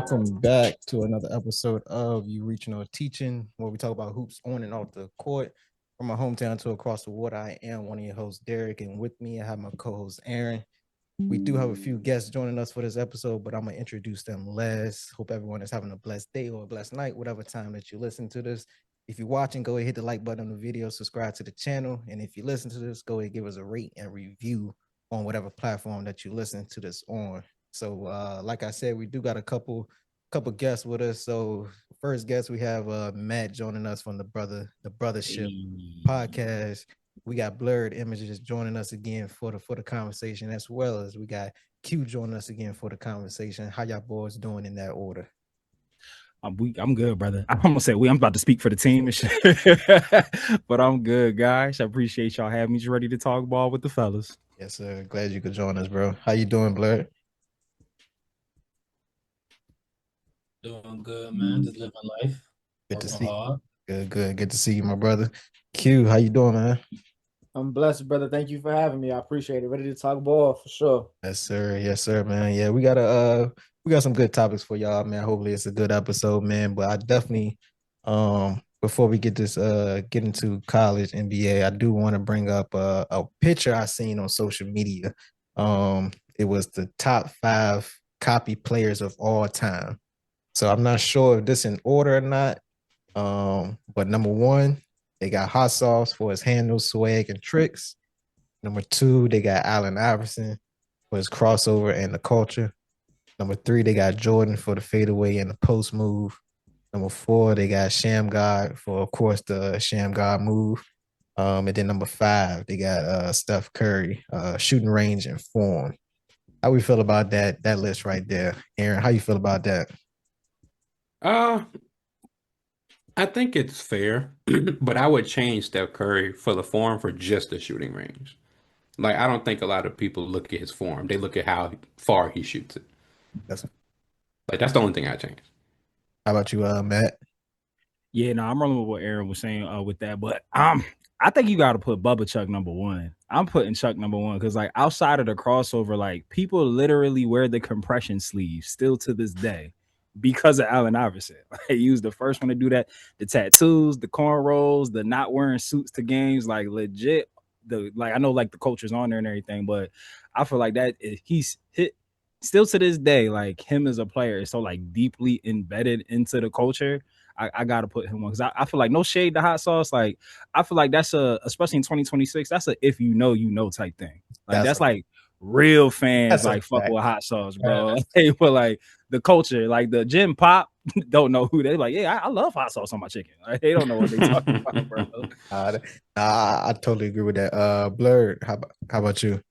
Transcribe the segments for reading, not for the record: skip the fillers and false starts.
Welcome back to another episode of You Reaching or Teaching, where we talk about hoops on and off the court. From my hometown to across the water, I am one of your hosts, Derek, and with me I have my co-host, Aaron. We do have a few guests joining us for this episode, but I'm going to introduce them last. Hope everyone is having a blessed day or a blessed night, whatever time that you listen to this. If you're watching, go ahead, hit the like button on the video, subscribe to the channel, and if you listen to this, go ahead, give us a rate and review on whatever platform that you listen to this on. So, like I said, we do got a couple guests with us. So, first guest we have Matt joining us from the Brothaship Podcast. We got Blerd Images joining us again for the conversation, as well as we got Q joining us again for the conversation. How y'all boys doing in that order? I'm good, brother. I'm gonna say I'm about to speak for the team and shit. But I'm good, guys. I appreciate y'all having me. Just ready to talk ball with the fellas. Yes, sir. Glad you could join us, bro. How you doing, Blerd? Doing good, man. Just living life. Good to see you. Good to see you, my brother. Q, how you doing, man? I'm blessed, brother. Thank you for having me. I appreciate it. Ready to talk ball for sure. Yes, sir, man. Yeah, we got some good topics for y'all, man. Hopefully it's a good episode, man. But I definitely before we get into college NBA, I do want to bring up a picture I seen on social media. It was the top 5 copy players of all time. So I'm not sure if this in order or not. But number 1, they got Hot Sauce for his handles, swag, and tricks. Number 2, they got Allen Iverson for his crossover and the culture. Number 3, they got Jordan for the fadeaway and the post move. Number 4, they got Sham God for, of course, the Sham God move. And then number 5, they got Steph Curry, shooting range and form. How we feel about that list right there? Aaron, how you feel about that? I think it's fair, but I would change Steph Curry for the form for just the shooting range. Like, I don't think a lot of people look at his form. They look at how far he shoots it. That's the only thing I change. How about you, Matt? Yeah, no, I'm rolling with what Aaron was saying with that, but I think you got to put Bubba Chuck number 1. I'm putting Chuck number 1 because, like, outside of the crossover, like, people literally wear the compression sleeves still to this day because of Allen Iverson. He was the first one to do that. The tattoos, the cornrows, the not wearing suits to games, like, legit. I know, like, the culture's on there and everything, but I feel like that he's hit still to this day. Like, him as a player is so, like, deeply embedded into the culture. I gotta put him on because I feel like, no shade to Hot Sauce. Like, I feel like that's especially in 2026, that's a if you know type thing. Like, that's like real fans like fuck with Hot Sauce, bro. But like the culture, like the gym pop don't know who they like. Yeah, I love Hot Sauce on my chicken. Like, they don't know what they talking about, bro. I totally agree with that. Blerd, how about you?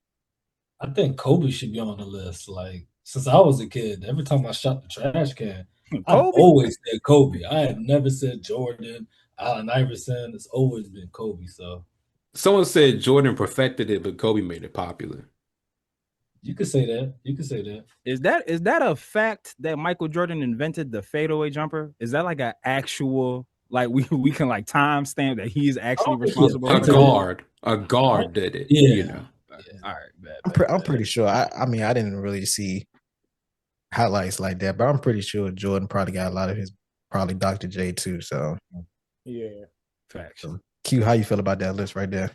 I think Kobe should be on the list. Like, since I was a kid, every time I shot the trash can, I've always said Kobe. I have never said Jordan, Allen Iverson. It's always been Kobe. So someone said Jordan perfected it, but Kobe made it popular. You could say that. Is that a fact that Michael Jordan invented the fadeaway jumper? Is that like an actual, like, we can like timestamp that he's actually responsible? A guard did it. Yeah. You know. Yeah. All right, I'm pretty sure. I mean, I didn't really see highlights like that, but I'm pretty sure Jordan probably got a lot of his, probably Dr. J too. So yeah, facts. So, Q, how you feel about that list right there?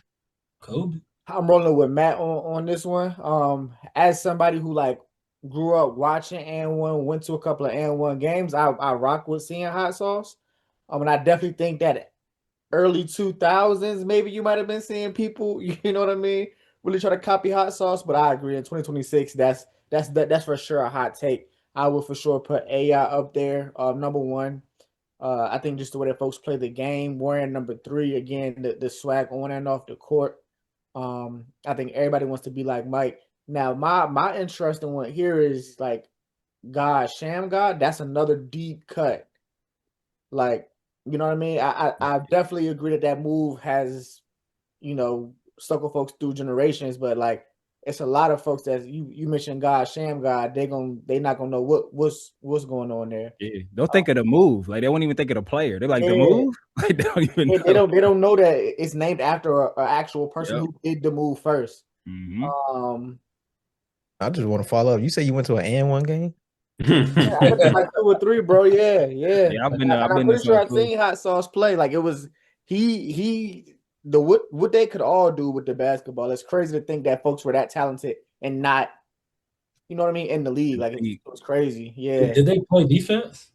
Kobe. I'm rolling with Matt on this one. As somebody who like grew up watching and went to a couple of and games, I rock with seeing Hot Sauce. And I definitely think that early 2000s, maybe you might have been seeing people, you know what I mean, really try to copy Hot Sauce. But I agree, in 2026, that's for sure a hot take. I would for sure put AI up there, number 1. I think just the way that folks play the game. Wearing number 3, again, the swag on and off the court. I think everybody wants to be like Mike. Now, my interesting one here is like Sham God. That's another deep cut. Like, you know what I mean? I definitely agree that move has, stuck with folks through generations, but like, it's a lot of folks that you mentioned Sham God, they not gonna know what's going on there. Yeah, they'll think of the move. Like, they won't even think of the player. They're like, the move? Like, they don't even know. They don't know that it's named after an actual person who did the move first. Mm-hmm. I just want to follow up. You say you went to an and 1 game? Yeah, I think it's like 2 or 3, bro. Yeah. Yeah, I've been I'm to pretty sure some I seen Hot Sauce play. Like it was what they could all do with the basketball. It's crazy to think that folks were that talented and not, you know what I mean, in the league. Like it was crazy. Yeah. Did they play defense?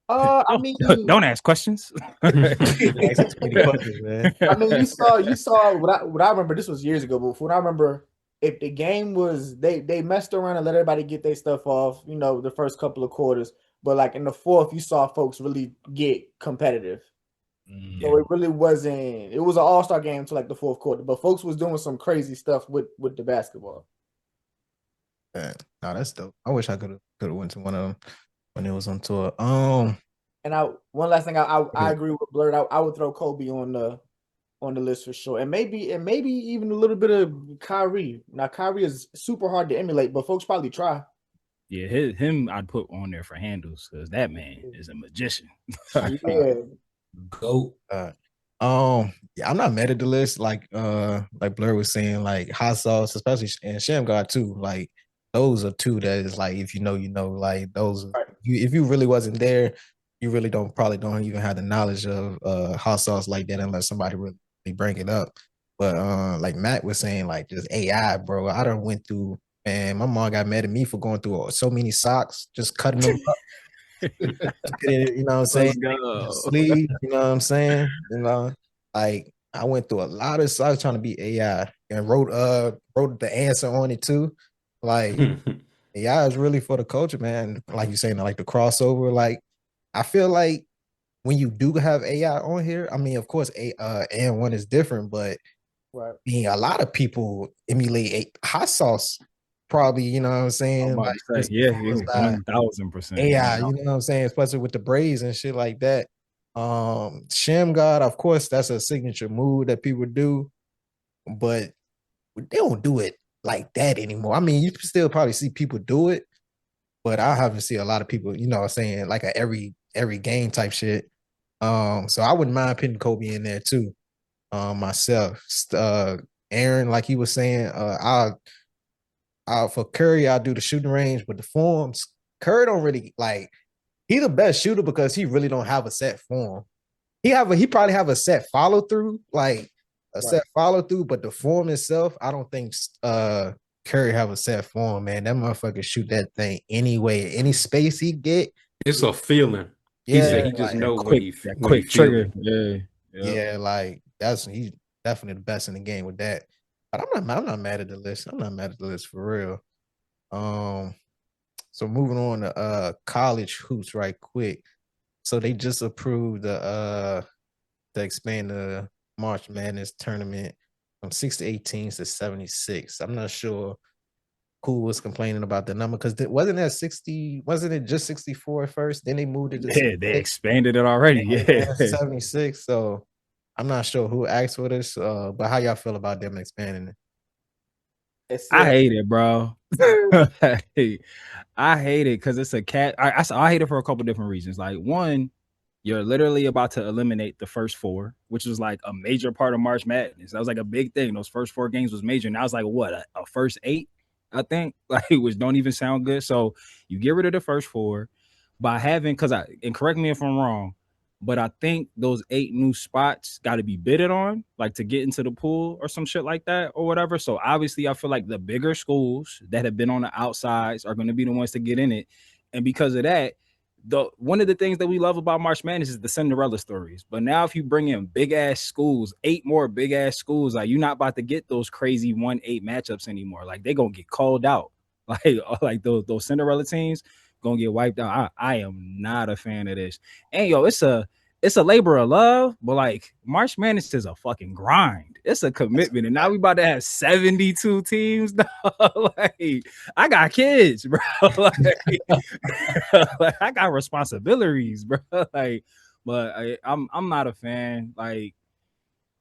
I mean, Don't ask questions. Asking too many questions, man. I mean, you saw what I remember. This was years ago, but what I remember, if the game was they messed around and let everybody get their stuff off, you know, the first couple of quarters, but like in the fourth, you saw folks really get competitive. So it really wasn't. It was an all-star game to like the fourth quarter, but folks was doing some crazy stuff with the basketball. Man, no, that's dope. I wish I could have went to one of them when it was on tour. And one last thing, I agree with Blerd. I would throw Kobe on the list for sure, and maybe even a little bit of Kyrie. Now Kyrie is super hard to emulate, but folks probably try. Yeah, him I'd put on there for handles because that man is a magician. Yeah. Go. Yeah, I'm not mad at the list. Like Blerd was saying, like Hot Sauce, especially and Sham God too. Like those are two that is like if you know, you know. Like those, if you really wasn't there, you really probably don't even have the knowledge of Hot Sauce like that unless somebody really bring it up. But like Matt was saying, like just AI, bro. I done went through. Man, my mom got mad at me for going through so many socks, just cutting them up. You know what I'm saying? Sleeve, you know what I'm saying? You know, like I went through a lot of socks trying to be AI and wrote the answer on it too. Like AI is really for the culture, man. Like you saying, like the crossover. Like I feel like when you do have AI on here, I mean, of course, and1 is different, but I mean, a lot of people emulate Hot Sauce. Probably, you know what I'm saying? Like, yeah, 1,000%. AI, you know what I'm saying? Especially with the braids and shit like that. Sham God, of course, that's a signature move that people do, but they don't do it like that anymore. I mean, you still probably see people do it, but I haven't seen a lot of people, you know what I'm saying, like a every game type shit. So I wouldn't mind putting Kobe in there too. Myself. Aaron, like he was saying, for Curry, I'll do the shooting range, but the forms, Curry don't really like. He's the best shooter because he really don't have a set form. He probably have a set follow through, like a set follow through, but the form itself, I don't think Curry have a set form. Man, that motherfucker shoot that thing anyway, any space he get. It's a feeling. Yeah, he said he just know what he trigger. Yeah, like he's definitely the best in the game with that. But I'm not mad at the list. I'm not mad at the list for real. So moving on to college hoops right quick. So they just approved to expand the March Madness tournament from 16 teams to 76. I'm not sure who was complaining about the number because wasn't it just 64 at first? Then they moved it to 76. They expanded it already. Yeah. 76. So I'm not sure who asked for this, but how y'all feel about them expanding it? I hate it, bro. I hate it because it's a cat. I hate it for a couple different reasons. Like one, you're literally about to eliminate the first four, which was like a major part of March Madness. That was like a big thing. Those first four games was major. Now it's like what a first 8, I think, like which don't even sound good. So you get rid of the first four by having and correct me if I'm wrong, but I think those 8 new spots got to be bidded on, like to get into the pool or some shit like that or whatever. So obviously, I feel like the bigger schools that have been on the outsides are going to be the ones to get in it, and because of that, one of the things that we love about March Madness is the Cinderella stories. But now, if you bring in big ass schools, 8 more big ass schools, like you're not about to get those crazy 1-8 matchups anymore. Like they're gonna get called out. Like those Cinderella teams gonna get wiped out. I am not a fan of this. And yo, it's a labor of love, but like March Madness is a fucking grind. It's a commitment, and now we about to have 72 teams. Like I got kids, bro. Like I got responsibilities, bro. Like, but I'm not a fan. Like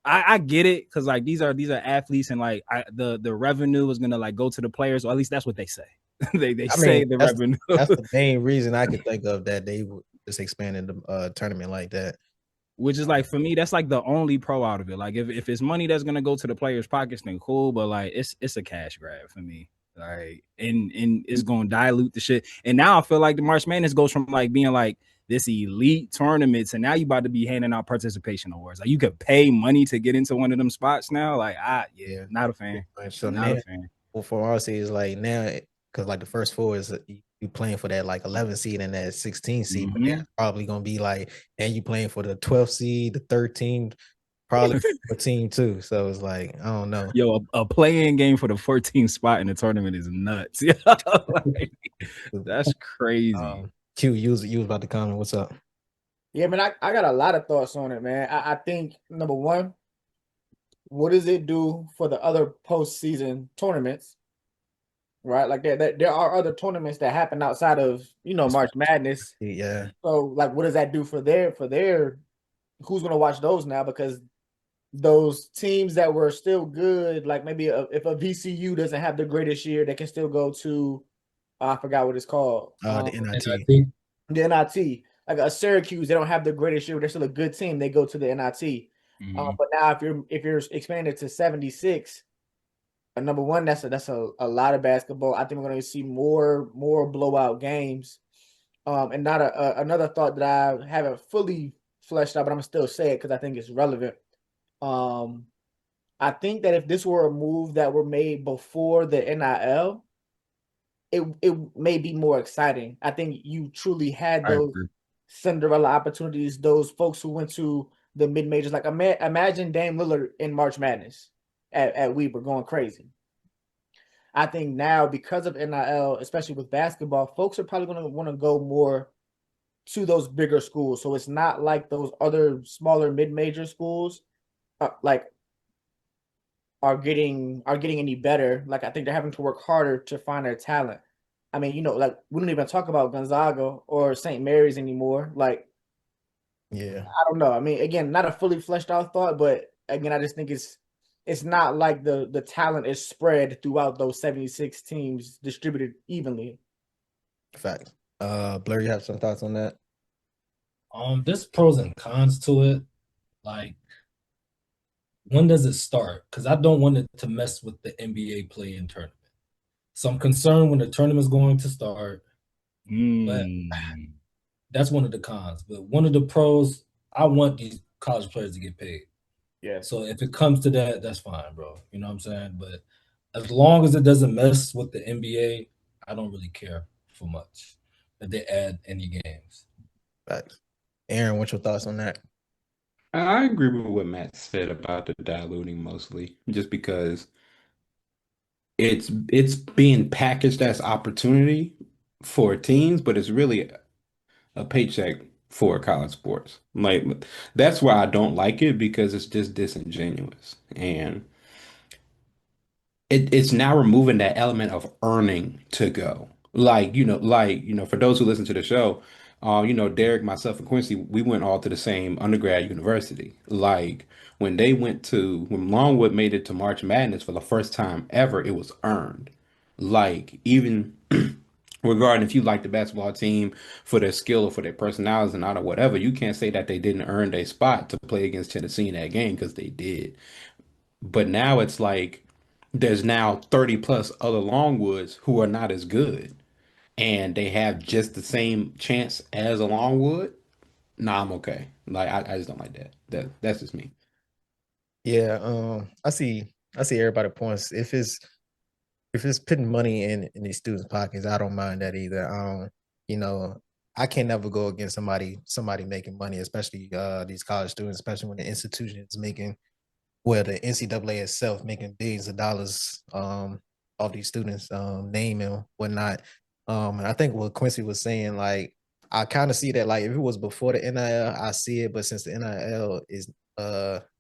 I get it because like these are athletes, and like the revenue is gonna like go to the players, or at least that's what they say. they say the revenue. That's the main reason I could think of that they just expanded the tournament like that. Which is like for me, that's like the only pro out of it. Like if it's money that's gonna go to the players' pockets, then cool. But like it's a cash grab for me. Like, and it's gonna dilute the shit. And now I feel like the March Madness goes from like being like this elite tournament to now you about to be handing out participation awards. Like you could pay money to get into one of them spots now. Like, not a fan. So not now, a fan. well, for our is like now, because like the first four is you playing for that like 11 seed and that 16 seed, but it's probably gonna be like, and you playing for the 12th seed, the 13th, probably 14 too. So it's like, I don't know. Yo, a playing game for the 14th spot in the tournament is nuts. Like, that's crazy. Q, you was about to comment. What's up? Yeah, man, I got a lot of thoughts on it, man. I think number one, what does it do for the other postseason tournaments? Right, like there are other tournaments that happen outside of March Madness. Yeah. So like, what does that do for their who's gonna watch those now? Because those teams that were still good, like maybe if a VCU doesn't have the greatest year, they can still go to I forgot what it's called. The NIT. The NIT. Like a Syracuse, they don't have the greatest year, but they're still a good team. They go to the NIT. But now if you're expanding it to 76, number one, that's a lot of basketball. I think we're going to see more blowout games. And not another thought that I haven't fully fleshed out, but I'm gonna still say it because I think it's relevant. I think that if this were a move that were made before the NIL, it may be more exciting. I think you truly had those Cinderella opportunities, those folks who went to the mid majors. Like imagine Dame Lillard in March Madness at Weber going crazy. I think now because of NIL, especially with basketball, folks are probably going to want to go more to those bigger schools. So it's not like those other smaller mid-major schools are getting any better. Like I think they're having to work harder to find their talent. I mean, like we don't even talk about Gonzaga or St. Mary's anymore. Like, yeah, I don't know. I mean, again, not a fully fleshed out thought, but again, I just think it's not like the talent is spread throughout those 76 teams distributed evenly. Fact. Blerd, you have some thoughts on that? There's pros and cons to it. Like, when does it start? Because I don't want it to mess with the NBA play-in tournament. So I'm concerned when the tournament's going to start. But that's one of the cons. But one of the pros, I want these college players to get paid. Yeah. So if it comes to that, that's fine, bro. You know what I'm saying? But as long as it doesn't mess with the NBA, I don't really care for much that they add any games. Right. Aaron, what's your thoughts on that? I agree with what Matt said about the diluting mostly, just because it's being packaged as opportunity for teams, but it's really a paycheck for college sports. Like that's why I don't like it, because it's just disingenuous, and it's now removing that element of earning to go. For those who listen to the show, Derek, myself, and Quincy, we went all to the same undergrad university. Like when Longwood made it to March Madness for the first time ever, it was earned. Like even regarding if you like the basketball team for their skill or for their personalities and not or whatever, you can't say that they didn't earn their spot to play against Tennessee in that game, because they did. But now it's like there's now 30 plus other Longwoods who are not as good, and they have just the same chance as a Longwood. Nah, I'm okay. Like I just don't like that. That's just me. Yeah, I see everybody points. If it's putting money in these students' pockets, I don't mind that either. I can never go against somebody making money, especially these college students, especially when the institution is making, well, the NCAA itself making billions of dollars off these students' name and whatnot. And I think what Quincy was saying, like, I kind of see that, like, if it was before the NIL, I see it, but since the NIL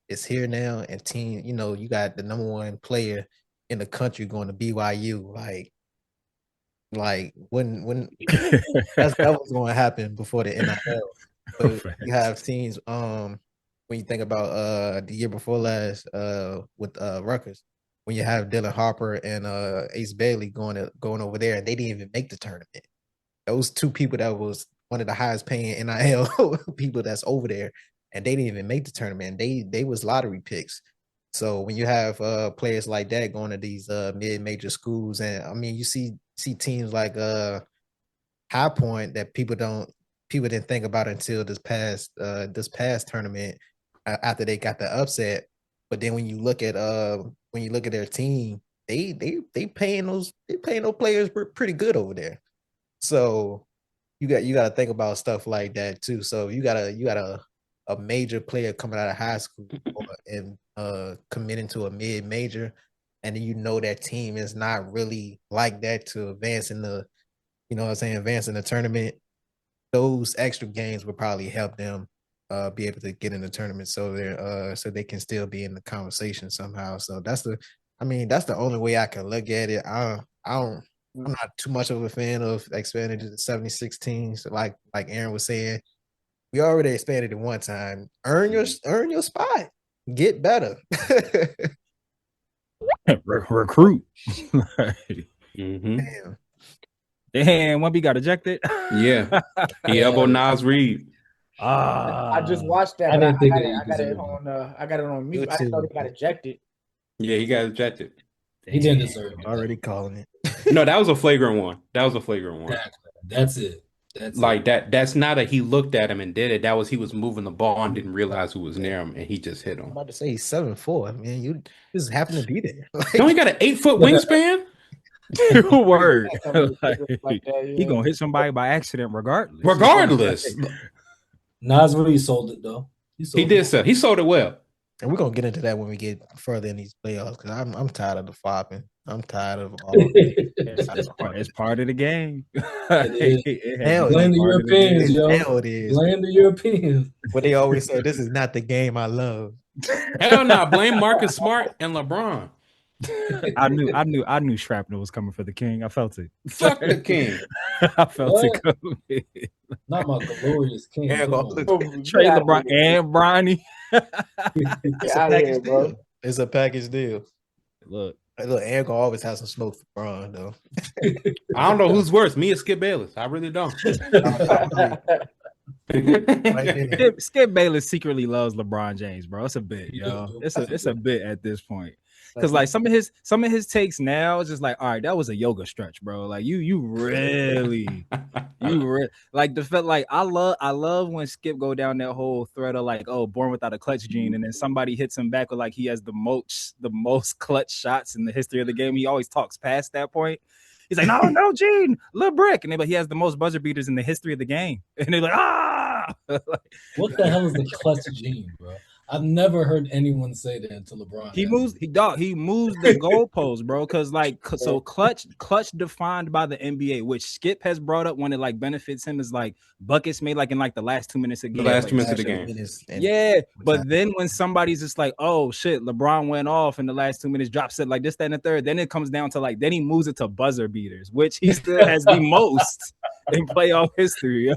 is here now, and team, you got the number one player in the country going to BYU, like when that was going to happen before the NIL. But you have teams when you think about the year before last with Rutgers, when you have Dylan Harper and Ace Bailey going over there, and they didn't even make the tournament. Those two people that was one of the highest paying NIL people that's over there, and they didn't even make the tournament. They was lottery picks. So when you have players like that going to these mid-major schools, and I mean, you see teams like High Point that people didn't think about until this past tournament after they got the upset. But then when you look at their team, they paying those players pretty good over there. So you got to think about stuff like that too. So you got a major player coming out of high school and committing to a mid-major, and then you know that team is not really like that to advance in the, advance in the tournament. Those extra games would probably help them be able to get in the tournament, so they can still be in the conversation somehow. So that's the only way I can look at it. I'm not too much of a fan of expanding to the 76 teams. Like Aaron was saying, we already expanded it one time. Earn your spot. Get better. Recruit. Mm-hmm. Damn, Wemby got ejected. Yeah, he elbowed Nas Reed. I just watched that. I didn't think I got it on mute. I thought he got ejected. Yeah, he got ejected. He didn't deserve it. Already calling it. No, that was a flagrant one. That's it. That's not a he looked at him and did it. That was he was moving the ball and didn't realize who was near him, and he just hit him. I'm about to say he's 7'4". Man, you just happen to be there. Don't he got an 8-foot wingspan? Word. He gonna hit somebody by accident regardless. Nas Reed sold it though. He did sell. He sold it well. And we're gonna get into that when we get further in these playoffs, because I'm tired of the flopping. I'm tired of all of it. It's part of the game. Blame the Europeans, yo. Hell it is. Blame the Europeans. What they always say, this is not the game I love. Hell no, blame Marcus Smart and LeBron. I knew shrapnel was coming for the king. I felt it. Fuck the king. I felt it coming. Not my glorious king. Trey LeBron and Bronny. It's a package deal. It's a package deal. Look, Aaron gonna always have some smoke for Bron though. I don't know who's worse, me or Skip Bayless. I really don't. Skip Bayless secretly loves LeBron James, bro. It's a bit, yo. It's a bit at this point. Because like some of his takes now is just like, all right, that was a yoga stretch, bro. Like you really like the fact, like I love when Skip go down that whole thread of like, oh, born without a clutch gene, and then somebody hits him back with like he has the most clutch shots in the history of the game. He always talks past that point. He's like, no, Gene, Lil Brick, and they're like, he has the most buzzer beaters in the history of the game, and they're like, what the hell is the clutch gene, bro? I've never heard anyone say that until LeBron. He moves the goalposts, bro. Because like, so clutch defined by the NBA, which Skip has brought up when it like benefits him, is like buckets made like in like the last 2 minutes of game. The last 2 minutes of the game. Yeah, but then when somebody's just like, oh shit, LeBron went off in the last 2 minutes, drops it like this, that, and the third. Then it comes down to like, then he moves it to buzzer beaters, which he still has the most in playoff history.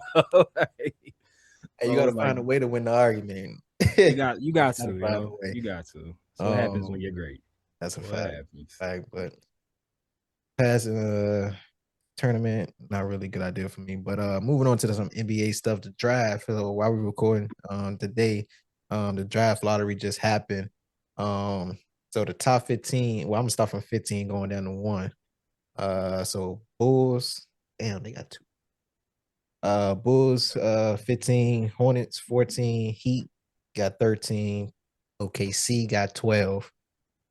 Hey, you gotta find a way to win the argument. You got to. You got to. So what happens when you're great? That's a fact. But passing tournament, not really a good idea for me. But moving on to some NBA stuff, the draft. So while we're recording today, the draft lottery just happened. So the top 15. Well, I'm gonna start from 15 going down to 1. So Bulls. Damn, they got 2. Bulls 15, Hornets 14, Heat got 13, OKC got 12,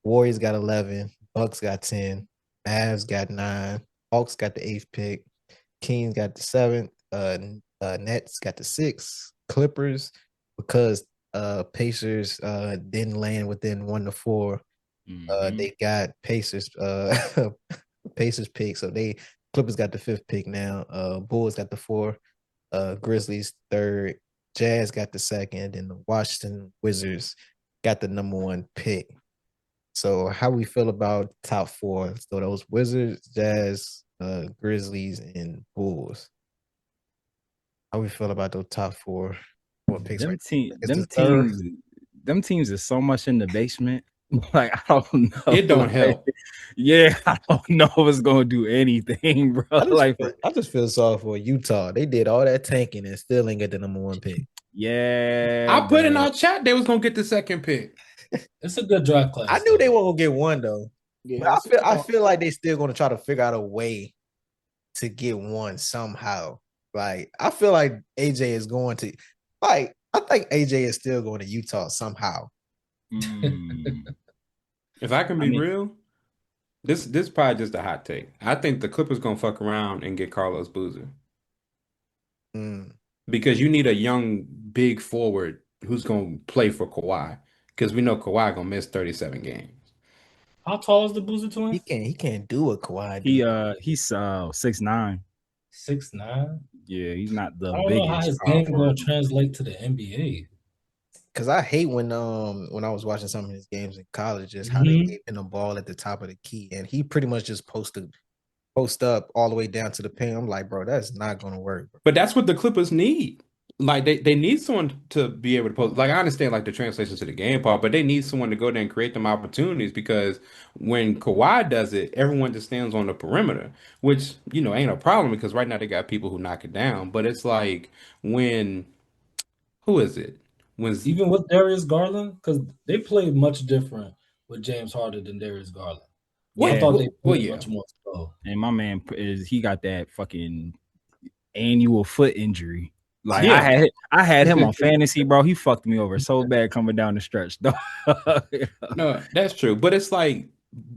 Warriors got 11, Bucks got 10, Mavs got 9, Hawks got the 8th pick, Kings got the 7th, Nets got the 6th, Clippers, because Pacers didn't land within 1 to 4. They got Pacers pick, so Clippers got the 5th pick now. Bulls got the 4. Grizzlies 3rd. Jazz got the 2nd. And the Washington Wizards got the number 1 pick. So how we feel about top 4? So those Wizards, Jazz, Grizzlies, and Bulls. How we feel about those top 4 picks? Them teams is so much in the basement. Like, I don't know. It don't help. Yeah, I don't know if it's gonna do anything, bro. I just feel sorry for Utah. They did all that tanking and still ain't get the number 1 pick. Yeah, I put in our chat they was gonna get the 2nd pick. It's a good draft class. I knew they weren't gonna get one though. Yeah, But I feel like they still gonna try to figure out a way to get one somehow. Like I feel like AJ is going to I think AJ is still going to Utah somehow. If I can be real, this is probably just a hot take. I think the Clippers gonna fuck around and get Carlos Boozer. Because you need a young big forward who's gonna play for Kawhi. Because we know Kawhi gonna miss 37 games. How tall is the Boozer twin? He can't do what Kawhi do. He's 6'9". 6'9". Yeah, he's not the I don't biggest. know how his game gonna translate to the NBA. Because I hate when I was watching some of his games in college, just how they gave him the ball at the top of the key, and he pretty much just post up all the way down to the paint. I'm like, bro, that's not gonna work. Bro. But that's what the Clippers need. Like they need someone to be able to post. Like I understand like the translation to the game part, but they need someone to go there and create them opportunities because when Kawhi does it, everyone just stands on the perimeter, which ain't a problem because right now they got people who knock it down. But it's like when who is it? Even with Darius Garland, because they played much different with James Harden than Darius Garland. Yeah. I thought they played much more slow. And my man he got that fucking annual foot injury. Like I had him on fantasy, bro. He fucked me over so bad coming down the stretch. No, that's true. But it's like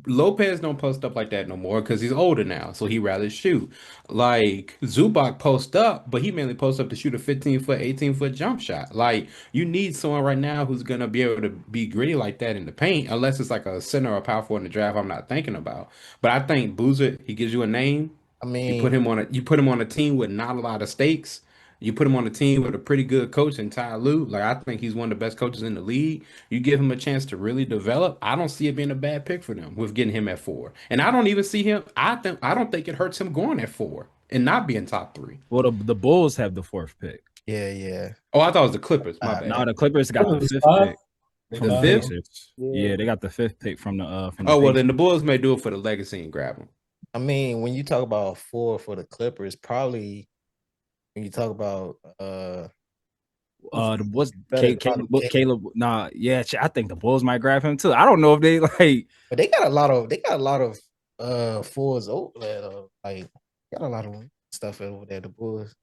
Lopez don't post up like that no more because he's older now, so he rather shoot. Like Zubac post up, but he mainly posts up to shoot a 15-foot, 18-foot jump shot. Like you need someone right now who's gonna be able to be gritty like that in the paint, unless it's like a center or a power forward in the draft. I'm not thinking about. But I think Boozer, he gives you a name. I mean, you put him on a team with not a lot of stakes. You put him on a team with a pretty good coach in Ty Lue. Like I think he's one of the best coaches in the league. You give him a chance to really develop. I don't see it being a bad pick for them with getting him at 4. And I don't even see him. I don't think it hurts him going at 4 and not being top 3. Well, the Bulls have the 4th pick. Yeah. Oh, I thought it was the Clippers. My bad. No, the Clippers got the 5th pick. From the 5th? Yeah, they got the 5th pick from the well, then the Bulls may do it for the legacy and grab him. I mean, when you talk about 4 for the Clippers, probably when you talk about Caleb. Nah, yeah, I think the Bulls might grab him too. I don't know if they like, but they got a lot of fours over there. Like got a lot of stuff over there. The Bulls.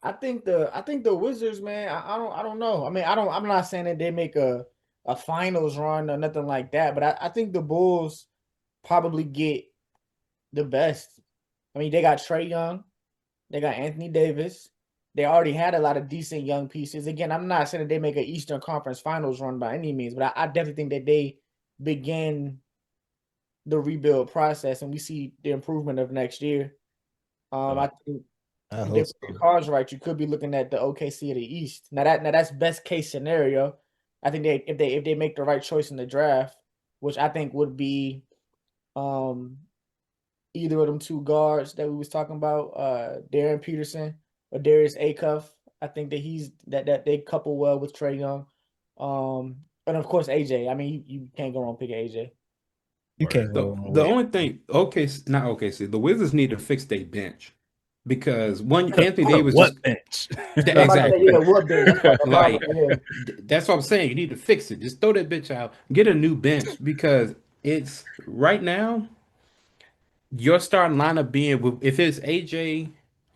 I think the Wizards, man. I don't know. I mean, I'm not saying that they make a finals run or nothing like that, but I think the Bulls probably get the best. I mean, they got Trae Young. They got Anthony Davis. They already had a lot of decent young pieces. Again, I'm not saying that they make an Eastern Conference Finals run by any means, but I definitely think that they begin the rebuild process, and we see the improvement of next year. I think if the cards right, you could be looking at the OKC of the East. Now that's best case scenario. I think if they make the right choice in the draft, which I think would be either of them 2 guards that we was talking about, Darren Peterson or Darius Acuff. I think that that they couple well with Trae Young. And of course AJ. I mean, you can't go wrong picking AJ. You can't go wrong. The only thing, not OKC, the Wizards need to fix their bench. Because Anthony Davis bench? Exactly. Like that's what I'm saying. You need to fix it. Just throw that bitch out. Get a new bench because it's right now. Your starting lineup being if it's AJ,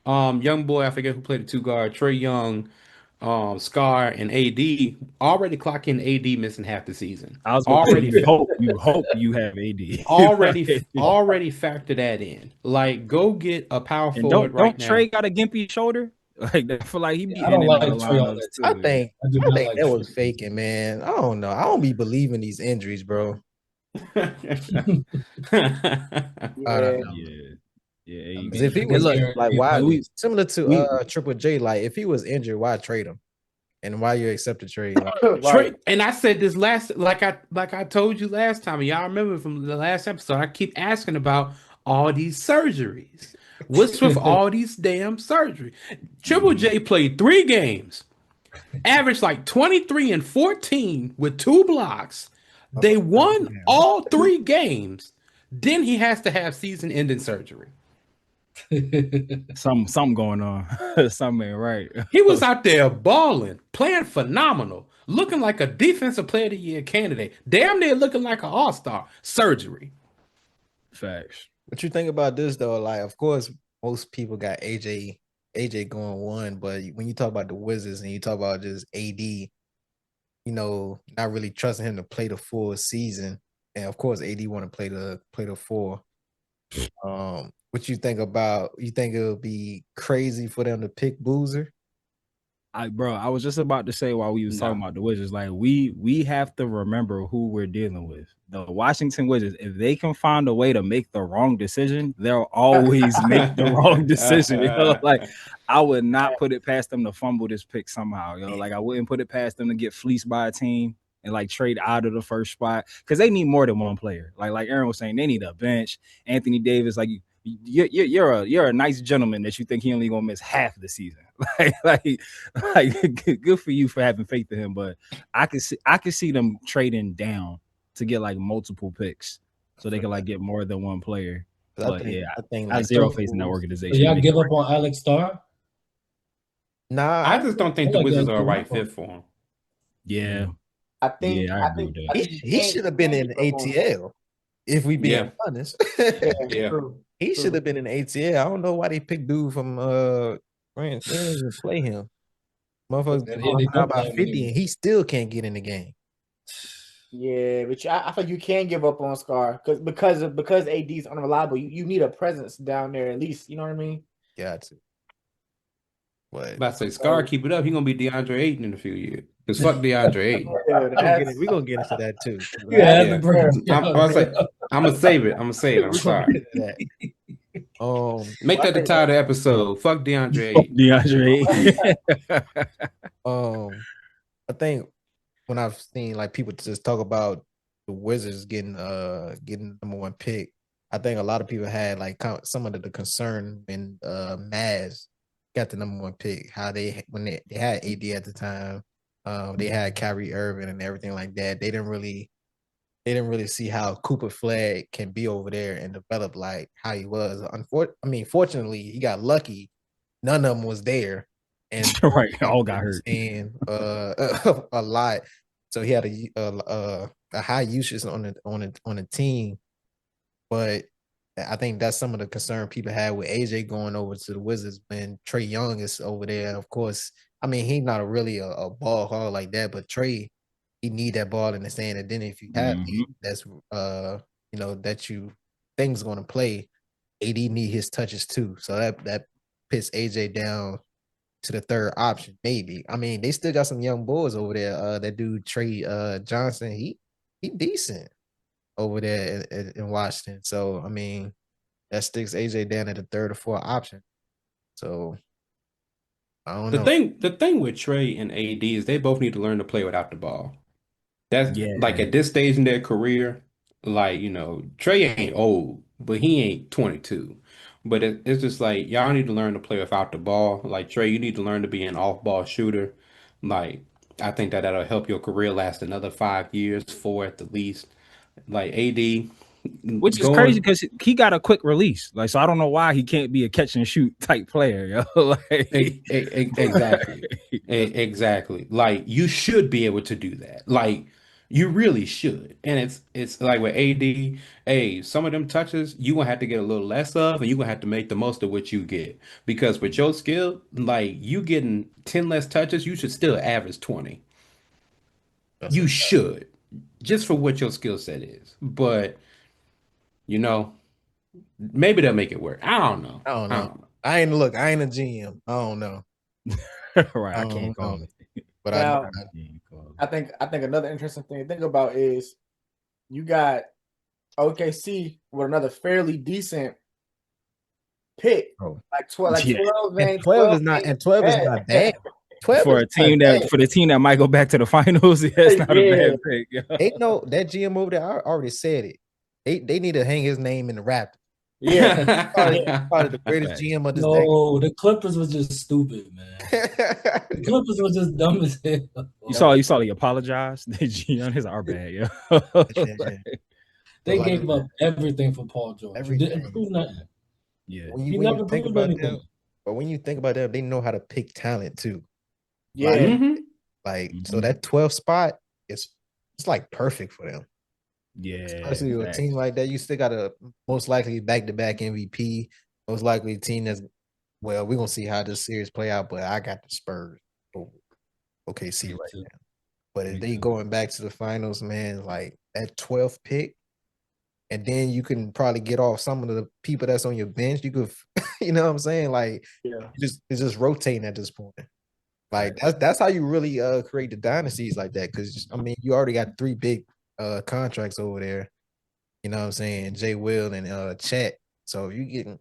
young boy, I forget who played the 2 guard, Trae Young, Scar, and AD already clocking AD missing half the season. I was already hope you have AD. already factor that in. Like, go get a power forward right now. Don't Trae got a gimpy shoulder? Like I feel like he be. I don't like Trae on that too. I think that was faking, man. I don't know. I don't be believing these injuries, bro. Yeah. If he was like, why? Similar to Triple J, like if he was injured, why trade him? And why you accept the trade? Right. And I said this like I told you last time. And y'all remember from the last episode, I keep asking about all these surgeries. What's with all these damn surgery? Triple J played 3 games, averaged like 23 and 14 with 2 blocks. They won all 3 games. Then he has to have season-ending surgery. Something going on. Something ain't right. He was out there balling, playing phenomenal. looking like a defensive player of the year candidate. Damn near looking like an all-star. Surgery. Facts. What you think about this though? Like, of course, most people got AJ going one, but when you talk about the Wizards and you talk about just AD, not really trusting him to play the full season, and of course, AD want to play the four. What you think about? You think it'll be crazy for them to pick Boozer? I was just about to say while we was talking about the Wizards, like we have to remember who we're dealing with. The Washington Wizards, if they can find a way to make the wrong decision, they'll always make the wrong decision. Like I would not put it past them to fumble this pick somehow. Like I wouldn't put it past them to get fleeced by a team and like trade out of the first spot because they need more than one player. Like Aaron was saying, they need a bench. Anthony Davis, like you're a nice gentleman that you think he only gonna miss half the season. like good for you for having faith in him, but I can see them trading down to get like multiple picks so they can like get more than one player. But I think like zero faith in that organization. So y'all give up on Alex Starr? Nah, I just don't think the Wizards are a right fit for him. Yeah. I think he should have been in ATL. If we be honest, he should have been in ATL. I don't know why they picked dude from France. They didn't even play him. Motherfuckers about 50 and he still can't get in the game. Yeah, but I feel you can give up on Scar because AD is unreliable. You need a presence down there at least. You know what I mean? Got to. What? About to say, Scar, keep it up. He gonna be Deandre Ayton in a few years. Because fuck Deandre Ayton. We're gonna get into that too. I'm gonna save it. I'm sorry. Make that the title of the episode. Fuck Deandre Ayton. DeAndre Ayton. I think when I've seen like people just talk about the Wizards getting number one pick, I think a lot of people had like some of the concern when Mavs got the number one pick, how when they had AD at the time, they had Kyrie Irving and everything like that. They didn't really see how Cooper Flag can be over there and develop like how he was. Fortunately, he got lucky. None of them was there, and right, all got hurt. And a lot, so he had a high usage on the team. But I think that's some of the concern people had with AJ going over to the Wizards when Trae Young is over there. Of course, he's not really a ball hog like that, but Trae, he need that ball in the stand. And then if you have that's that you things going to play, AD need his touches too. So that pits AJ down to the third option, maybe. They still got some young boys over there. That dude Trae Johnson, he decent over there in Washington. So that sticks AJ down at the third or fourth option. So I don't know. The thing with Trae and AD is they both need to learn to play without the ball. That's like at this stage in their career, like Trae ain't old, but he ain't 22. But it's just like y'all need to learn to play without the ball. Like Trae, you need to learn to be an off-ball shooter. Like I think that'll help your career last another 5 years, 4 at the least. Like AD, which is crazy because he got a quick release. Like, so I don't know why he can't be a catch and shoot type player. Exactly. Like you should be able to do that. Like you really should. And it's like with AD, some of them touches you gonna have to get a little less of, and you gonna have to make the most of what you get. Because with your skill, like you getting 10 less touches, you should still average 20. You should. Just for what your skill set is. But maybe they'll make it work. I don't know. I ain't a GM. I don't know. Right. I can't call it. But I think another interesting thing to think about is you got OKC with another fairly decent pick. Like 12 is not bad. For the team that might go back to the finals, it's not a bad pick. Ain't no that GM over there. I already said it. They need to hang his name in the Raptors. Yeah, probably the greatest GM of this day. No, the Clippers was just stupid, man. The Clippers were just dumb as hell. You saw he apologized. The GM is our bad, They gave up everything for Paul George. Everything. Didn't prove nothing. Yeah, he never proved anything. But when you think about them, they know how to pick talent too. Yeah. Like, so that 12th spot it's like perfect for them. Yeah. Especially with a team like that, you still got a most likely back-to-back MVP, most likely a team that's well, we're gonna see how this series play out, but I got the Spurs over OKC right now. But if they going back to the finals, man, like that 12th pick, and then you can probably get off some of the people that's on your bench. You could, you know what I'm saying? Like, it's just rotating at this point. Like that's how you really create the dynasties like that. Because I mean, you already got 3 big contracts over there. You know what I'm saying? Jay Will and Chet. So you getting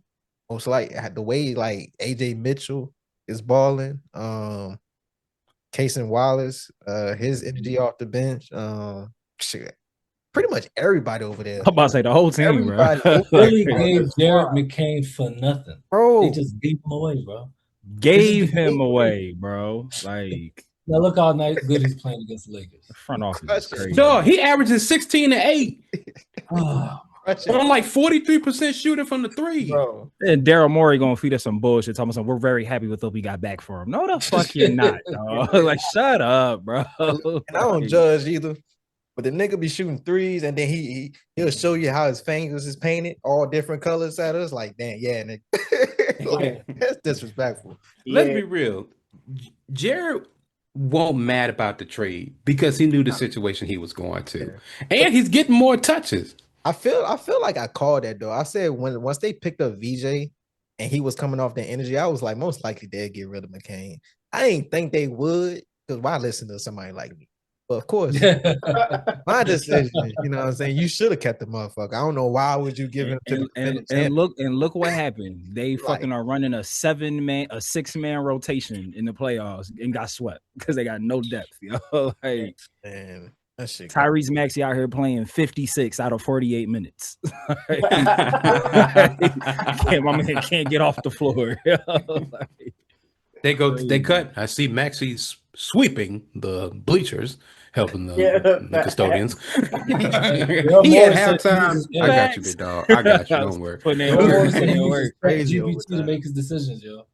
most like the way like AJ Mitchell is balling. Casey Wallace, his energy off the bench. Shit, pretty much everybody over there. I'm about to say the whole team, everybody bro. really gave Jared McCain for nothing, bro. They just gave him away, bro. Gave him away, bro. Like, now look how good he's playing against the Lakers. Front office is crazy. Dog, he averages 16 to 8. I'm like 43% shooting from the 3. Bro. And Daryl Morey gonna feed us some bullshit. Talking about we're very happy with what we got back for him. No, the fuck you're not, dog. Like, shut up, bro. And I don't judge either. But the nigga be shooting threes, and then he'll show you how his fingers is painted, all different colors at us. Like, damn, yeah, nigga. Like, that's disrespectful. Let's be real. Jared wasn't mad about the trade because he knew the situation he was going to, and he's getting more touches. I feel like I called that though. I said once they picked up VJ and he was coming off the energy, I was like, most likely they'd get rid of McCain. I didn't think they would, because why listen to somebody like me? But of course, my decision. You know what I'm saying? You should have kept the motherfucker. I don't know why would you give him to and look what happened. They fucking are running a 6-man rotation in the playoffs and got swept because they got no depth. You know, like, man, that shit. Tyrese Maxey out here playing 56 out of 48 minutes. My man can't get off the floor. They cut. I see Maxey's sweeping the bleachers, helping the custodians. He had halftime. I got you, big dog. I got you. Don't worry. Crazy to make his decisions, yo.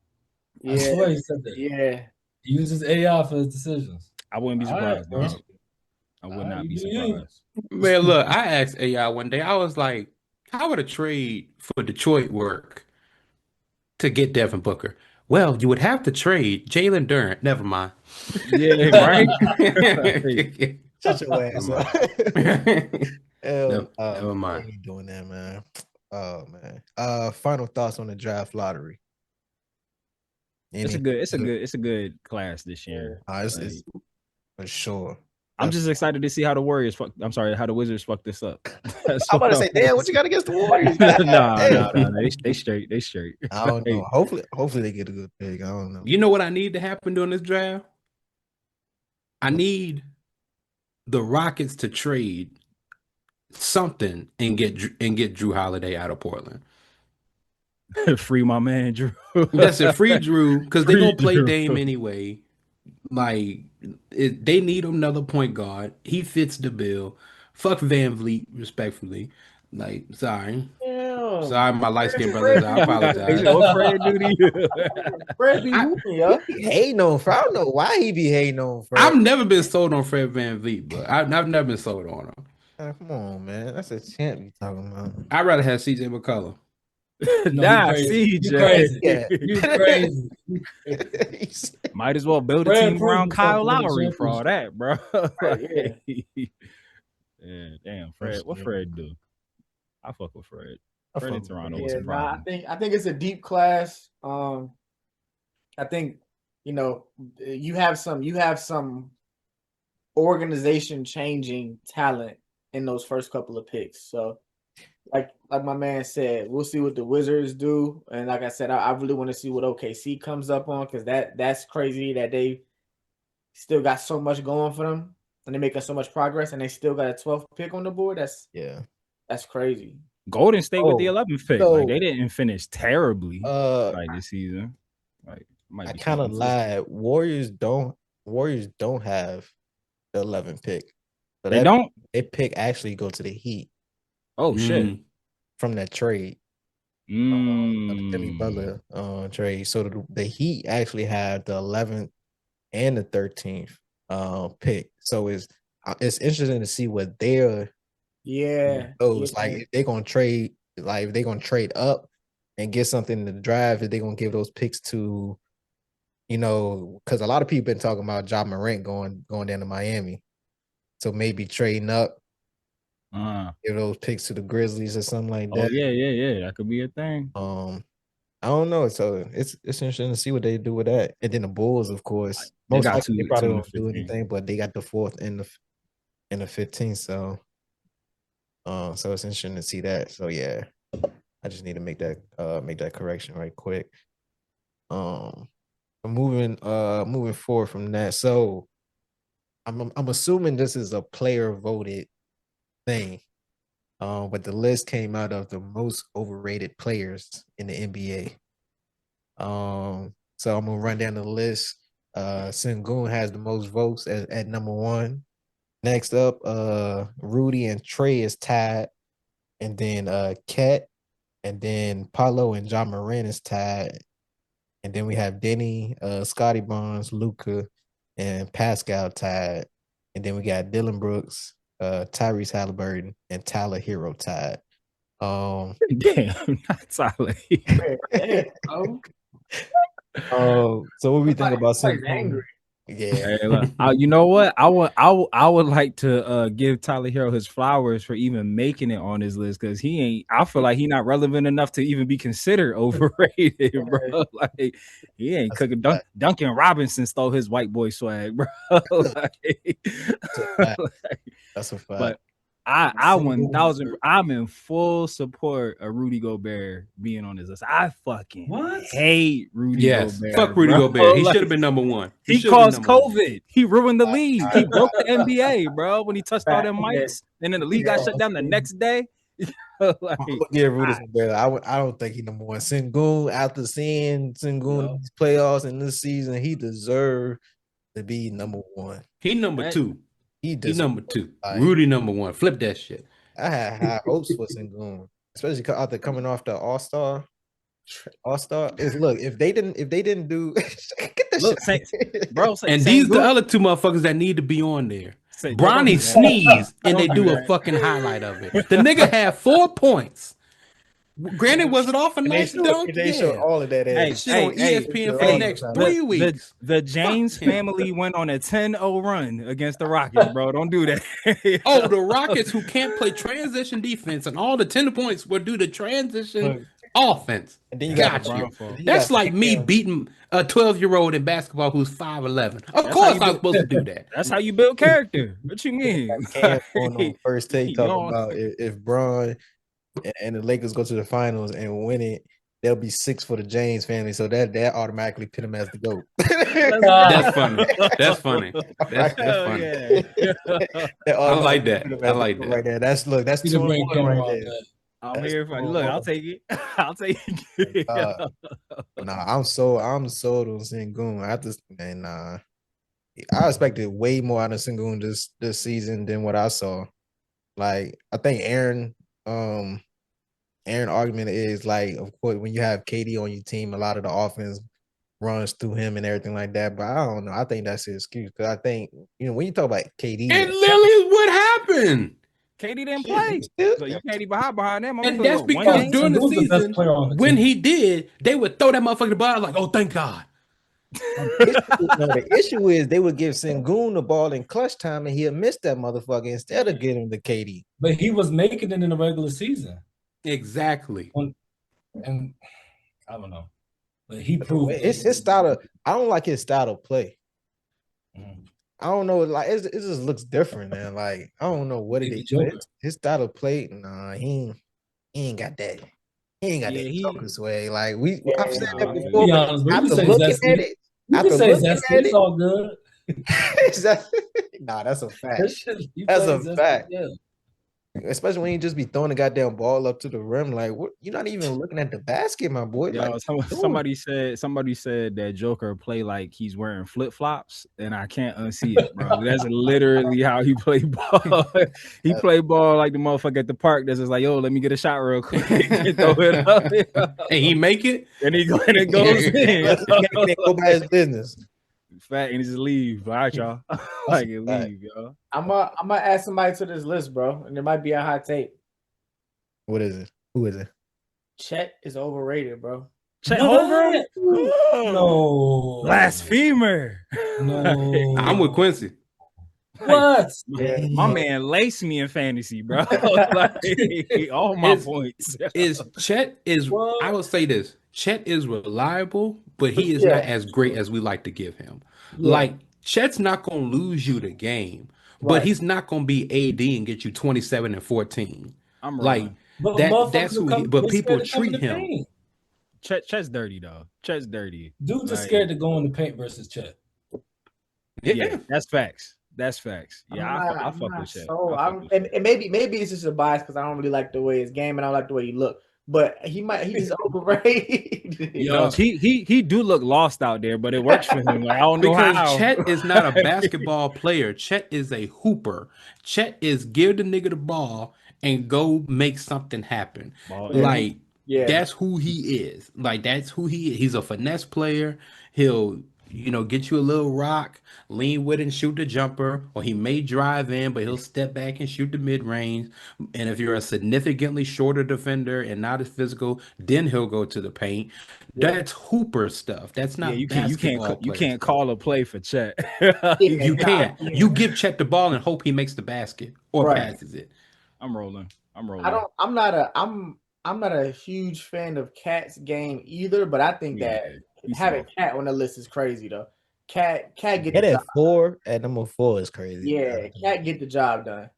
Yeah, I swear he said that. Yeah, he uses AI for his decisions. I wouldn't be surprised, bro. I would not be surprised. Man, look, I asked AI one day. I was like, "How would a trade for Detroit work to get Devin Booker?" Well, you would have to trade Jalen Duren. Never mind. Yeah, right. Shut your ass up. Never mind. Ain't doing that, man. Oh man. Final thoughts on the draft lottery. It's a good class this year. It's for sure. I'm just excited to see how the Wizards fuck this up. I'm about to say, damn, what you got against the Warriors? No, they straight. I don't know. Hopefully they get a good pick. I don't know. You know what I need to happen during this draft? I need the Rockets to trade something and get Drew Holiday out of Portland. Free my man, Drew. That's it. Free Drew, because they're gonna play Dame anyway. Like, they need another point guard. He fits the bill. Fuck Van Vliet, respectfully. Like, sorry, my light skinned brothers. I apologize. What Fred do to you? Fred be hooping, yo. He hating on Fred. I don't know why he be hating on Fred. I've never been sold on Fred Van Vliet, but I've never been sold on him. Come on, man. That's a champ you talking about. I'd rather have CJ McCullough. Nah, CJ. You crazy. Might as well build a team around Kyle Lowry for all that, bro. Yeah, damn, Fred. What Fred do? I fuck with Fred. Fred in Toronto was a problem. I think it's a deep class. I think you have some organization changing talent in those first couple of picks. So like my man said, we'll see what the Wizards do. And like I said, I really want to see what OKC comes up on, because that's crazy that they still got so much going for them and they're making so much progress and they still got a 12th pick on the board. That's crazy. Golden State with the 11th pick. Like, they didn't finish terribly this season. Like, I kind of lied. Warriors don't have the 11th pick. So they don't? Their pick actually go to the Heat. Oh, shit. From that trade. Jimmy Butler trade. So the Heat actually have the 11th and the 13th pick. So it's interesting to see what their goes. Like if they're gonna trade, like if they're gonna trade up and get something in the draft, if they're gonna give those picks to, because a lot of people been talking about Ja Morant going down to Miami. So maybe trading up, give those picks to the Grizzlies or something like that. Oh yeah. That could be a thing. I don't know. So it's interesting to see what they do with that. And then the Bulls, of course, most likely they probably don't do anything, but they got the 4th and the 15th. So it's interesting to see that. So yeah, I just need to make that correction right quick. Moving forward from that. So I'm assuming this is a player voted thing. But the list came out of the most overrated players in the NBA. So I'm gonna run down the list. Sengun has the most votes at number 1. Next up, Rudy and Trey is tied, and then Ket, and then Paulo and Ja Morant is tied, and then we have Denny, Scotty Barnes, Luka, and Pascal tied, and then we got Dylan Brooks, Tyrese Halliburton, and Tyler Hero tied. Damn, not Tyler Hero. So what we think about Sengun? Yeah, hey, look, you know what? I would like to give Tyler Hero his flowers for even making it on his list, because he ain't. I feel like he not relevant enough to even be considered overrated, bro. Like he ain't cooking. Duncan Robinson stole his white boy swag, bro. That's a fact. But I 1,000. I'm in full support of Rudy Gobert being on this list. I fucking hate Rudy Gobert. Fuck Rudy Gobert. He should have been number 1. He caused COVID. He ruined the league. He broke the NBA, bro, when he touched all them mics, and then the league got shut down the next day. Rudy Gobert. I don't think he's number 1. Sengun, after seeing Sengun in these playoffs in this season, he deserved to be number 1. He number 2. He's number 2. Like, Rudy number 1. Flip that shit. I had high hopes for Sengun, especially after coming off the All-Star. If they didn't do get that shit. Bro. And these the other 2 motherfuckers that need to be on there. Bronny sneeze and they do a fucking highlight of it. The nigga had 4 points. Granted, was it off a nice dunk? They showed all of that shit on ESPN for the next 3 weeks. The James family went on a 10-0 run against the Rockets, bro. Don't do that. The Rockets, who can't play transition defense, and all the 10 points were due to transition offense. And then you That's like me beating a 12-year-old in basketball who's 5'11". Of course I'm supposed to do that. That's how you build character. What you mean? On first take talking about if Bron and the Lakers go to the finals and win it, there'll be 6 for the James family. So that automatically put him as the GOAT. That's funny. That's funny. That's funny. Yeah. I like that. I like that. Right there. That's 2 right there. I'm here for look. I'll take it. I'll take it. I'm sold on Sengun. I expected way more out of Sengun this season than what I saw. Like, I think Aaron argument is, like, of course, when you have KD on your team, a lot of the offense runs through him and everything like that. But I don't know. I think that's his excuse, because I think, when you talk about KD, and Lily, what happened? KD didn't play, so you can't even hide behind them. And that's because during the season, when he did, they would throw that motherfucker the ball like, "Oh, thank God." The issue is they would give Sengun the ball in clutch time, and he'll miss that motherfucker instead of getting the KD. But he was making it in the regular season. Exactly. And I don't know, but he proved it's his style of. I don't like his style of play. I don't know, like it just looks different, man. Like, I don't know what it is. His style of play, nah, he ain't got that. He ain't got that Joker swag. Like I've said that before. After looking at it, it's all good. Nah, that's a fact. That's a fact. Yeah. Especially when you just be throwing the goddamn ball up to the rim, like, what? You're not even looking at the basket, my boy. Yo, like, somebody said that Joker play like he's wearing flip flops, and I can't unsee it, bro. That's literally how he play ball. He play ball like the motherfucker at the park. That's just like, yo, let me get a shot real quick and throw it up. And he make it, and he goes in. He can't go by his business. fat and just leave. All right, y'all. Like it leave, yo. I'm gonna add somebody to this list, bro, and it might be a hot take. What is it? Who is it? Chet is overrated, bro. Chet Holmgren? No. Blasphemer. No. I'm with Quincy. What? My man laced me in fantasy, bro. Like, all my points. Chet is What? I will say this. Chet is reliable, but he is not as great as we like to give him. Yeah. Like Chet's not gonna lose you the game, but Right. he's not gonna be AD and get you 27 and 14. I'm Like rolling. that's who he, but people treat him. Paint. Chet's dirty though. Chet's dirty. Dude just Like, scared to go in the paint versus Chet. Yeah, that's facts. That's facts. Yeah, I fuck with Chet. And maybe it's just a bias because I don't really like the way his game and I don't like the way he look. But he's overrated. Yo, he do look lost out there, but it works for him. Like, I don't know Because how. Chet is not a basketball player. Chet is a hooper. Chet is give the nigga the ball and go make something happen. Like that's who he is. Like that's who he is. He's a finesse player. He'll get you a little rock, lean with it and shoot the jumper, or he may drive in, but he'll step back and shoot the mid-range. And if you're a significantly shorter defender and not as physical, then he'll go to the paint. That's hooper stuff. That's not you basketball can't call a play for Chet. You can't. You give Chet the ball and hope he makes the basket or passes it. I'm rolling. I'm not a huge fan of Cat's game either, but I think that having Cat on the list is crazy though. Cat get the job. At number 4 is crazy. Yeah, Cat get the job done.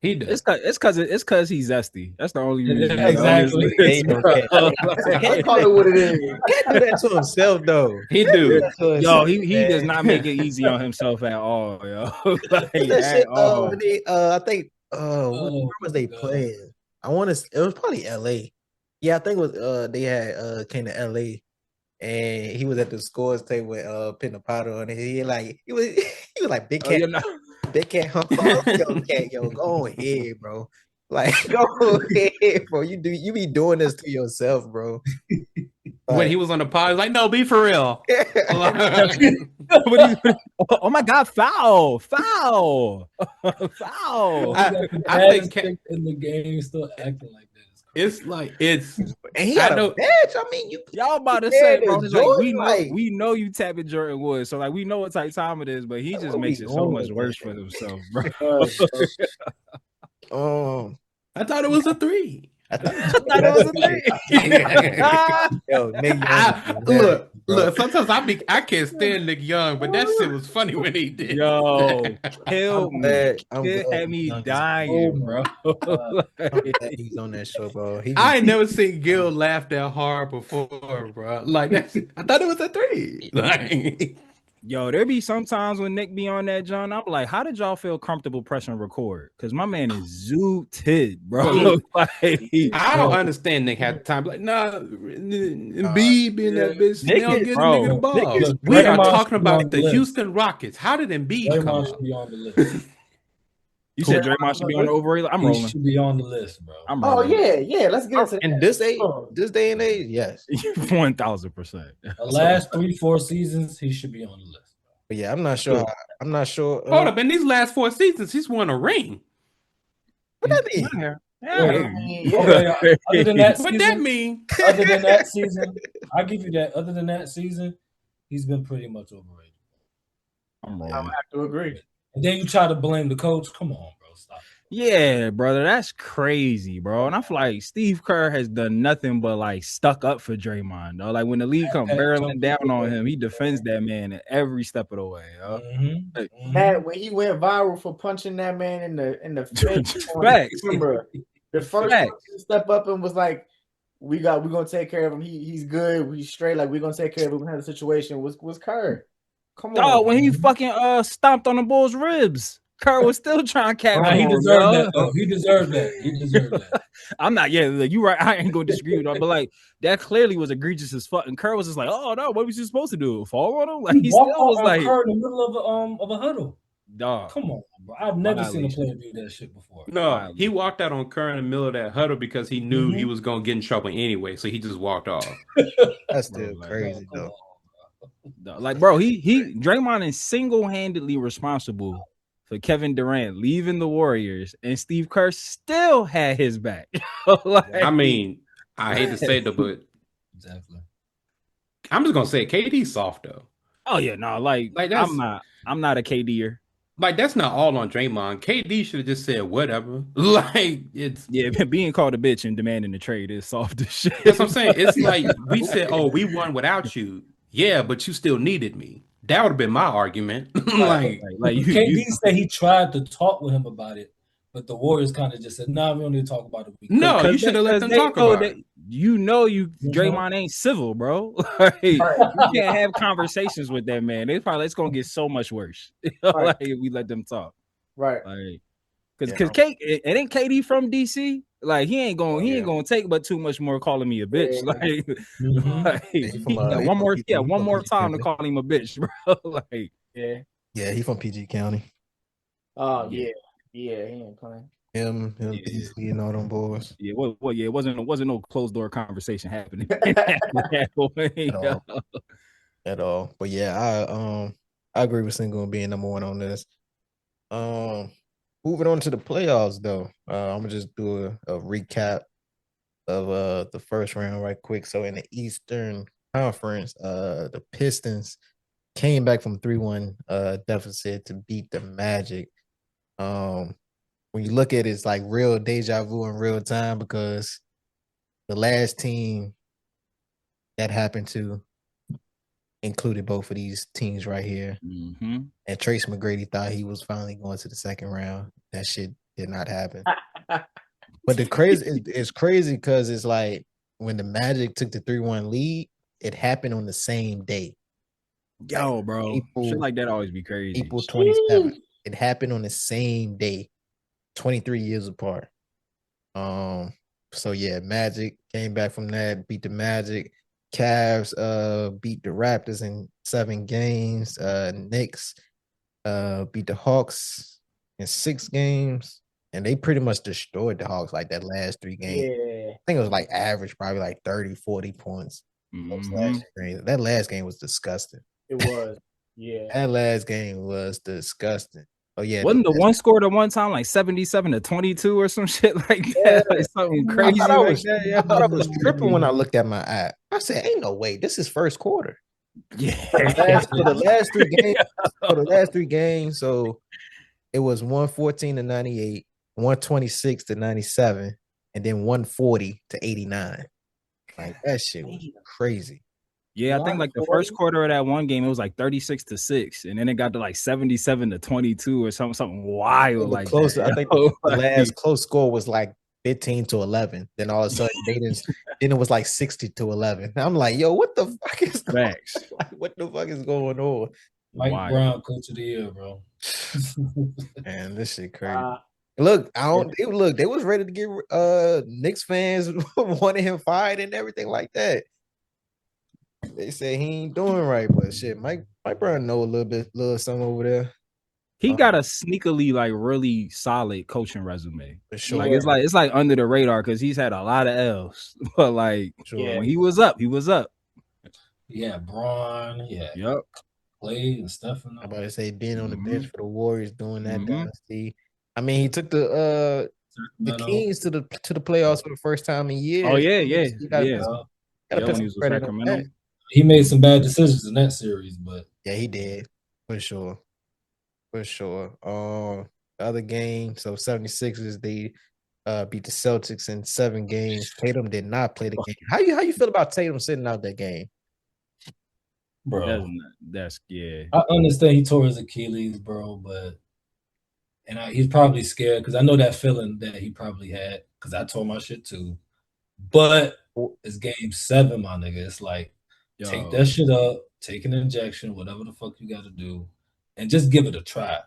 He does. It's because he's zesty. That's the only reason. Exactly. Can't call it what it is. Can't do that to himself though. He do. Yo, he does not make it easy on himself at all, yo. Like, at all. I think where was they playing? It was probably LA. Yeah, I think it was they had came to LA and he was at the scores table with Pinapado and he was like Big Cat. Big Cat, go ahead, bro. Like, go ahead, bro. You be doing this to yourself, bro. When he was on the pod, he was like, no, be for real. Oh my God, foul. I think Cat in the game still acting like this. It's like and he got a badge. I mean, y'all about to say, bro, we know you tapping Jordan Wood, so like we know what type time it is, but he just makes it so much worse for himself, bro. I thought it was a 3. I thought it was a 3. Yo, Nick look. Sometimes I can't stand Nick Young, but that shit was funny when he did. Yo, killed me. It had me dying, bro. He's on that show, bro. I ain't never seen Gil laugh that hard before, bro. Like I thought it was a 3. Like, yo, there be sometimes when Nick be on that, John. I'm like, how did y'all feel comfortable pressing record? Because my man is zooted, bro. Like, I don't understand Nick had the time. Like, Embiid being that bitch. They don't get nigga the ball. We are talking about the Houston Rockets. How did Embiid come should be on the list. You said Draymond should be on the overrated. I'm rolling. He should be on the list, bro. I'm rolling. Yeah. Let's get into in this day and age, yes, 1000%. The last 3-4 seasons, he should be on the list. But yeah, I'm not sure. Hold up, in these last 4 seasons, he's won a ring. What that mean? Other than that season, what that mean? Other than that season, I'll give you that. Other than that season, he's been pretty much overrated. I'm rolling. I have to agree. And then you try to blame the coach. Come on, bro. Stop. Yeah, brother, that's crazy, bro. And I feel like Steve Kerr has done nothing but like stuck up for Draymond, though. Like when the league come barreling down on him, he defends that man at every step of the way. Man, when he went viral for punching that man in the face, Facts. The first person to step up and was like, we're gonna take care of him. He's good. He's straight. Like we're gonna take care of him. We had a situation was Kerr. Come on, when he fucking stomped on the Bulls' ribs, Kerr was still trying to catch him. He deserved that, though. He deserved that. I'm not. Yeah, you right. I ain't gonna disagree with that, but like that clearly was egregious as fuck. And Kerr was just like, "Oh no, what was you supposed to do? Fall on him?" Like he still was like Kerr in the middle of a huddle. Dog, come on, bro. I've never seen a player do that shit before. No, he walked out on Kerr in the middle of that huddle because he knew he was gonna get in trouble anyway, so he just walked off. That's still crazy though. Like, bro, Draymond is single-handedly responsible for Kevin Durant leaving the Warriors, and Steve Kerr still had his back. Like, I mean, I hate to say that, but Exactly. I'm just gonna say KD's soft though. oh yeah, no, like that's I'm not a KDer. like that's not all on Draymond. KD should have just said whatever. Like it's being called a bitch and demanding the trade is soft as shit. That's what I'm saying. It's like we said, oh, we won without you. Yeah, but you still needed me. That would have been my argument. like KD said he tried to talk with him about it, but the Warriors kind of just said, "Nah, we don't need to talk about it." No, you should have let them talk about it. Draymond ain't civil, bro. Like, you can't have conversations with that man. It's gonna get so much worse. Like if we let them talk. Right. Like because it ain't KD from DC. Like he ain't gonna take but too much more calling me a bitch. Like, one more time to call him a bitch, bro. Like he from PG County. Oh yeah, he ain't playing. Him, DC, and all them boys. Yeah, it wasn't no closed door conversation happening at all. But yeah, I agree with Single being number one on this. Moving on to the playoffs though, I'm gonna just do a recap of the first round right quick. So in the Eastern Conference, the Pistons came back from 3-1 deficit to beat the Magic. When you look at it, it's like real deja vu in real time because the last team that happened to included both of these teams right here. Mm-hmm. And Trace McGrady thought he was finally going to the second round. That shit did not happen. But it's crazy because it's like when the Magic took the 3-1 lead, it happened on the same day. Yo, bro. Shit like that always be crazy. April 27th. It happened on the same day. 23 years apart. So yeah, Magic came back from that, beat the Magic. Cavs beat the Raptors in 7 games. Knicks beat the Hawks in 6 games. And they pretty much destroyed the Hawks like that last 3 games. Yeah. I think it was like average, probably like 30, 40 points. Mm-hmm. That last game was disgusting. It was. Yeah. That last game was disgusting. Oh yeah, wasn't the one scored at one time like 77-22 or some shit like that? Yeah. Like something crazy. I thought I was tripping when I looked at my app. I said, "Ain't no way, this is first quarter." Yeah. For the last 3 games, so it was 114-98, 126-97, and then 140-89. Like that shit was crazy. Yeah, I think like the first quarter of that one game, it was like 36-6, and then it got to like 77-22 or something wild like close. That. I think the last close score was like 15-11. Then all of a sudden, then it was like 60-11. I'm like, yo, what the fuck is going on? What the fuck is going on? Mike Brown, coach of the year, bro. Man, this shit crazy. Look, they was ready to get Knicks fans wanted him fired and everything like that. They say he ain't doing right, but shit, Mike Brown know a little something over there. He got a sneakily like really solid coaching resume. For sure. Like it's like under the radar because he's had a lot of L's, but like when he was up, he was up. Yeah, Braun. Yeah. Yep. Clay and stuff. I'm about to say being on the bench for the Warriors doing that dynasty. I mean, he took the Kings to the playoffs for the first time in years. Oh yeah. When he was with Sacramento. He made some bad decisions in that series, but yeah, he did for sure. The other game, so 76ers, they beat the Celtics in 7 games. Tatum did not play the game. How you feel about Tatum sitting out that game? Bro, that's I understand he tore his Achilles, bro, but he's probably scared because I know that feeling that he probably had because I tore my shit too. But it's game 7, my nigga. It's like take that shit up, take an injection, whatever the fuck you got to do, and just give it a try.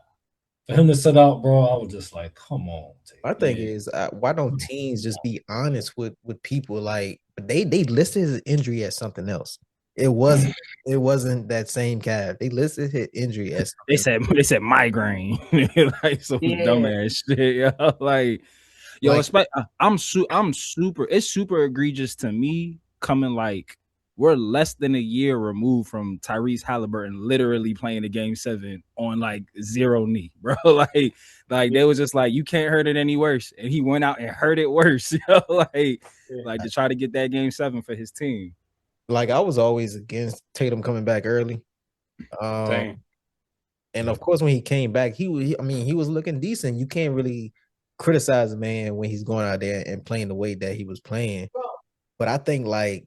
For him to sit out, bro, I was just like, come on. My thing is, why don't teams just be honest with people? Like they listed his injury as something else. It wasn't that same calf. They listed his injury as they said migraine, like some dumbass shit. Yo. Like, yo, I'm super. It's super egregious to me coming like we're less than a year removed from Tyrese Halliburton literally playing a game 7 on like 0 knee, bro. like they was just like, you can't hurt it any worse. And he went out and hurt it worse, like to try to get that game 7 for his team. Like I was always against Tatum coming back early. Same. And of course, when he came back, he was looking decent. You can't really criticize a man when he's going out there and playing the way that he was playing. But I think like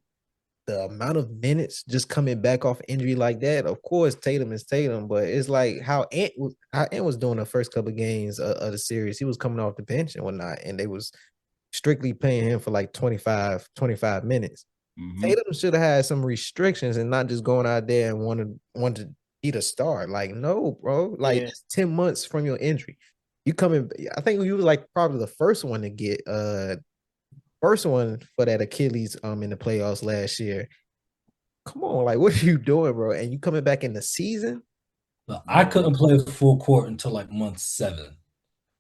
the amount of minutes just coming back off injury like that, of course, Tatum is Tatum, but it's like how Ant was doing the first couple of games of the series. He was coming off the bench and whatnot, and they was strictly paying him for like 25 minutes. Mhm. Tatum should have had some restrictions and not just going out there and want to be the star. Like, no, bro. Like, it's 10 months from your injury. You coming? I think you was like probably the first one to get first one for that Achilles in the playoffs last year. Come on, like what are you doing, bro? And you coming back in the season? No, I couldn't play full court until like month 7.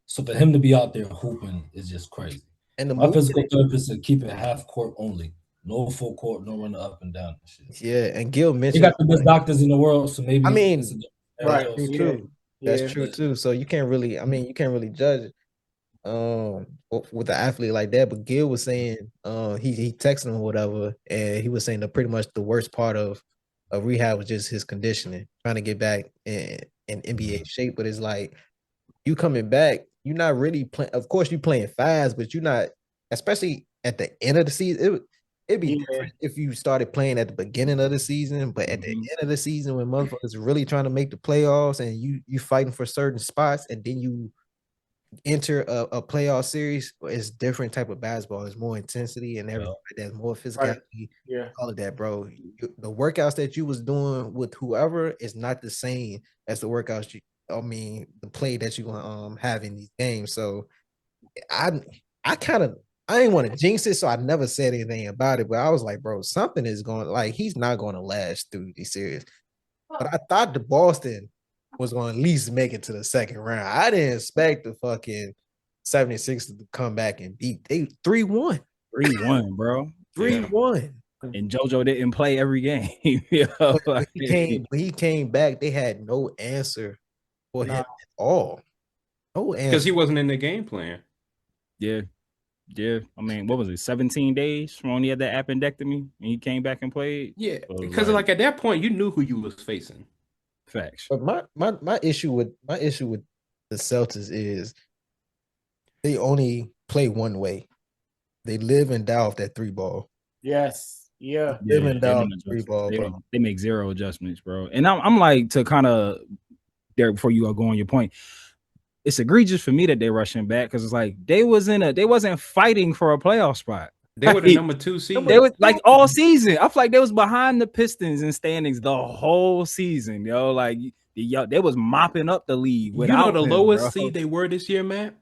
So for him to be out there hooping is just crazy. And my physical therapist said keep it half court only. No full court, no running up and down. Shit. Yeah, and Gil mentioned they got the best doctors in the world, so maybe right, true. That's true too. So you can't really, you can't really judge with the athlete like that. But Gil was saying, he texted him or whatever, and he was saying that pretty much the worst part of rehab was just his conditioning, trying to get back in NBA shape. But it's like you coming back, you're not really playing. Of course, you playing fast, but you're not, especially at the end of the season. It'd be different if you started playing at the beginning of the season, but at the end of the season when motherfuckers really trying to make the playoffs and you fighting for certain spots and then you enter a playoff series, it's different type of basketball. It's more intensity and everything like that. More physicality. Right. Yeah. All of that, bro. The workouts that you was doing with whoever is not the same as the workouts the play that you gonna have in these games. So I didn't want to jinx it, so I never said anything about it. But I was like, bro, something is going, like, he's not going to last through these series. But I thought the Boston was going to at least make it to the second round. I didn't expect the fucking 76ers to come back and beat. They 3-1. 3-1, bro. 3-1. And JoJo didn't play every game. When he came back, they had no answer for him at all. No answer. Because he wasn't in the game plan. Yeah. Yeah, what was it? 17 days from when he had that appendectomy and he came back and played. Yeah, because like at that point, you knew who you was facing. Facts. But my issue with the Celtics is they only play one way. They live and die off that 3-ball. Yes. Yeah. Live and die off the 3-ball, bro. They make zero adjustments, bro. And I'm like, to kind of there before you go on your point. It's egregious for me that they're rushing back because it's like they wasn't fighting for a playoff spot. They were the number 2 seed. They was like all season. I feel like they was behind the Pistons in standings the whole season, yo. Like they was mopping up the league. Without the lowest seed they were this year, Matt?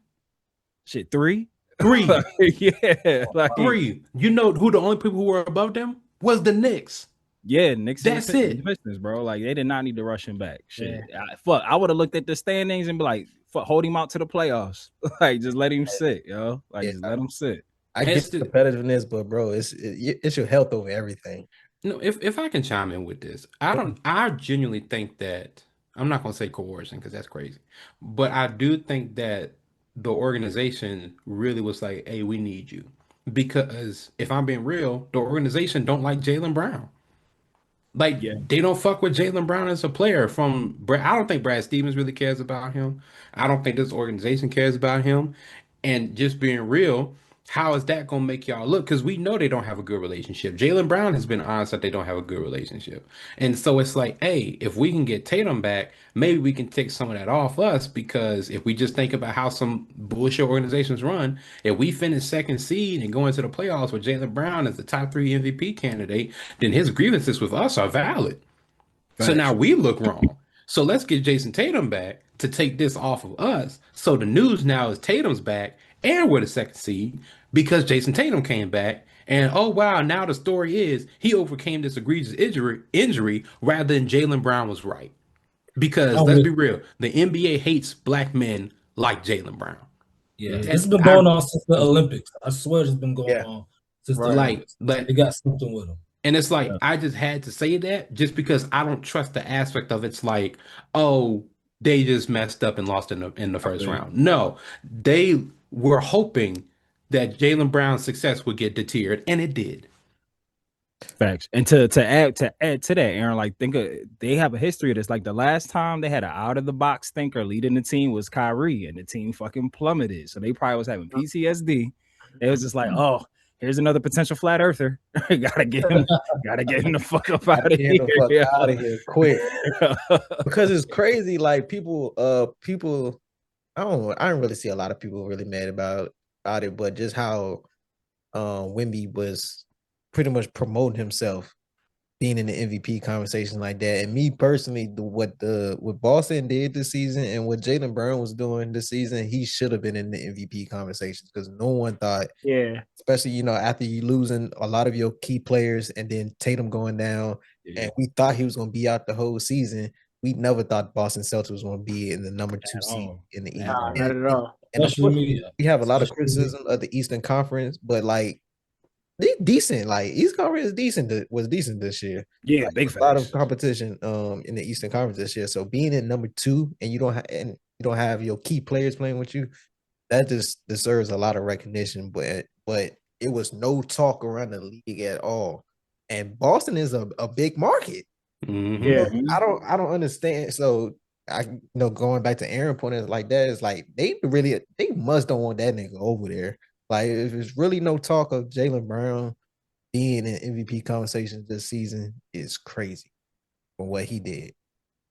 Shit, 3. Yeah, like 3. You know who the only people who were above them was the Knicks. Yeah, Knicks. That's it, Pistons, bro. Like they did not need to rush him back. Shit, I would have looked at the standings and be like, hold him out to the playoffs. Like, just let him sit, yo. Like, just let him sit. I get the competitiveness, but bro, it's your health over everything. No, if I can chime in with this, I genuinely think that I'm not gonna say coercion because that's crazy, but I do think that the organization really was like, hey, we need you. Because if I'm being real, the organization don't like Jaylen Brown. Like, they don't fuck with Jaylen Brown as a player. I don't think Brad Stevens really cares about him. I don't think this organization cares about him. And just being real, how is that going to make y'all look? Because we know they don't have a good relationship. Jaylen Brown has been honest that they don't have a good relationship. And so it's like, hey, if we can get Tatum back, maybe we can take some of that off us. Because if we just think about how some bullshit organizations run, if we finish second seed and go into the playoffs with Jaylen Brown as the top 3 MVP candidate, then his grievances with us are valid. Right. So now we look wrong. So let's get Jason Tatum back to take this off of us. So the news now is Tatum's back and we're the second seed because Jason Tatum came back. And oh, wow, now the story is he overcame this egregious injury rather than Jaylen Brown was right. Because let's be real, the NBA hates black men like Jaylen Brown. Yeah, it's been going on since the Olympics. I swear it's been going on since the Olympics. But they got something with him. And it's like, I just had to say that just because I don't trust the aspect of it's like, oh, they just messed up and lost in the first round. No, they were hoping that Jaylen Brown's success would get deterred, and it did. Facts. And to add to that, Aaron, like they have a history of this. Like the last time they had an out of the box thinker leading the team was Kyrie, and the team fucking plummeted. So they probably was having PTSD. It was just like, oh, here's another potential flat earther. gotta get him the fuck up out of here. Out of here quick. Because it's crazy. Like people, I don't really see a lot of people really mad about it, but just how Wemby was pretty much promoting himself, being in the MVP conversation like that. And me personally, what Boston did this season and what Jaylen Brown was doing this season, he should have been in the MVP conversations because no one thought, especially after you losing a lot of your key players and then Tatum going down, and we thought he was going to be out the whole season. We never thought Boston Celtics was going to be in the number 2 seed in the East. Not at all. And we have a lot of criticism of the Eastern Conference, but like, they're decent. Like East Conference was decent this year. Yeah, like, big a lot of competition in the Eastern Conference this year. So being in number 2 and you don't have your key players playing with you, that just deserves a lot of recognition. But it was no talk around the league at all. And Boston is a big market. Mm-hmm. Yeah, I don't understand. So going back to Aaron point like that is like they must don't want that nigga over there. Like, if there's really no talk of Jaylen Brown being in MVP conversations this season, is crazy for what he did.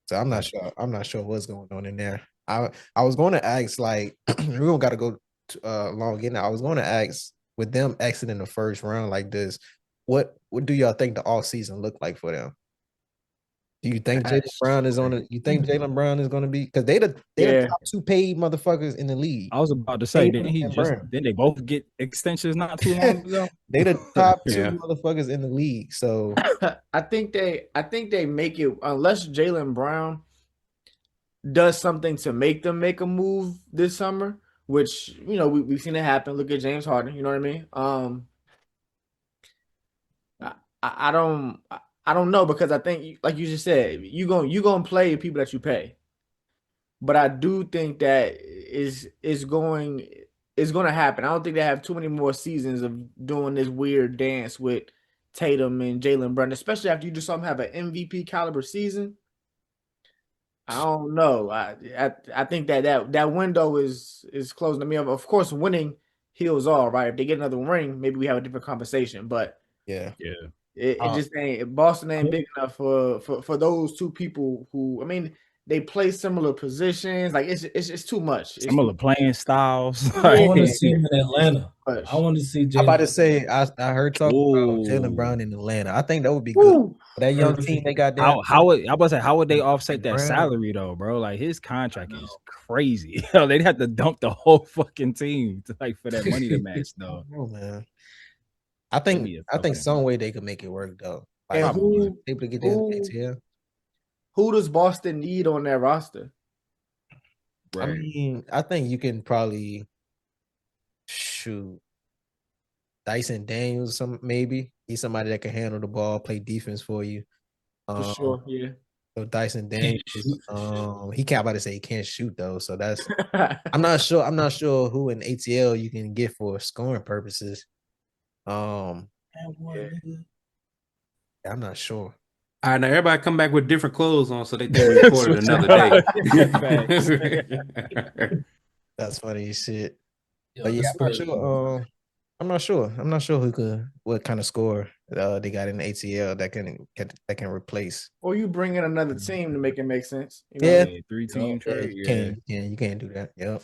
So I'm not sure. I'm not sure what's going on in there. I was going to ask, like, we don't got to go long in. I was going to ask, with them exiting the first round like this, what do y'all think the off season look like for them? Do you think Jaylen Brown is on it? You think Jaylen Brown is going to be, because they the top 2 paid motherfuckers in the league. I was about to say, didn't they both get extensions not too long ago? They the top 2 motherfuckers in the league. So I think they make it, unless Jaylen Brown does something to make them make a move this summer, which we've seen it happen. Look at James Harden. You know what I mean? I don't know, because I think, like you just said, you gonna play people that you pay. But I do think that is going to happen. I don't think they have too many more seasons of doing this weird dance with Tatum and Jaylen Brown, especially after you just saw them have an MVP caliber season. I don't know. I think that window is closing to me. Of course, winning heals all, right? If they get another ring, maybe we have a different conversation. But yeah. It just ain't, Boston ain't big enough for those 2 people who, I mean, they play similar positions. Like it's too much. Similar playing styles. I want to see him in Atlanta. I want to see. I'm about to say, I heard talking about Jaylen Brown in Atlanta. I think that would be good. For that young team they got there. How would they offset that salary though, bro? Like his contract is crazy. They'd have to dump the whole fucking team for that money to match though. Oh man. I think some way they could make it work though. Like, and who able to get their ATL. Who does Boston need on their roster? Right. I mean, I think you can probably shoot Dyson Daniels. Maybe he's somebody that can handle the ball, play defense for you. For sure, yeah. So Dyson Daniels, he can't about to say he can't shoot though. So that's I'm not sure who in ATL you can get for scoring purposes. I'm not sure. All right, now everybody come back with different clothes on so they can record it another day. That's funny as shit. But yeah, I'm not sure. I'm not sure what kind of score they got in the ATL that can replace. Or you bring in another team to make it make sense. Yeah, 3-team trade. You can't do that. Yep.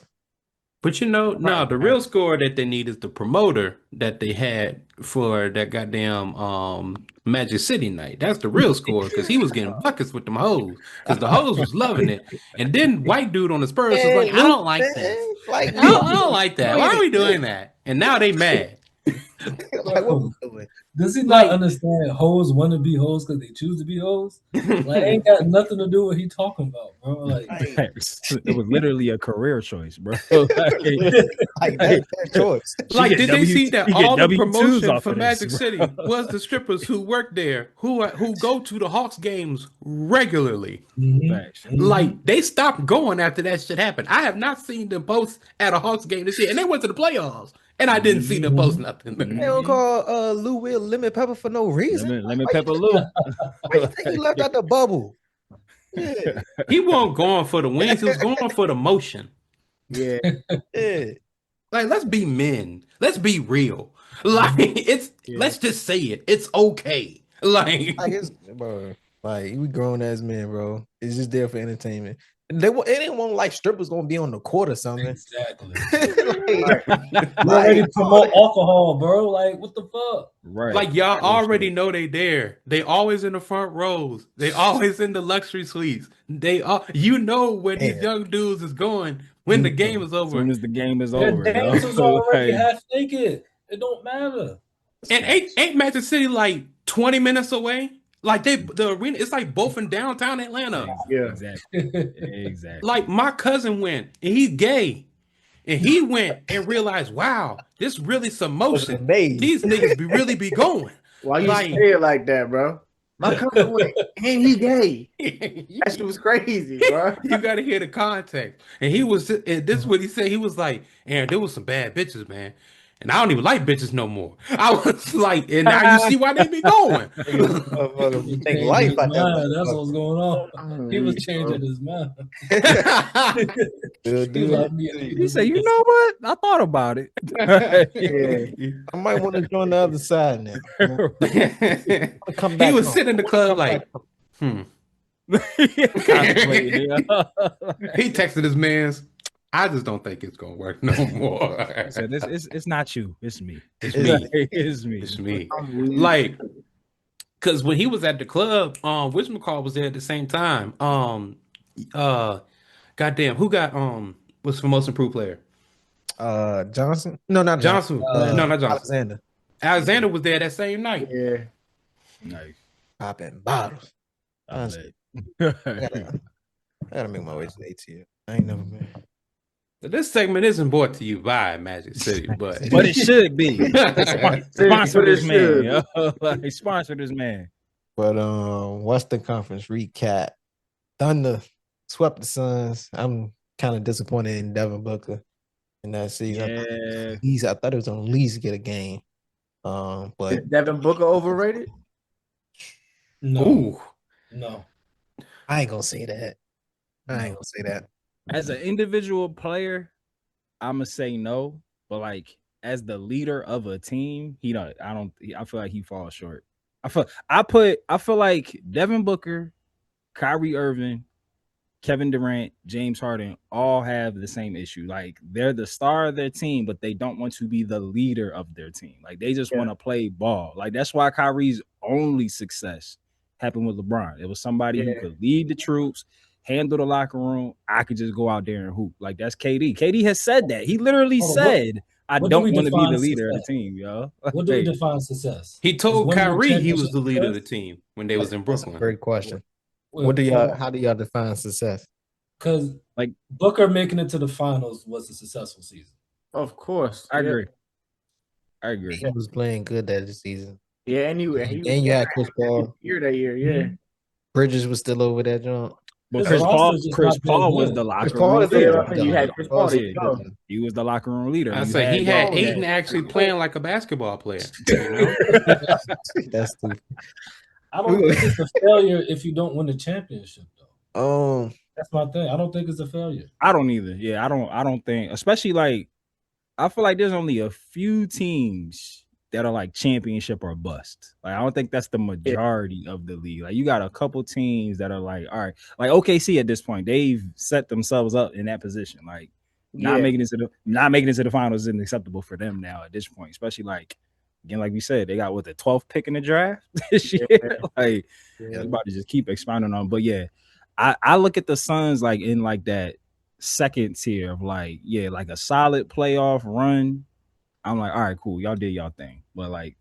But the real score that they need is the promoter that they had for that goddamn Magic City night. That's the real score, because he was getting buckets with them hoes, because the hoes was loving it. And then white dude on the Spurs was like, I don't like that. I don't like that. Why are we doing that? And now they mad. Like, what we doing? Does he not understand hoes want to be hoes because they choose to be hoes? Like, ain't got nothing to do with what he talking about, bro. Like, it was literally a career choice, bro. Like that's their choice. Like, did they see that all the promotion off for of Magic this, City was the strippers who work there, who go to the Hawks games regularly? Like, they stopped going after that shit happened. I have not seen them post at a Hawks game this year, and they went to the playoffs, and I didn't see them post nothing. They don't call Lou Will Lemon Pepper for no reason. Lemon Pepper Lou. Why you think he left out the bubble? Yeah. He wasn't going for the wins. He was going for the motion. Yeah. Like, let's be men. Let's be real. Like, let's just say it. It's okay. Like it's, bro, like we grown ass men, bro. It's just there for entertainment. They didn't want like strippers gonna be on the court or something. Exactly. like, already promote alcohol, bro. Like, what the fuck? Right. Like, y'all already know they there. They always in the front rows. They always in the luxury suites. They all, where these young dudes is going when the game is over. As soon as the game is Their over, dancers already half naked. It don't matter. And ain't Magic City like 20 minutes away? Like the arena, it's like both in downtown Atlanta. Yeah, exactly. Like my cousin went, and he's gay, and he went and realized, wow, this really some motion. These niggas really be going. Why you say it like that, bro? My cousin went, and he gay. That shit was crazy, bro. You gotta hear the context. And he was, and this is what he said. He was like, "Aaron, there was some bad bitches, man. And I don't even like bitches no more." I was like, and now you see why they be going. Think life like that. That's what's going on. He was changing his mind. He said, "You know what? I thought about it. I might want to join the other side now. Come back. He was sitting in the club like, He texted his mans. I just don't think it's gonna work no more. So it's not you, it's me. It's me. It's me. Like, cause when he was at the club, whatchamacallit was there at the same time. Goddamn, who got was the most improved player? Johnson? No, not Johnson. No, not Johnson. Alexander. Alexander was there that same night. Yeah. Nice. Popping bottles. I gotta make my way to the ATL. I ain't never been. This segment isn't brought to you by Magic City, but it should be. Sponsor this man. Yo. Like, sponsor this man. But Western Conference recap. Thunder swept the Suns. I'm kind of disappointed in Devin Booker in that season. Yeah. I thought it was on at least get a game. But is Devin Booker overrated? No. Ooh. No. I ain't gonna say that. As an individual player, I'ma say no. But like as the leader of a team, I feel like he falls short. I feel like Devin Booker, Kyrie Irving, Kevin Durant, James Harden all have the same issue. Like they're the star of their team, but they don't want to be the leader of their team. Like they just want to play ball. Like that's why Kyrie's only success happened with LeBron. It was somebody who could lead the troops, handle the locker room. I could just go out there and hoop. Like that's KD. KD has said that. He literally said, "I don't want to be the leader of the team, yo." What do we define success? He told Kyrie he was the leader of the team when they was in Brooklyn. Great question. How do y'all define success? Because like Booker making it to the finals was a successful season. Of course. I agree. He was playing good that season. Yeah, anyway. And you had Chris Paul. That year, yeah. Bridges was still over that jump. But Chris Paul was the locker room leader. You had Chris Paul. He was the locker room leader. I say he had Ayton actually playing like a basketball player. You know? That's stupid. I don't think it's a failure if you don't win the championship, though. That's my thing. I don't think it's a failure. I don't either. Yeah, I don't think, especially like, I feel like there's only a few teams that are like championship or bust. Like, I don't think that's the majority of the league. Like, you got a couple teams that are like, all right, like OKC at this point, they've set themselves up in that position. Like, not making it to the finals isn't acceptable for them now at this point, especially like, again, like we said, they got the 12th pick in the draft this year. Like, about to just keep expounding on. But yeah, I look at the Suns like in like that second tier of like, like a solid playoff run. I'm like, all right, cool, y'all did y'all thing, but like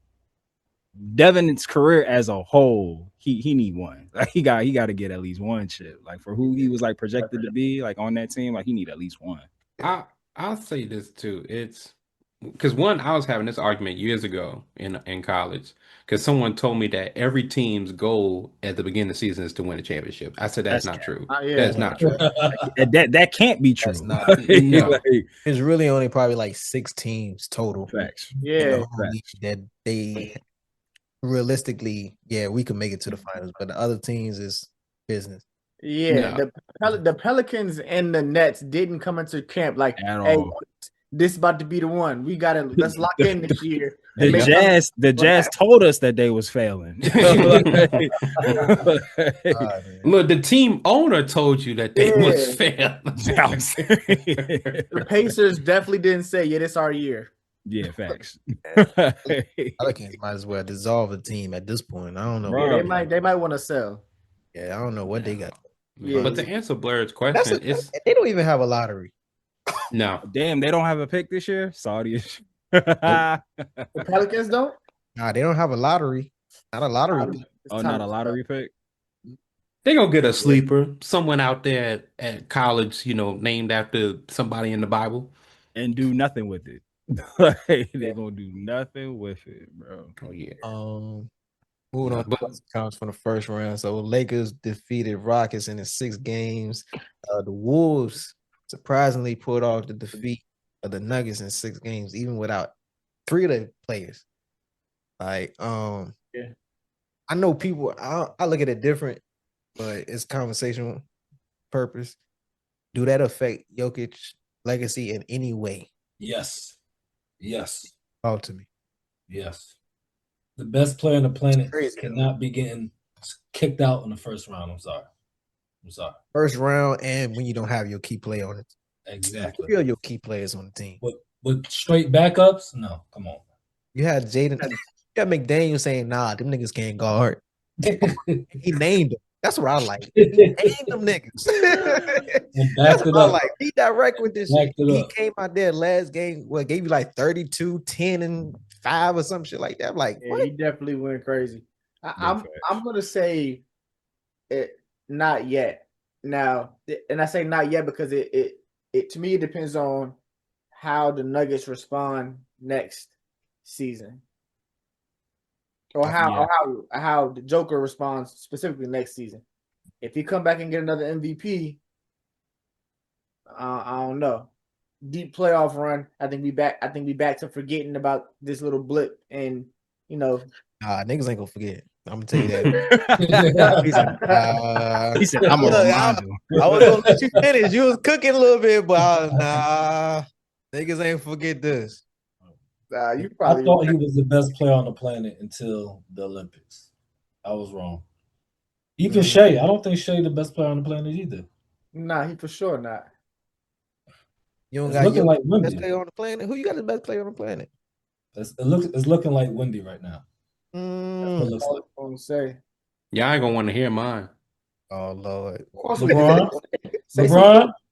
Devin's career as a whole, he need one. Like he got to get at least one chip. Like for who he was like projected to be, like on that team, like he need at least one. I'll say this too. It's because one, I was having this argument years ago in college because someone told me that every team's goal at the beginning of the season is to win a championship. I said that's not true. That's not true. That can't be true. That's not No. Like, It's really only probably like 6 teams total. facts. in the Yeah, whole league that they realistically, we could make it to the finals, but the other teams is business. yeah. No. The Pelicans and the Nets didn't come into camp like, At hey, all. this about to be the one. Let's lock in this year. The Jazz told us that they was failing. Look, the team owner told you that they was failing. The Pacers definitely didn't say, yeah, this our year. Yeah, facts. Pelicans might as well dissolve a team at this point. I don't know. Yeah, they might want to sell. Yeah, I don't know what they got. Yeah. But to answer Blerd's question, they don't even have a lottery. no. Damn, they don't have a pick this year. Saudi. The Pelicans don't? Nah, they don't have a lottery. Not a lottery. Oh, not a lottery pick. They're gonna get a sleeper, someone out there at college, named after somebody in the Bible. And do nothing with it. They're gonna do nothing with it, bro. Oh yeah. Moving on to counts from the first round. So Lakers defeated Rockets in the 6 games. The Wolves surprisingly pulled off the defeat of the Nuggets in 6 games, even without 3 of their players. Like, I know people. I look at it different, but it's conversational purpose. Do that affect Jokic's legacy in any way? Yes. Talk to me. Yes. The best player on the planet Crazy. cannot be getting kicked out in the first round. I'm sorry. First round, and when you don't have your key player on it. Exactly. Feel your key players on the team. With straight backups? No, come on. You had Jaden. You got McDaniel saying, "Nah, them niggas can't guard." He named them. That's what I like. He named them niggas. That's what I like. Be direct with this shit. He came out there last game. Gave you like 32, 10, and 5 or some shit like that. I'm like, yeah, he definitely went crazy. I'm gonna say it not yet. Now, and I say not yet because it to me it depends on how the Nuggets respond next season. Or how the Joker responds specifically next season. If he come back and get another MVP, I don't know. Deep playoff run. I think we back to forgetting about this little blip, and nah, niggas ain't gonna forget. I'm gonna tell you that. He said, "I'm gonna remind you." I was gonna let you finish. You was cooking a little bit, but nah, niggas ain't forget this. You probably. I thought he was the best player on the planet until the Olympics. I was wrong. Even Shea, I don't think Shea the best player on the planet either. Nah, he for sure not. You don't got your best player on the planet. Who you got the best player on the planet? It's looking like Wendy right now. That's what I'm gonna say. Yeah, I ain't gonna want to hear mine. Oh Lord, LeBron.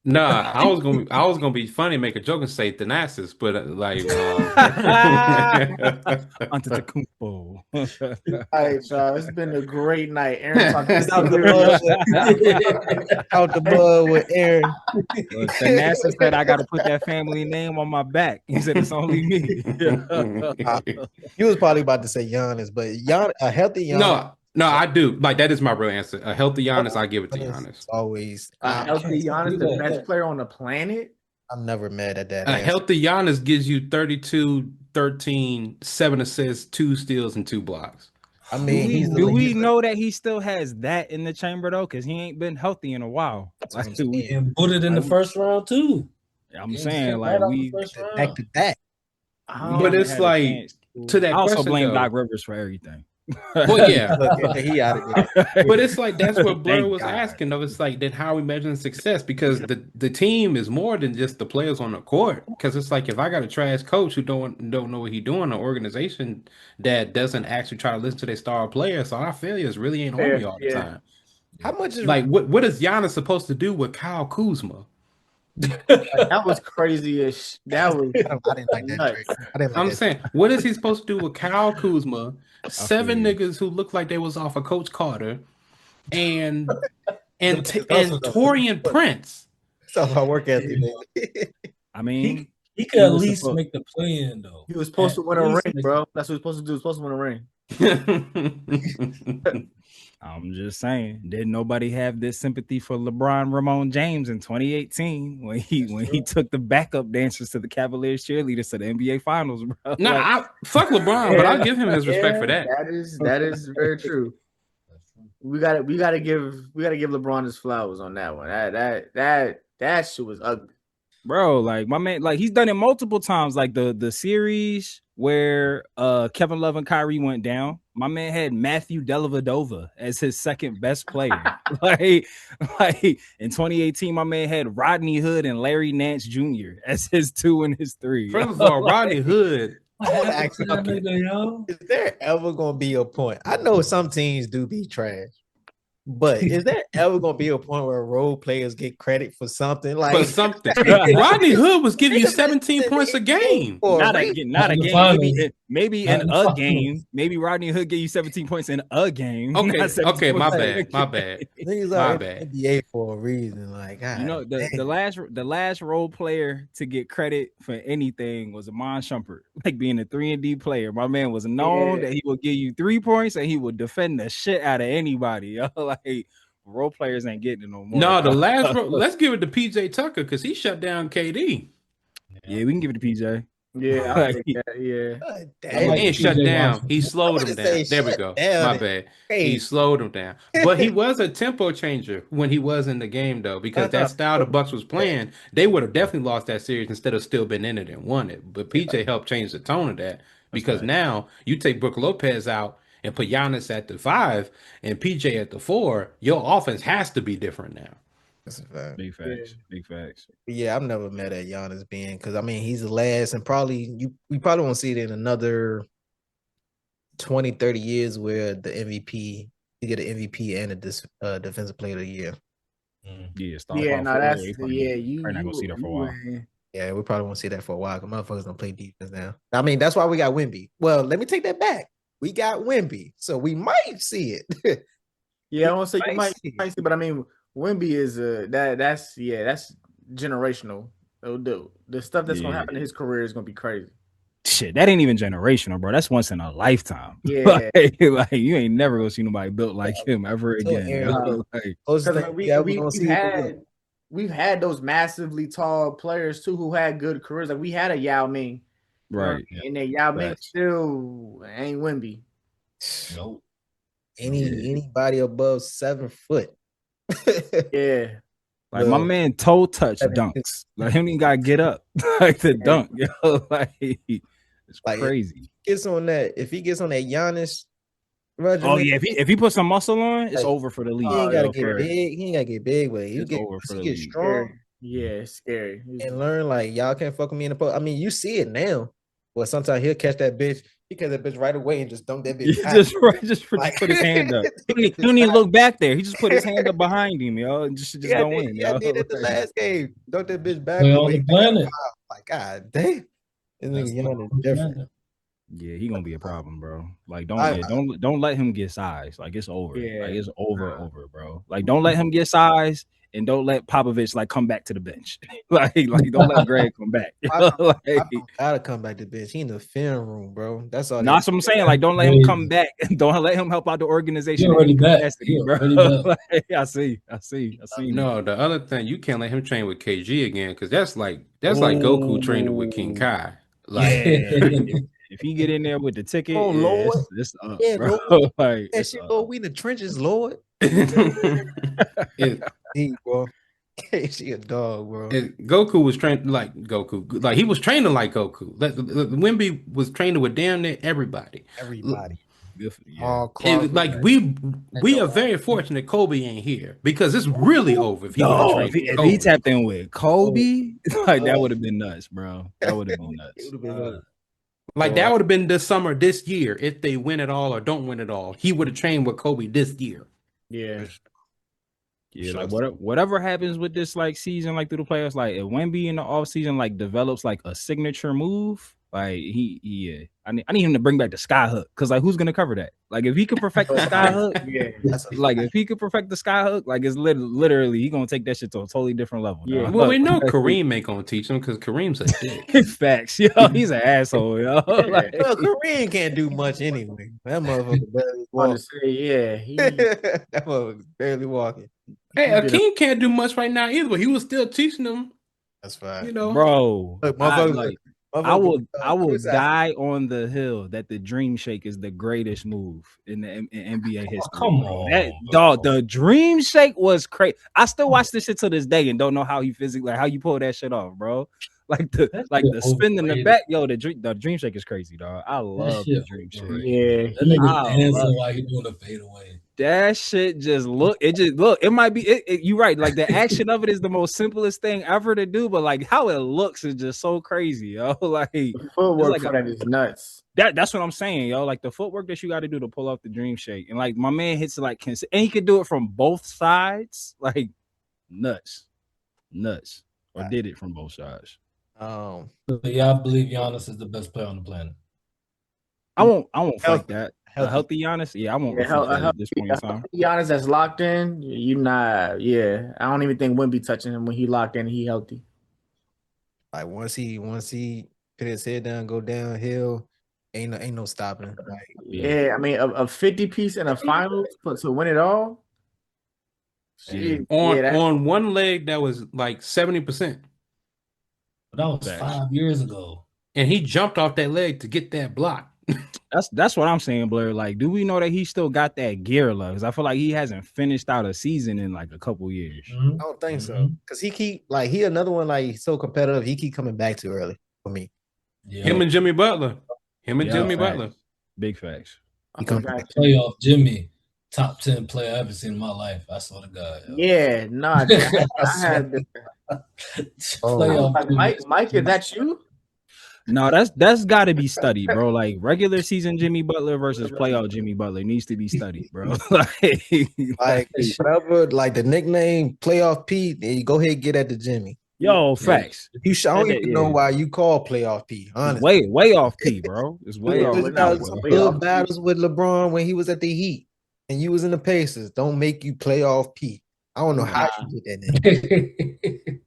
Nah, I was gonna be funny, make a joke and say Thanasis, but Antetokounmpo. All right, y'all. It's been a great night. Aaron talking out the mud with Aaron. Thanasis said, "I got to put that family name on my back." He said, "It's only me." You was probably about to say Giannis, but a healthy Giannis. No, I do. Like, that is my real answer. A healthy Giannis, I give it to Giannis. It's always a healthy Giannis, the best player on the planet. I'm never mad at that. A healthy Giannis gives you 32, 13, 7 assists, 2 steals, and 2 blocks. I mean, do we know that he still has that in the chamber though? Because he ain't been healthy in a while. Like, and put it in the first round too. I'm saying, like, we back to that. But it's like, to that I also question, blame though, Doc Rivers for everything. Well, yeah. He out of there. But it's like, that's what Blerd was asking of. It's like, then how are we measuring success? Because the team is more than just the players on the court. Because it's like, if I got a trash coach who don't know what he's doing, an organization that doesn't actually try to listen to their star players, so our failures really ain't on me all the time. How much is like what is Giannis supposed to do with Kyle Kuzma? That was crazy-ish. That was. I didn't like that trade. I didn't like I'm that. saying, what is he supposed to do with Kyle Kuzma, 7 feel you. niggas who look like they was off of Coach Carter, and That's Torian Prince? It's all about work ethic, baby. I mean, he could at was least supposed- make the play-in though. He was supposed to win At a least ring, make bro. That's what he was supposed to do. He was supposed to win a ring. I'm just saying, didn't nobody have this sympathy for LeBron Ramon James in 2018 when he took the backup dancers to the Cavaliers cheerleaders to the NBA Finals, bro? No, Like, fuck LeBron, but I'll give him his respect for that. That is very true. We gotta give LeBron his flowers on that one. That shit was ugly. bro, like my man, like he's done it multiple times. Like the series where Kevin Love and Kyrie went down, my man had Matthew Dellavedova as his second best player. like in 2018, my man had Rodney Hood and Larry Nance Jr. as his 2 and his 3. First of all, Rodney Hood. Actually, is there ever gonna be a point? I know some teams do be trash, but is there ever gonna be a point where role players get credit for something? Like For something. Rodney Hood was giving you 17 points a game. Not a game. Maybe in Not a the game. Maybe Rodney Hood gave you 17 points in a game. Okay, my bad. Niggas My are bad. NBA for a reason. Like, God, You know, the last role player to get credit for anything was Amon Shumpert, like being a 3-and-D player. My man was known that he would give you 3 points and he would defend the shit out of anybody. Yo. Like role players ain't getting it no more. No, the last let's give it to PJ Tucker because he shut down KD. Yeah, we can give it to PJ. Yeah, I think that, yeah. God He damn. ain't shut PJ down. Washington. He slowed I'm him gonna down. say There we shut go. down. My bad. He Hey, slowed him down. But he was a tempo changer when he was in the game, though, because that style the Bucks was playing, they would have definitely lost that series instead of still been in it and won it. But PJ helped change the tone of that because now you take Brook Lopez out and put Giannis at the 5 and PJ at the 4, your offense has to be different now. that's a fact. Big facts. Big facts. Yeah, I've never met at Giannis being because I mean he's the last and we probably won't see it in another 20, 30 years where the MVP you get an MVP and a defensive player of the year. Yeah, Yeah, no, that's you probably not gonna see that for a while. Yeah, we probably won't see that for a while because motherfuckers don't play defense now. I mean, that's why we got Wemby. Well, let me take that back. We got Wemby, so we might see it. Yeah, I don't say you Might might see, but I mean, Wemby is that's generational. The stuff that's gonna happen in his career is gonna be crazy. Shit, that ain't even generational, bro. That's once in a lifetime. Yeah. like you ain't never gonna see nobody built like him ever again. Aaron, Like, Closest thing we've had those massively tall players too who had good careers. Like we had a Yao Ming, right. and then Yao Ming Facts. still ain't Wemby. Nope. anybody above 7 foot. Yeah. Like my man toe touch dunks. Like him ain't gotta get up like the dunk. Yo, like it's Like, crazy. Gets on that. If he gets on that Giannis regimen, Oh yeah, if he puts some muscle on, it's like, over for the league. he ain't gotta yo, get for- big. He ain't gotta get big, but It's over for the get league. strong Yeah, it's scary. and learn like y'all can't fuck with me in the post. I mean, you see it now. But sometimes he'll catch that bitch. He catch that bitch right away and just dunk that bitch. Yeah, out. just Like- put his hand up. He don't even look back there. He just put his hand up behind him, yo, and just Yeah, go in. I Yo. did it the last game. Dunk that bitch back. Play on the planet. Like, God damn. This That's nigga Giannis the different. planet. Yeah, he gonna be a problem, bro. Like don't I- don't let him get size. Like it's over. Yeah. Like it's over, bro. Like don't let him get size, and don't let Popovich like come back to the bench. like don't let Greg come back. I like, gotta come back to bitch. He in the film room, bro. That's all. that's what I'm saying. Like don't let him come back. Don't let him help out the organization. He already in any back. capacity, He bro. already back. Like, I see. No, the other thing, you can't let him train with KG again because that's like Goku training with King Kai. Like, Yeah. If he get in there with the ticket, Oh, Lord. it's up, Yeah, bro. Lord. Like, That it's shit, up. Lord. We in the trenches, Lord. it, He, bro. She a dog, bro. Goku was trained like Goku. Like he was training like Goku. Wemby was training with damn near everybody. Everybody. Good for you. All And, like we are very fortunate Kobe ain't here because it's really over if he No, would've if trained with he Kobe. tapped in with Kobe, like that would have been nuts, bro. That would have been nuts. Like that would have been this summer, this year, if they win it all or don't win it all. He would have trained with Kobe this year. Yeah. Yeah, like whatever happens with this like season, like through the playoffs, like if Wemby in the offseason like develops like a signature move, like I need him to bring back the sky hook because like who's gonna cover that? Like if he could perfect the sky hook, like if he could perfect the sky hook, like it's literally he gonna take that shit to a totally different level. Yeah, well, we know Kareem ain't gonna teach him because Kareem's a dick. Facts, yo, he's an asshole, yo. Like, well, Kareem can't do much anyway. That motherfucker barely walking. That motherfucker barely walking. Hey, Akeem can't do much right now either, but he was still teaching them. That's fine, you know, bro. Look, I will die on the hill that the Dream Shake is the greatest move in the NBA history. Oh, come on, that dog. The Dream Shake was crazy. I still watch this shit to this day and don't know how he physically, how you pull that shit off, bro. Like the spin in the back, yo. The Dream Shake is crazy, dog. I love the Dream Shake. Yeah, that nigga dancing like he doing a fadeaway. That shit it might be you right, like the action of it is the most simplest thing ever to do, but like how it looks is just so crazy, yo. Like the footwork for that is nuts. That's what I'm saying, yo. Like the footwork that you got to do to pull off the Dream Shake, and like my man hits it like and he could do it from both sides, like nuts, or did it from both sides. So yeah, I believe Giannis is the best player on the planet. I won't fight that. A healthy Giannis, I won't at this point in time. Giannis that's locked in, you not. Yeah, I don't even think Wemby touching him when he locked in. And he healthy. Like once he put his head down, go downhill, ain't no stopping. Like, yeah, I mean a 50 piece in a finals to win it all. On one leg that was like 70%. That was 5 years ago, and he jumped off that leg to get that block. That's what I'm saying, Blerd. Like, do we know that he still got that gear love? Because I feel like he hasn't finished out a season in like a couple years. I don't think so. Because he another one like he's so competitive. He keep coming back too early for me. Yeah. Him and Jimmy Butler. Butler. Big facts. He come back. Playoff Jimmy, top 10 player I've ever seen in my life. I swear to God. Yo. Yeah, no, I had playoff. Mike, is that you? No, that's got to be studied, bro. Like regular season Jimmy Butler versus playoff Jimmy Butler needs to be studied, bro. like whatever, like the nickname Playoff P, then you go ahead and get at the Jimmy. Yo, facts. I don't even know why you call Playoff P. Honestly, way off P, bro. It's way off. Good battles with LeBron when he was at the Heat and you was in the Pacers. Don't make you Playoff P. I don't know how you get that name.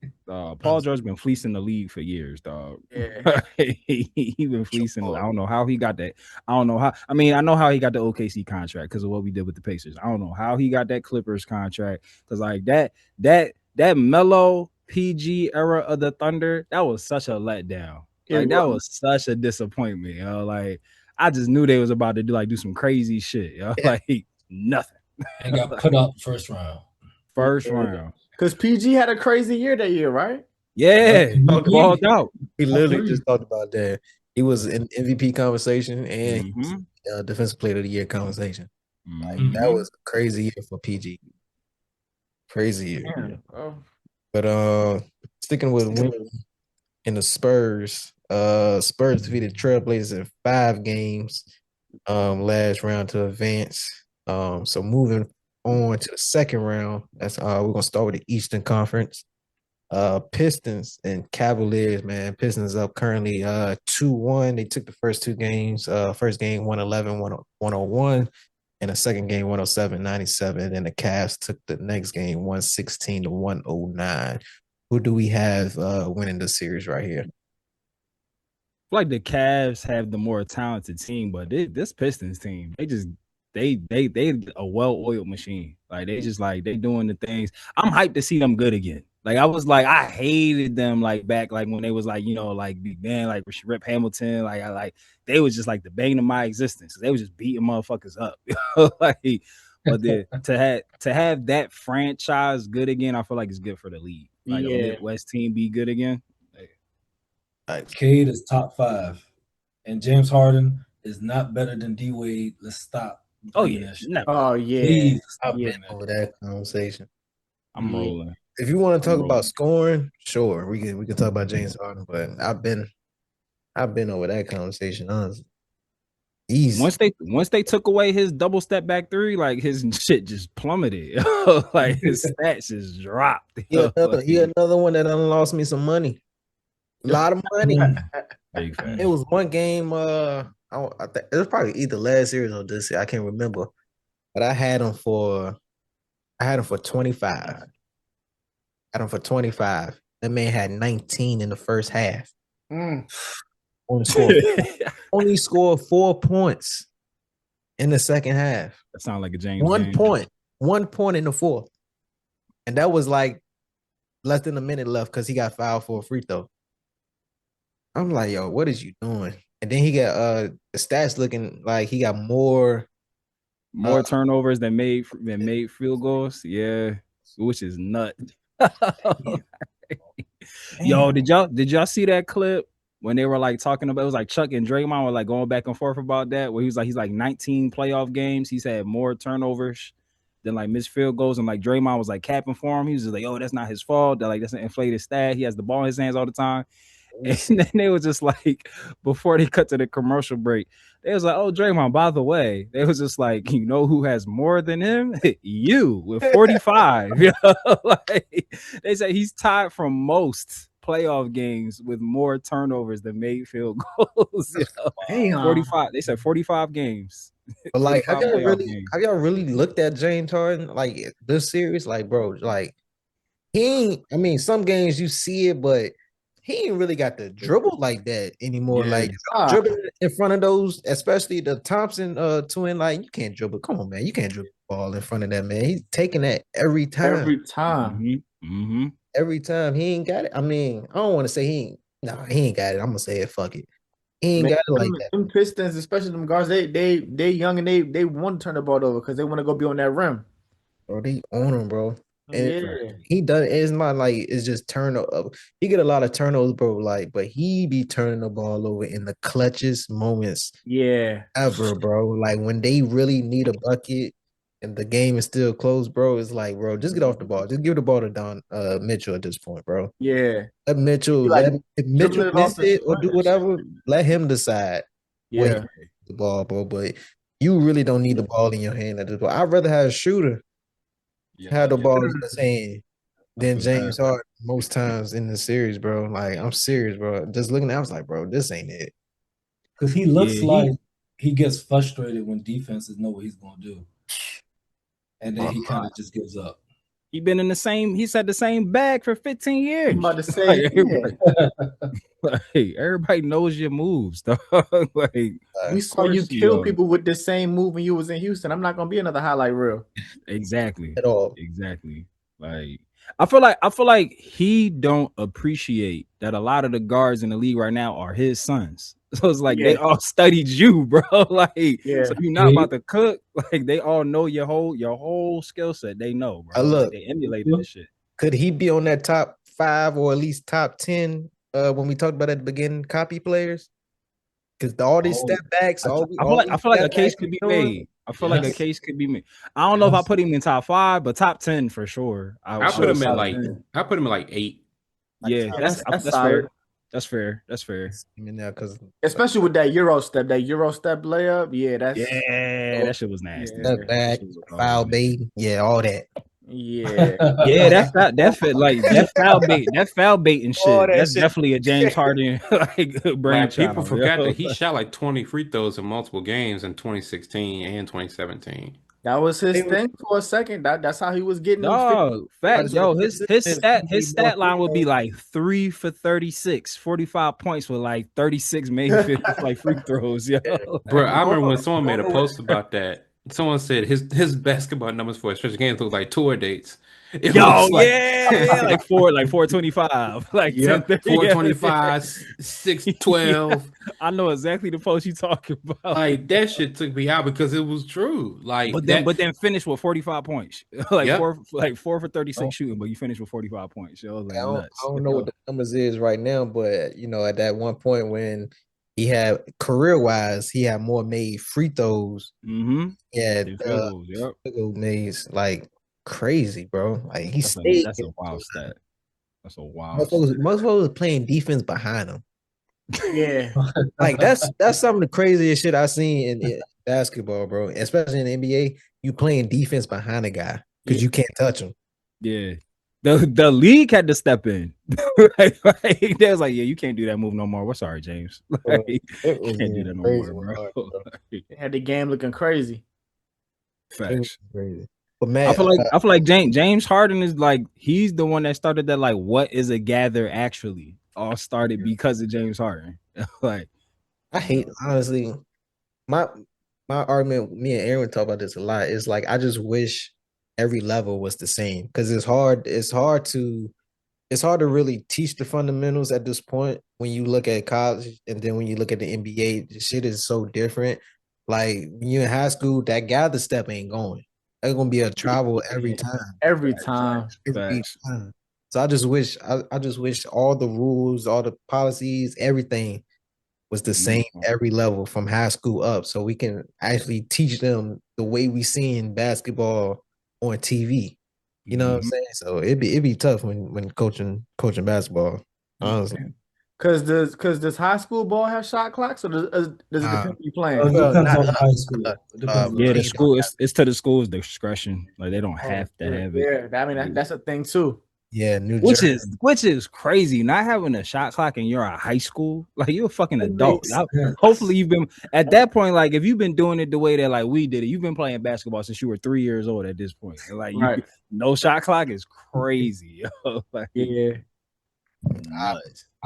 Paul George been fleecing the league for years, dog. Yeah. he been fleecing. I don't know how he got that. I don't know how. I mean, I know how he got the OKC contract because of what we did with the Pacers. I don't know how he got that Clippers contract because like that mellow PG era of the Thunder, that was such a letdown. Like that was such a disappointment. Yo. Like I just knew they was about to do some crazy shit. Yo. Like nothing. And got put out first round. Because PG had a crazy year that year, right? Yeah, balled out. We literally just talked about that. He was in MVP conversation and Defensive Player of the Year conversation. Like that was a crazy year for PG. Crazy year. Yeah. But sticking with winning in the Spurs, Spurs defeated Trailblazers in 5 games last round to advance. So moving on to the second round, that's we're gonna start with the Eastern Conference. Pistons and Cavaliers, man. Pistons up currently 2-1. They took the first 2 games. First game 111-101, and the second game 107-97. And the Cavs took the next game 116-109. Who do we have winning the series right here? Like the Cavs have the more talented team, but this Pistons team, they a well-oiled machine. Like they just like they doing the things. I'm hyped to see them good again. Like I was like I hated them like back like when they was like like big man like Rip Hamilton like they was just like the bane of my existence. They was just beating motherfuckers up. Like, but to have that franchise good again, I feel like it's good for the league. Like a Midwest team be good again. Cade is top 5, and James Harden is not better than D Wade. Let's stop. Oh yeah. Please stop over that conversation. I'm rolling. If you want to talk about scoring, sure, we can talk about James Harden, but I've been over that conversation, honestly. Easy. Once they took away his double step back three, like his shit just plummeted. Like his stats just dropped. He another one that done lost me some money. A lot of money. Big fan. It was one game. I think it was probably either last series or this year. I can't remember, but I had him for 25. I had him for 25. That man had 19 in the first half. Only scored 4 points in the second half. That sounds like a James. 1 point. 1 point in the fourth. And that was like less than a minute left because he got fouled for a free throw. I'm like, yo, what is you doing? And then he got the stats looking like he got more turnovers than made field goals. Yeah, which is nuts. Yo, did y'all see that clip when they were like talking about, it was like Chuck and Draymond were like going back and forth about that, where he's like 19 playoff games, he's had more turnovers than like missed field goals, and like Draymond was like capping for him. He was just like, oh, that's not his fault. That like that's an inflated stat. He has the ball in his hands all the time. And then they was just like, before they cut to the commercial break, they was like, oh, Draymond, by the way, they was just like, you know who has more than him? You with 45. Like, they say he's tied for most playoff games with more turnovers than made field goals. 45. They said 45 games. But like, have y'all really looked at James Harden like this series? Like, bro, like he ain't. I mean, some games you see it, but he ain't really got the dribble like that anymore. Yeah. Like dribbling in front of those, especially the Thompson twin. Like, you can't dribble. Come on, man, you can't dribble the ball in front of that man. He's taking that every time. Every time he ain't got it. I mean, I don't want to say he ain't got it. I'm gonna say it. Fuck it. He ain't got it like that. Them Pistons, especially them guards, they young and they want to turn the ball over because they want to go be on that rim. Bro, they own him, bro. And he does. It's not like it's just turnover. He get a lot of turnovers, bro. Like, but he be turning the ball over in the clutchest moments, ever, bro. Like when they really need a bucket and the game is still close, bro. It's like, bro, just get off the ball. Just give the ball to Don Mitchell at this point, bro. Yeah, let Mitchell. If Mitchell miss it or do whatever, let him decide. Yeah, the ball, bro. But you really don't need the ball in your hand at this point. I'd rather have a shooter. Had the ball in his hand than James Harden most times in the series, bro. Like, I'm serious, bro. Just looking at it, I was like, bro, this ain't it. Because he looks like he gets frustrated when defenses know what he's going to do. And then he kind of just gives up. He's had the same bag for 15 years. I'm about to say, like, everybody knows your moves, dog. Like, we saw you kill people with the same move when you was in Houston. I'm not gonna be another highlight reel. Exactly. At all. Exactly. Like, I feel like he don't appreciate that a lot of the guards in the league right now are his sons. So it's like they all studied you, bro. Like, so you're not about to cook. Like, they all know your whole skill set. They know, bro. Like, they emulated this shit. Could he be on that top 5 or at least top 10 when we talked about at the beginning, copy players? Because all these step backs, I feel like a case could be made. I feel like a case could be made. I don't know if I put him in top 5, but top 10 for sure. I put him in like 8. Yeah, that's fair. That's fair. I mean, now because especially with that Euro step layup, that shit was nasty. Step back, foul bait, all that. Yeah, that fit like that foul bait and shit. That's definitely a James Harden like brain. People forgot that he shot like 20 free throws in multiple games in 2016 and 2017. That was his thing for a second. That's how he was getting. No, fact, yo, his stat line would be like 3 for 36, 45 points with like 36 maybe like free throws. Yo, bro, I remember when someone made a post about that. Someone said his basketball numbers for his stretch games look like tour dates. Like 425, like 425, 612. I know exactly the post you talking about. Like, that shit took me out because it was true. Like, but then finished with 45 points, like 4 for 36 shooting, but you finished with 45 points. Yo, like, I don't know what the numbers is right now, but you know, at that one point when he had career-wise, he had more made free throws. Yeah, made like crazy, bro. Like that's a wild stat. That's a wild. Most folks playing defense behind him. Yeah. Like that's some of the craziest shit I've seen in basketball, bro. Especially in the NBA, you playing defense behind a guy because you can't touch him. Yeah. The league had to step in. Like, they was like, yeah, you can't do that move no more. We're sorry, James. Like, It was can't do that no crazy, more, bro. They had the game looking crazy. It was Facts. crazy. But man, I feel like James Harden is like, he's the one that started that. Like, what is a gather actually? All started because of James Harden. Like, I hate honestly. My argument, me and Aaron talk about this a lot. Is like I just wish every level was the same because it's hard. It's hard to really teach the fundamentals at this point when you look at college and then when you look at the NBA, the shit is so different. Like when you're in high school, that gather step ain't going. It's gonna be a travel every time. Every time. Every time. So I just wish all the rules, all the policies, everything was the same every level from high school up, so we can actually teach them the way we seeing basketball on TV. You know what I'm saying? So it'd be tough when coaching basketball, honestly. Cause does high school ball have shot clocks, or does it depend on you playing? It depends on high school. Yeah, the school it's to the school's discretion. Like they don't have to have it. Yeah, I mean that's a thing too. Yeah, which is crazy. Not having a shot clock and you're a high school, like you're a fucking adult. Hopefully you've been at that point. Like if you've been doing it the way that like we did it, you've been playing basketball since you were 3 years old at this point. And like no shot clock is crazy. Like, yeah, I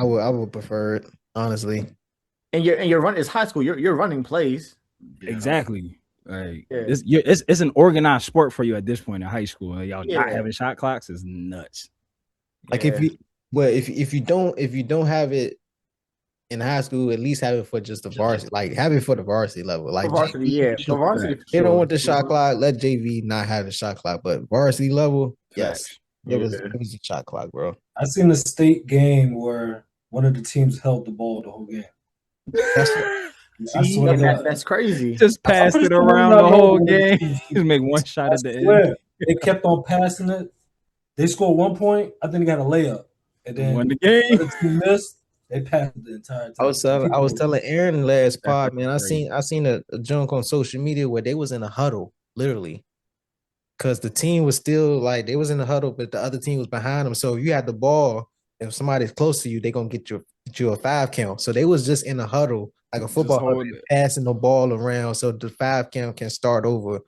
would prefer it honestly. And you're running. It's high school. You're running plays. Exactly. Like it's an organized sport for you at this point in high school. And y'all not having shot clocks is nuts. Like if you don't have it in high school, at least have it for just the varsity. Like have it for the varsity level. Like varsity, the varsity. They don't want the shot clock. Let JV not have the shot clock, but varsity level, yes, it was a shot clock, bro. I seen a state game where one of the teams held the ball the whole game. That's crazy. Just passed it around the whole game. Just make one shot at the end. They kept on passing it. They scored 1 point. I think they got a layup, and then won the game. The team missed. They passed it the entire time. I was telling Aaron last pod, man. I seen a junk on social media where they was in a huddle, literally, because the team was still like they was in the huddle, but the other team was behind them. So if you had the ball, if somebody's close to you, they gonna get you a 5 count. So they was just in a huddle, like a football huddle, passing the ball around, so the 5 count can start over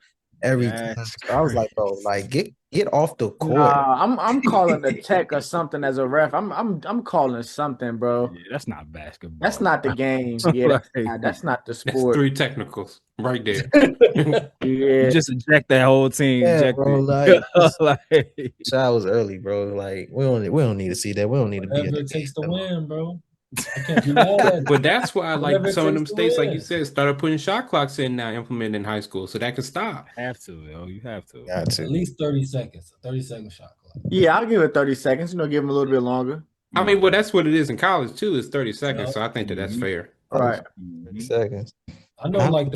every time. So I was like, bro, like get off the court. I'm calling the tech or something as a ref. I'm calling something, bro. Yeah, that's not basketball. That's not the game. Yeah, that's not the sport. That's 3 technicals right there. You just eject that whole team. Yeah, bro, like shot was early, bro. Like we don't need to see that. We don't need to be. Whatever it takes to win, bro. But that's why, like some of them states, like you said, started putting shot clocks in now, implemented in high school, so that can stop. Have to, yo. You have to. At least 30 seconds. 30-second shot clock. Yeah, I'll give it 30 seconds. Give them a little bit longer. I mean, well, that's what it is in college too. It's 30 seconds, so I think that's fair. All right, 30 seconds. I know, how many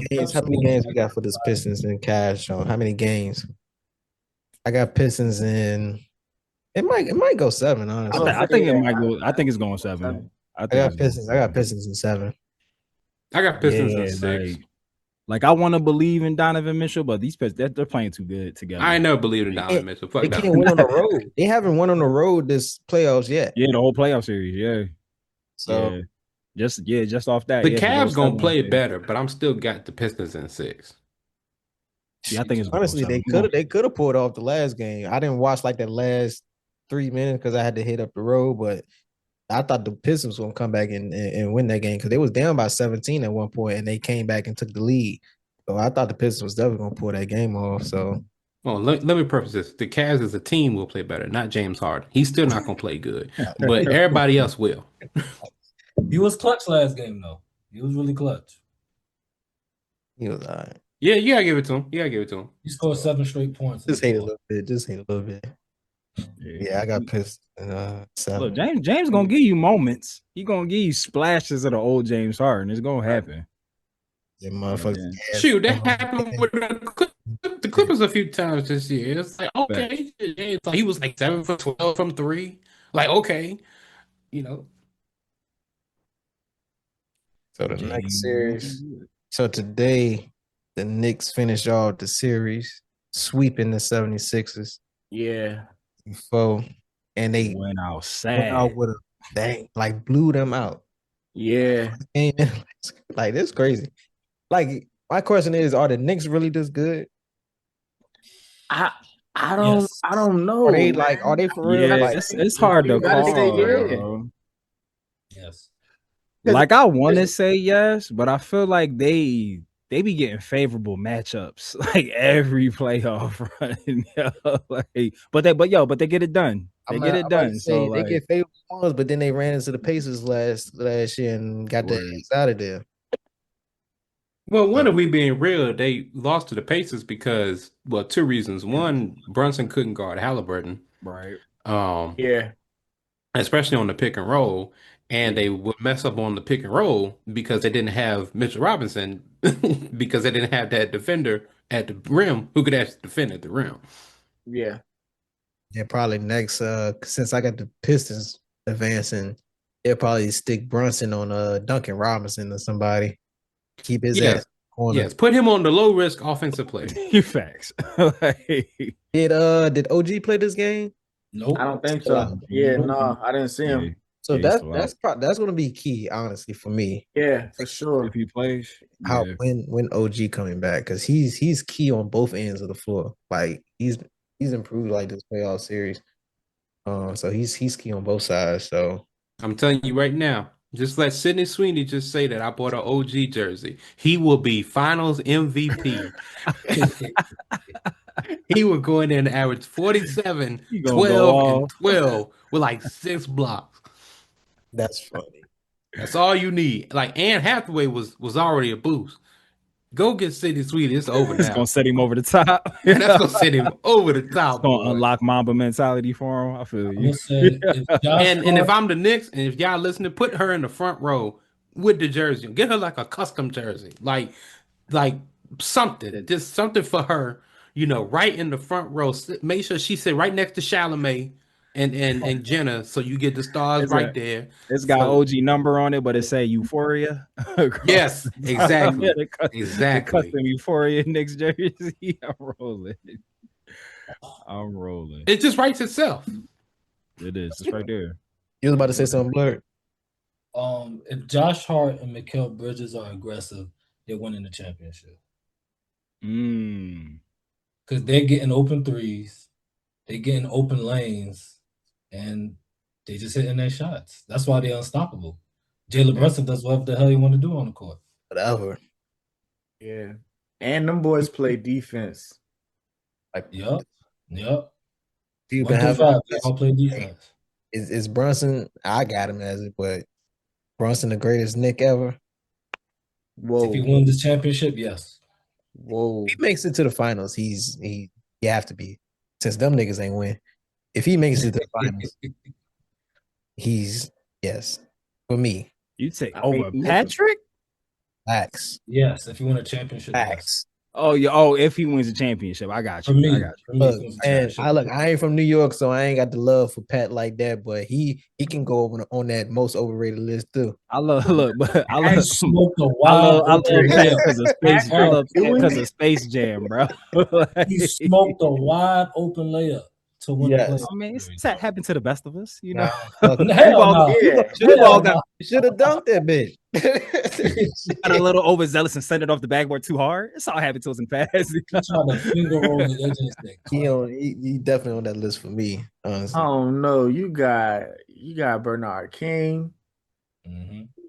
games we got for this Pistons and Cash on? How many games? I got Pistons in. It might go 7. Honestly, I think it might go. I think it's going 7. I got Pistons in 7. I got Pistons in 6. Like I want to believe in Donovan Mitchell, but these Pistons they're playing too good together. I ain't never believed in Donovan Mitchell. They can't win on the road. They haven't won on the road this playoffs yet. Yeah, the whole playoff series. Yeah. So just off that. The Cavs gonna play better, but I'm still got the Pistons in 6. Yeah, I think it's honestly they could have pulled off the last game. I didn't watch like the last 3 minutes because I had to hit up the road, but I thought the Pistons were gonna come back and win that game because they was down by 17 at one point and they came back and took the lead. So I thought the Pistons was definitely gonna pull that game off. So, well, let me preface this: the Cavs as a team will play better, not James Harden. He's still not gonna play good, but everybody else will. He was clutch last game though. He was really clutch. He was all right. Yeah, you gotta give it to him. He scored 7 straight points. Just hate a little bit. Yeah, I got pissed. 7. Look, James gonna give you moments. He gonna give you splashes of the old James Harden. It's gonna happen. Yeah, motherfuckers. Shoot, that happened with the Clippers a few times this year. It's like okay, it's like he was like 7 for 12 from 3. Like okay, So the next series. So today, the Knicks finished off the series, sweeping the 76ers. Yeah. And they went out went sad. out with a bang, like blew them out. Yeah. Like, that's crazy. Like, my question is, are the Knicks really this good? I don't know. Are they like, are they for real? Yeah, Like, it's hard to you gotta call, say yeah. bro. Yes. Like I want to say yes, but I feel like they be getting favorable matchups like every playoff run. Like, but they get it done. They get it done. So they get favorable ones, but then they ran into the Pacers last year and got their ass out of there. Well, when are we being real? They lost to the Pacers because, well, two reasons. One, Brunson couldn't guard Halliburton. Right. Yeah. Especially on the pick and roll. And they would mess up on the pick and roll because they didn't have Mitchell Robinson because they didn't have that defender at the rim who could actually defend at the rim. Yeah. Yeah, probably next, since I got the Pistons advancing, they'll probably stick Brunson on Duncan Robinson or somebody. Keep his ass corner. Yes, put him on the low risk offensive play. Facts. Did OG play this game? Nope. I don't think so. Yeah, no, I didn't see him. So that's going to be key, honestly, for me. Yeah, for sure. If he plays, when OG coming back, because he's key on both ends of the floor. Like he's improved like this playoff series. So he's key on both sides. So I'm telling you right now, just let Sidney Sweeney just say that I bought an OG jersey. He will be Finals MVP. He will go in there and average 47, 12, and 12 with like 6 blocks. That's funny. That's all you need. Like Anne Hathaway was already a boost. Go get Sidney Sweeney. It's over now. It's gonna set him over the top. And that's gonna set him over the top. It's gonna unlock Mamba mentality for him. I feel you. And if I'm the Knicks, and if y'all listening, put her in the front row with the jersey. Get her like a custom jersey, like something, just something for her. You know, right in the front row. Make sure she sit right next to Chalamet and Jenna, so you get the stars right there. It's got OG number on it, but it say Euphoria. Yes, exactly. Exactly. The custom Euphoria Knicks jersey. I'm rolling. It just writes itself. It is. It's right there. You was about to say something, Blerd? If Josh Hart and Mikal Bridges are aggressive, they're winning the championship. Because they're getting open threes, they're getting open lanes, and they just hitting their shots. That's why they're unstoppable. Jalen Brunson does whatever the hell he want to do on the court. Whatever. Yeah. And them boys play defense. Yep. You've been having they all play defense. Is Brunson? I got him as it, but Brunson the greatest Knick ever. Whoa. If he wins the championship, yes. Whoa. If he makes it to the finals, you have to be. Since them niggas ain't win. If he makes it to the finals, he's yes. For me. You take over Patrick? Facts. Yes, if you win a championship. Facts. Yes. Oh, yeah. Oh, if he wins a championship, I got you. I got you. I ain't from New York, so I ain't got the love for Pat like that. But he can go over on that most overrated list too. I love Pat because of Space Jam, bro. He smoked a wide open layup to win the play. I mean, it's happened to the best of us, you know. Should have dunked that bitch. Got a little overzealous and sent it off the backboard too hard. It's all happened to us in the past. He definitely on that list for me. Honestly. Oh no, you got Bernard King.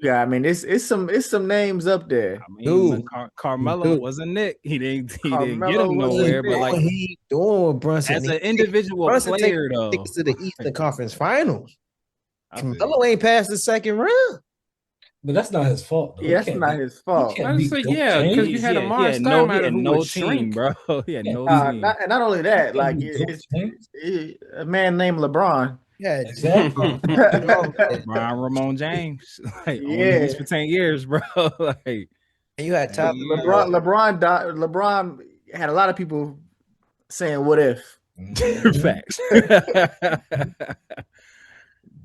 Yeah, I mean it's some names up there. I mean, Carmelo was a Knick. He didn't get him nowhere. But like he doing with Brunson as an individual player, though, to the Eastern Conference Finals. Carmelo ain't passed the second round. But that's not his fault. Though. Yeah, that's not his fault. Because you had a no team, bro. He had no team. And not only that, like it's a man named LeBron. Yeah, exactly. Brian Ramon James. Like, for 10 years, bro. Like, and you had top LeBron had a lot of people saying what if. Facts.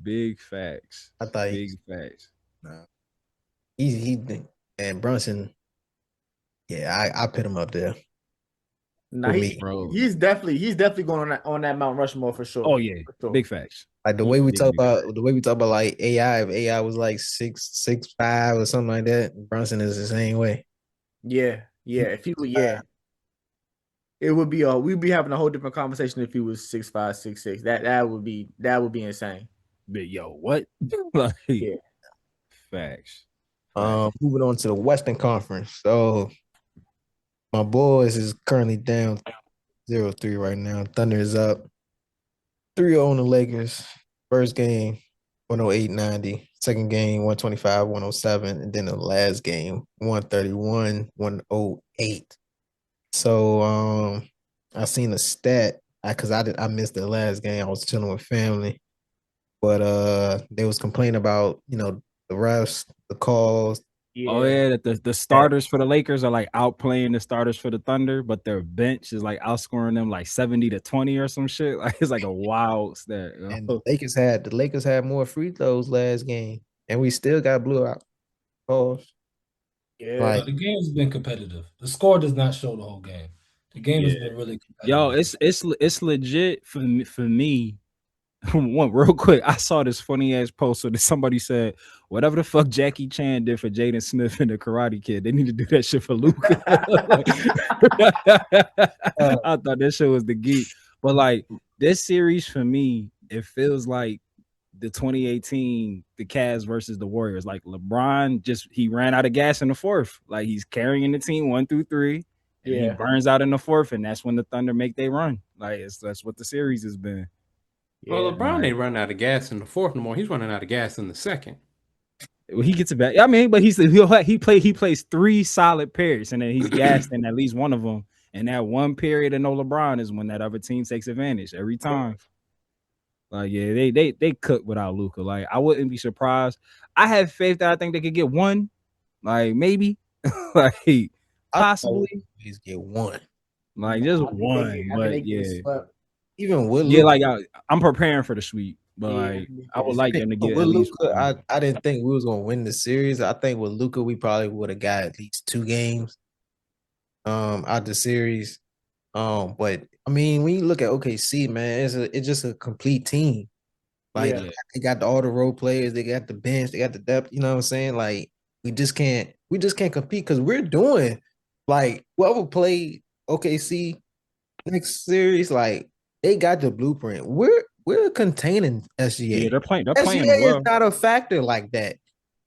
Big facts. I thought big facts. No. And Brunson, yeah, I put him up there. Nah, he's definitely going on that Mount Rushmore for sure. Oh yeah, for sure. big facts. Like the way we talk about like AI, if AI was like 6'5" or something like that, Brunson is the same way. Yeah. If he would, it would be we'd be having a whole different conversation if he was 6'5", 6'6". That would be insane. But yo, what? Like, Yeah. Facts. Moving on to the Western Conference. So my boys is currently down 0-3 right now. Thunder is up 3-0 on the Lakers. First game, 108-90. Second game, 125-107. And then the last game, 131-108. So I seen a stat because I missed the last game. I was chilling with family. But they was complaining about, the refs, the calls. Yeah. Oh yeah, that the starters for the Lakers are like outplaying the starters for the Thunder, but their bench is like outscoring them like 70-20 or some shit. Like it's like a wild stat. And the Lakers had more free throws last game, and we still got blew out. Pause. Yeah, the game's been competitive. The score does not show the whole game. The game has been really competitive. Yo, it's legit for me. One real quick, I saw this funny ass post that somebody said, whatever the fuck Jackie Chan did for Jaden Smith and the Karate Kid, they need to do that shit for Luka. I thought that shit was the geek. But like this series for me, it feels like the 2018 the Cavs versus the Warriors. Like LeBron he ran out of gas in the fourth. Like he's carrying the team 1 through 3. And he burns out in the fourth, and that's when the Thunder make they run. Like that's what the series has been. Well, LeBron ain't running out of gas in the fourth no more. He's running out of gas in the second. Well, he gets it back. I mean, but he plays 3 solid periods, and then he's gassed in at least one of them. And that one period of no LeBron is when that other team takes advantage every time. Like, yeah, they cook without Luka. Like, I wouldn't be surprised. I have faith that I think they could get one, like maybe, like possibly. Please get one, like just one. But yeah. Even with Luka, like I'm preparing for the sweep, but like I would like them to get at least Luka, I didn't think we was gonna win the series. I think with Luka, we probably would have got at least 2 games out the series. But I mean, when you look at OKC, man, it's just a complete team. Like they got all the role players, they got the bench, they got the depth. You know what I'm saying? Like we just can't compete because we're doing like whoever played OKC next series, like. They got the blueprint. We're containing SGA. Yeah, they're playing. SGA well. is not a factor like that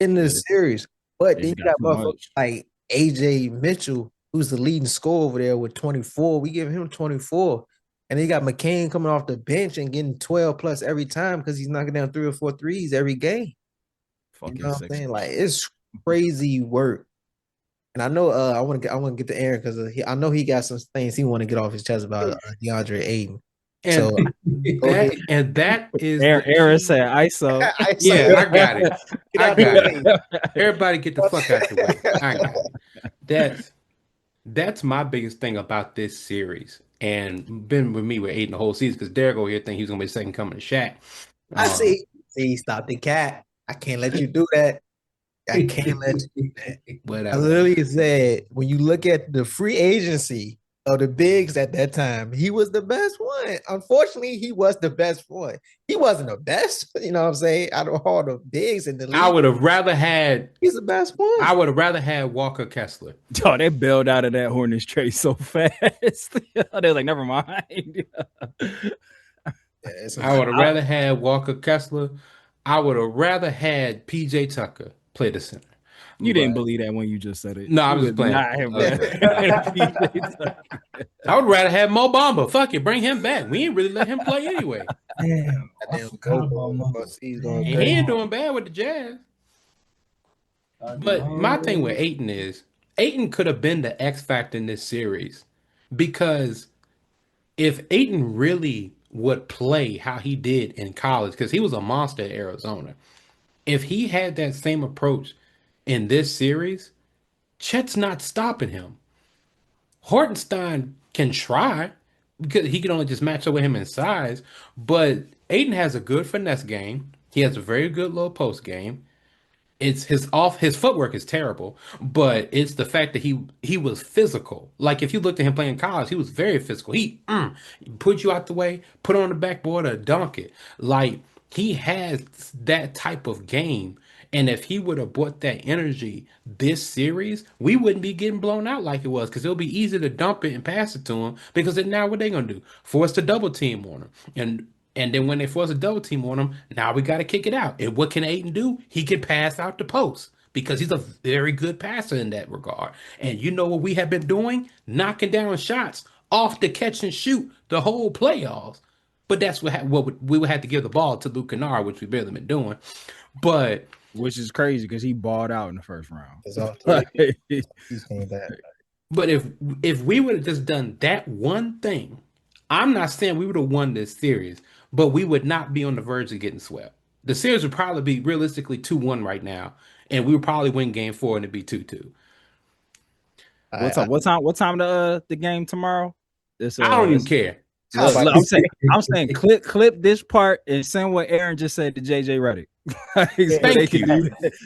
in the series. But then you got motherfuckers like AJ Mitchell, who's the leading scorer over there with 24. We give him 24. And then you got McCain coming off the bench and getting 12 plus every time because he's knocking down 3 or 4 threes every game. You know what I'm saying? Like it's crazy work. And I know I want to get to Aaron because I know he got some things he want to get off his chest about Deandre Ayton. And that is Aaron said ISO. Yeah, I got it. Everybody get the fuck out the way. I got it. That's my biggest thing about this series, and been with me with Ayton the whole season because Derek over here think he's gonna be second coming to Shaq. I see, stop the cat. I can't let you do that. I can't let you do that. Whatever. I literally said when you look at the free agency of the bigs at that time, he was the best one. Unfortunately, he was the best one. He wasn't the best, you know what I'm saying? Out of all the bigs in the league, I would have rather had. He's the best one. I would have rather had Walker Kessler. Oh, they bailed out of that Hornets trade so fast. They're like, never mind. I would have rather had Walker Kessler. I would have rather had PJ Tucker play the center. You didn't believe that when you just said it. No, I was just playing. I would rather have Mo Bamba. Fuck it, bring him back. We ain't really let him play anyway. Damn. He ain't doing bad with the Jazz. But my thing with Ayton is Ayton could have been the X factor in this series because if Ayton really would play how he did in college, because he was a monster at Arizona, if he had that same approach in this series, Chet's not stopping him. Hartenstein can try because he can only just match up with him in size, but Ayton has a good finesse game. He has a very good low post game. It's his footwork is terrible, but it's the fact that he was physical. Like if you looked at him playing college, he was very physical. He put you out the way, put on the backboard or dunk it. Like he has that type of game. And if he would have brought that energy this series, we wouldn't be getting blown out like it was because it'll be easy to dump it and pass it to him because then now what they gonna do? Force the double team on him. And then when they force a double team on him, now we got to kick it out. And what can Ayton do? He can pass out the post because he's a very good passer in that regard. And you know what we have been doing? Knocking down shots off the catch and shoot the whole playoffs. But that's what we would have to give the ball to Luke Kennard, which we've barely been doing. But which is crazy because he balled out in the first round. He's saying that. But if we would have just done that one thing, I'm not saying we would have won this series, but we would not be on the verge of getting swept. The series would probably be realistically 2-1 right now, and we would probably win game 4 and it'd be 2-2. What time the game tomorrow? I don't even care. I'm saying clip this part and send what Aaron just said to JJ Redick.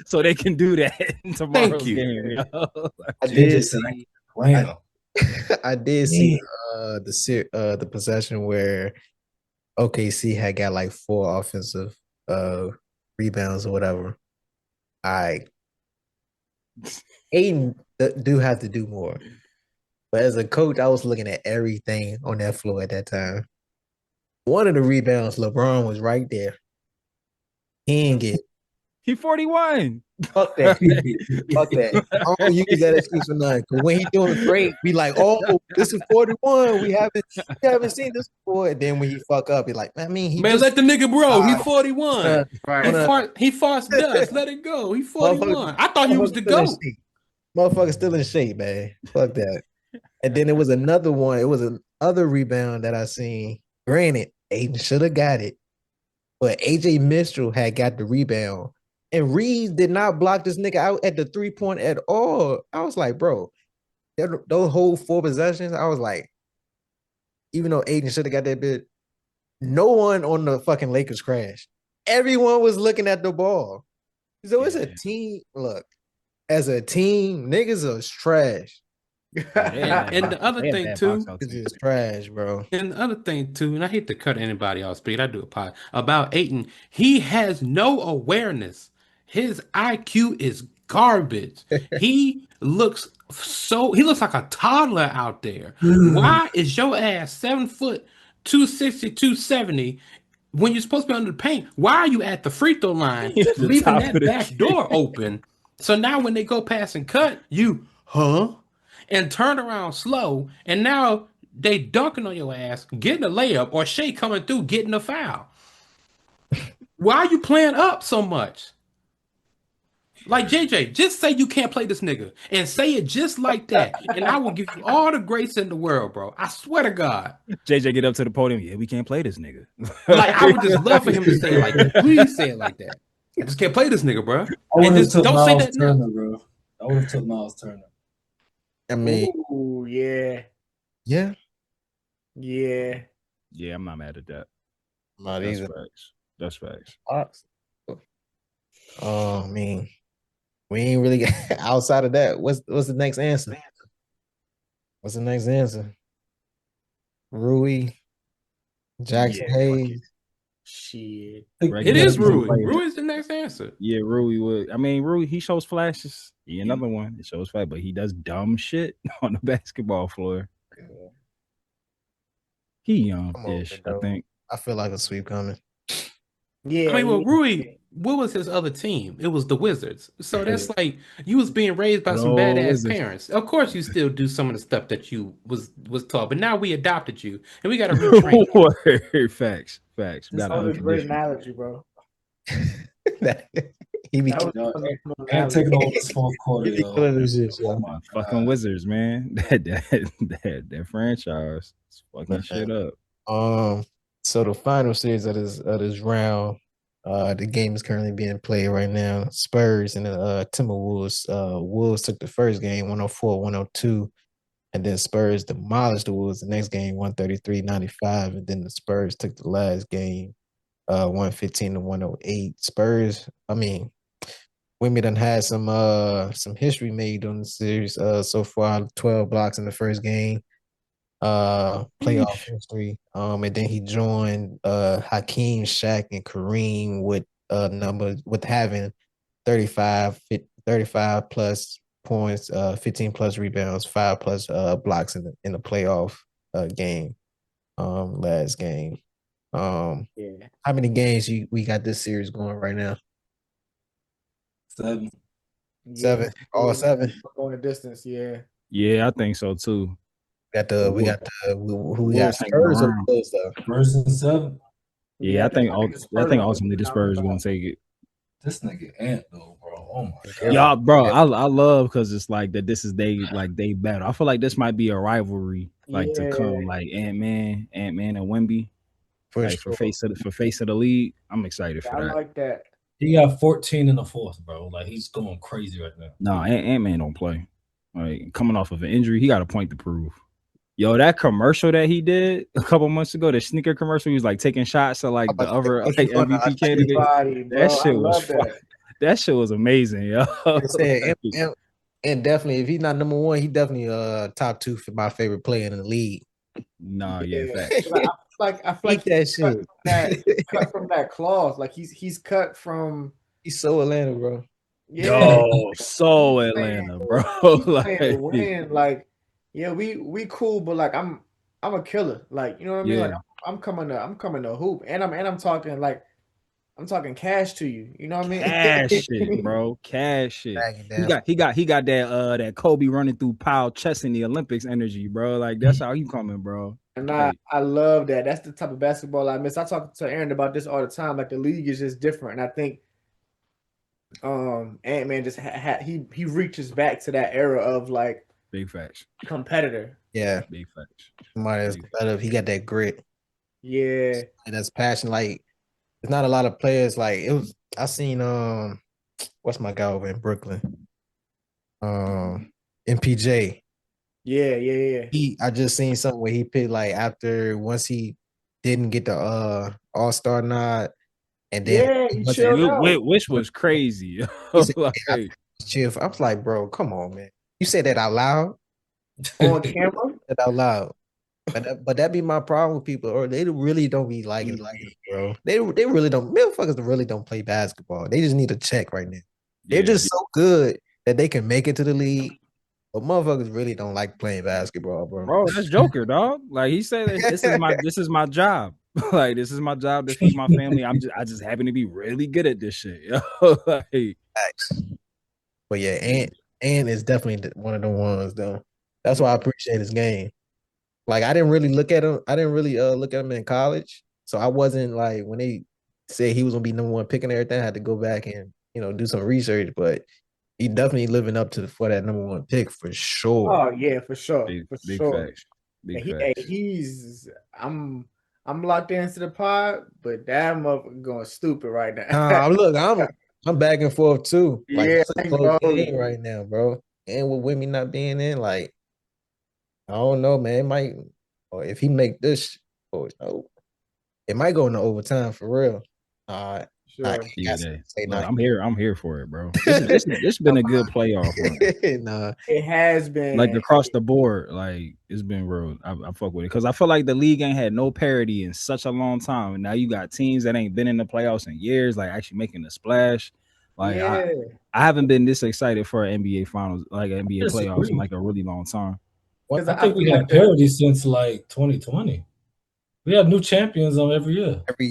So they can do that tomorrow's game. I did see the possession where OKC had got like 4 offensive rebounds or whatever. Ayton do have to do more. But as a coach, I was looking at everything on that floor at that time. One of the rebounds, LeBron was right there. He didn't get. He 41. Fuck that. Fuck that. I don't use that excuse for nothing. Because when he doing great, be like, oh, this is 41. We haven't seen this before. And then when he fuck up, be like, I mean, let the nigga bro. He's 41. He farts dust. Let it go. He's 41. I thought he was the GOAT. Motherfucker still in shape, man. Fuck that. And then it was another one. It was another rebound that I seen. Granted, Ayton should have got it. But AJ Mitchell had got the rebound. And Reeves did not block this nigga out at the 3-point at all. I was like, bro, those whole 4 possessions, I was like, even though Ayton should have got that bit, no one on the fucking Lakers crashed. Everyone was looking at the ball. So it's a team. Look, as a team, niggas are trash. And the other thing too, it's just trash, bro. And the other thing too, and I hate to cut anybody off speed, I do a pod about Ayton. He has no awareness. His IQ is garbage. He looks like a toddler out there. Why is your ass 7 foot 260, 270 when you're supposed to be under the paint? Why are you at the free throw line leaving that back door open? So now when they go pass and cut, you and turn around slow, and now they dunking on your ass, getting a layup, or Shea coming through getting a foul. Why are you playing up so much? Like JJ, just say you can't play this nigga and say it just like that, and I will give you all the grace in the world, bro. I swear to God. JJ get up to the podium. Yeah, we can't play this nigga. Like I would just love for him to say it like that. Please say it like that. I just can't play this nigga, bro. And just don't say that Turner, bro. I would have took Miles Turner. I mean, ooh, yeah. Yeah, I'm not mad at that. Not That's either. facts. That's facts. Oh, I mean, we ain't really got outside of that. What's the next answer? What's the next answer? Rui, Jackson Hayes. Shit. It is Rui. Rui is the next answer. Yeah, Rui would. I mean, Rui, he shows flashes. He another one. It shows flash, but he does dumb shit on the basketball floor. He young-ish, I think. I feel like a sweep coming. Yeah. I mean, well, Rui, what was his other team? It was the Wizards. So that's like you was being raised by some badass parents. Of course, you still do some of the stuff that you was taught, but now we adopted you, and we got to retrain. Facts. That's a great analogy, bro. He be taking over this fourth quarter. Fucking Wizards, man. That franchise is fucking shit up. So the final series of this round, the game is currently being played right now. Spurs and the Timberwolves. Wolves took the first game 104-102, and then Spurs demolished the Wolves the next game 133-95, and then the Spurs took the last game 115-108. Spurs, I mean, Wimmy done had some history made on the series so far. 12 blocks in the first game. Playoff history. And then he joined Hakeem, Shaq, and Kareem with having 35 plus points, 15 plus rebounds, 5 plus blocks in the playoff game. Last game. Yeah. How many games we got this series going right now? 7. 7. All 7. Going the distance, yeah. Yeah, I think so too. Who we got Wolves hanging Spurs or around. Bulls though? Spurs and 7. Yeah, I think ultimately the Spurs are gonna take it. This nigga Ant though, bro. Oh my god. Y'all, bro, I love because it's like that. This is they battle. I feel like this might be a rivalry to come, like Ant-Man and Wemby. For like sure. for face of the league. I'm excited for that. I like that. He got 14 in the fourth, bro. Like he's going crazy right now. No, Ant-Man don't play. Like coming off of an injury, he got a point to prove. Yo, that commercial that he did a couple months ago, the sneaker commercial, he was like taking shots at like the other MVP candidate. That shit was amazing, yo. And definitely, if he's not number one, he definitely top 2 for my favorite player in the league. Nah, yeah, facts. I feel like that shit. Cut from that clause. Like he's cut from. He's so Atlanta, bro. Yeah, yo, so Atlanta, bro. Like, yeah, we cool, but like I'm a killer. Like, you know what I mean? Like I'm coming to hoop, and I'm talking like. I'm talking cash to you. You know what I mean? Cash shit, bro. Cash shit. He got that Kobe running through pile chest in the Olympics energy, bro. Like that's how he coming, bro. And I love that. That's the type of basketball I miss. I talk to Aaron about this all the time. Like the league is just different, and I think Ant-Man just he reaches back to that era of like big facts competitor. Yeah, big facts. Somebody that's competitive. He got that grit. Yeah, and that's passion. Like. There's not a lot of players like it was. I seen what's my guy over in Brooklyn? MPJ. Yeah. I just seen something where he picked like once he didn't get the All-Star nod, and then which was crazy. I was like, bro, come on, man. You said that out loud on camera. That out loud. But that be my problem with people, or they really don't be liking it, bro. They really don't. Motherfuckers really don't play basketball. They just need a check right now. They're just so good that they can make it to the league, but motherfuckers really don't like playing basketball, bro. Bro, that's Joker, dog. Like he said, this is my job. Like this is my job to feed my family. I just happen to be really good at this shit. Like, but yeah, Ant is definitely one of the ones though. That's why I appreciate his game. Like I didn't really look at him. I didn't really look at him in college, so I wasn't like when they said he was gonna be number one pick and everything. I had to go back and do some research, but he definitely living up for that number one pick for sure. Oh yeah, for sure, big sure. Facts. Big facts. I'm locked into the pod, but that motherfucker going stupid right now. Look, I'm back and forth too. Like yeah, it's a close game right now, bro. And with Wimmy not being in, like. I don't know, man. It might, or if he make this, it might go into overtime for real. Sure. I'm here for it, bro. This been a good playoff run. It has been like across the board. Like it's been real. I fuck with it because I feel like the league ain't had no parity in such a long time, and now you got teams that ain't been in the playoffs in years, like actually making a splash. Like I haven't been this excited for an NBA finals, like NBA playoffs, in like a really long time. I think we had parity since like 2020. We have new champions on every year. Every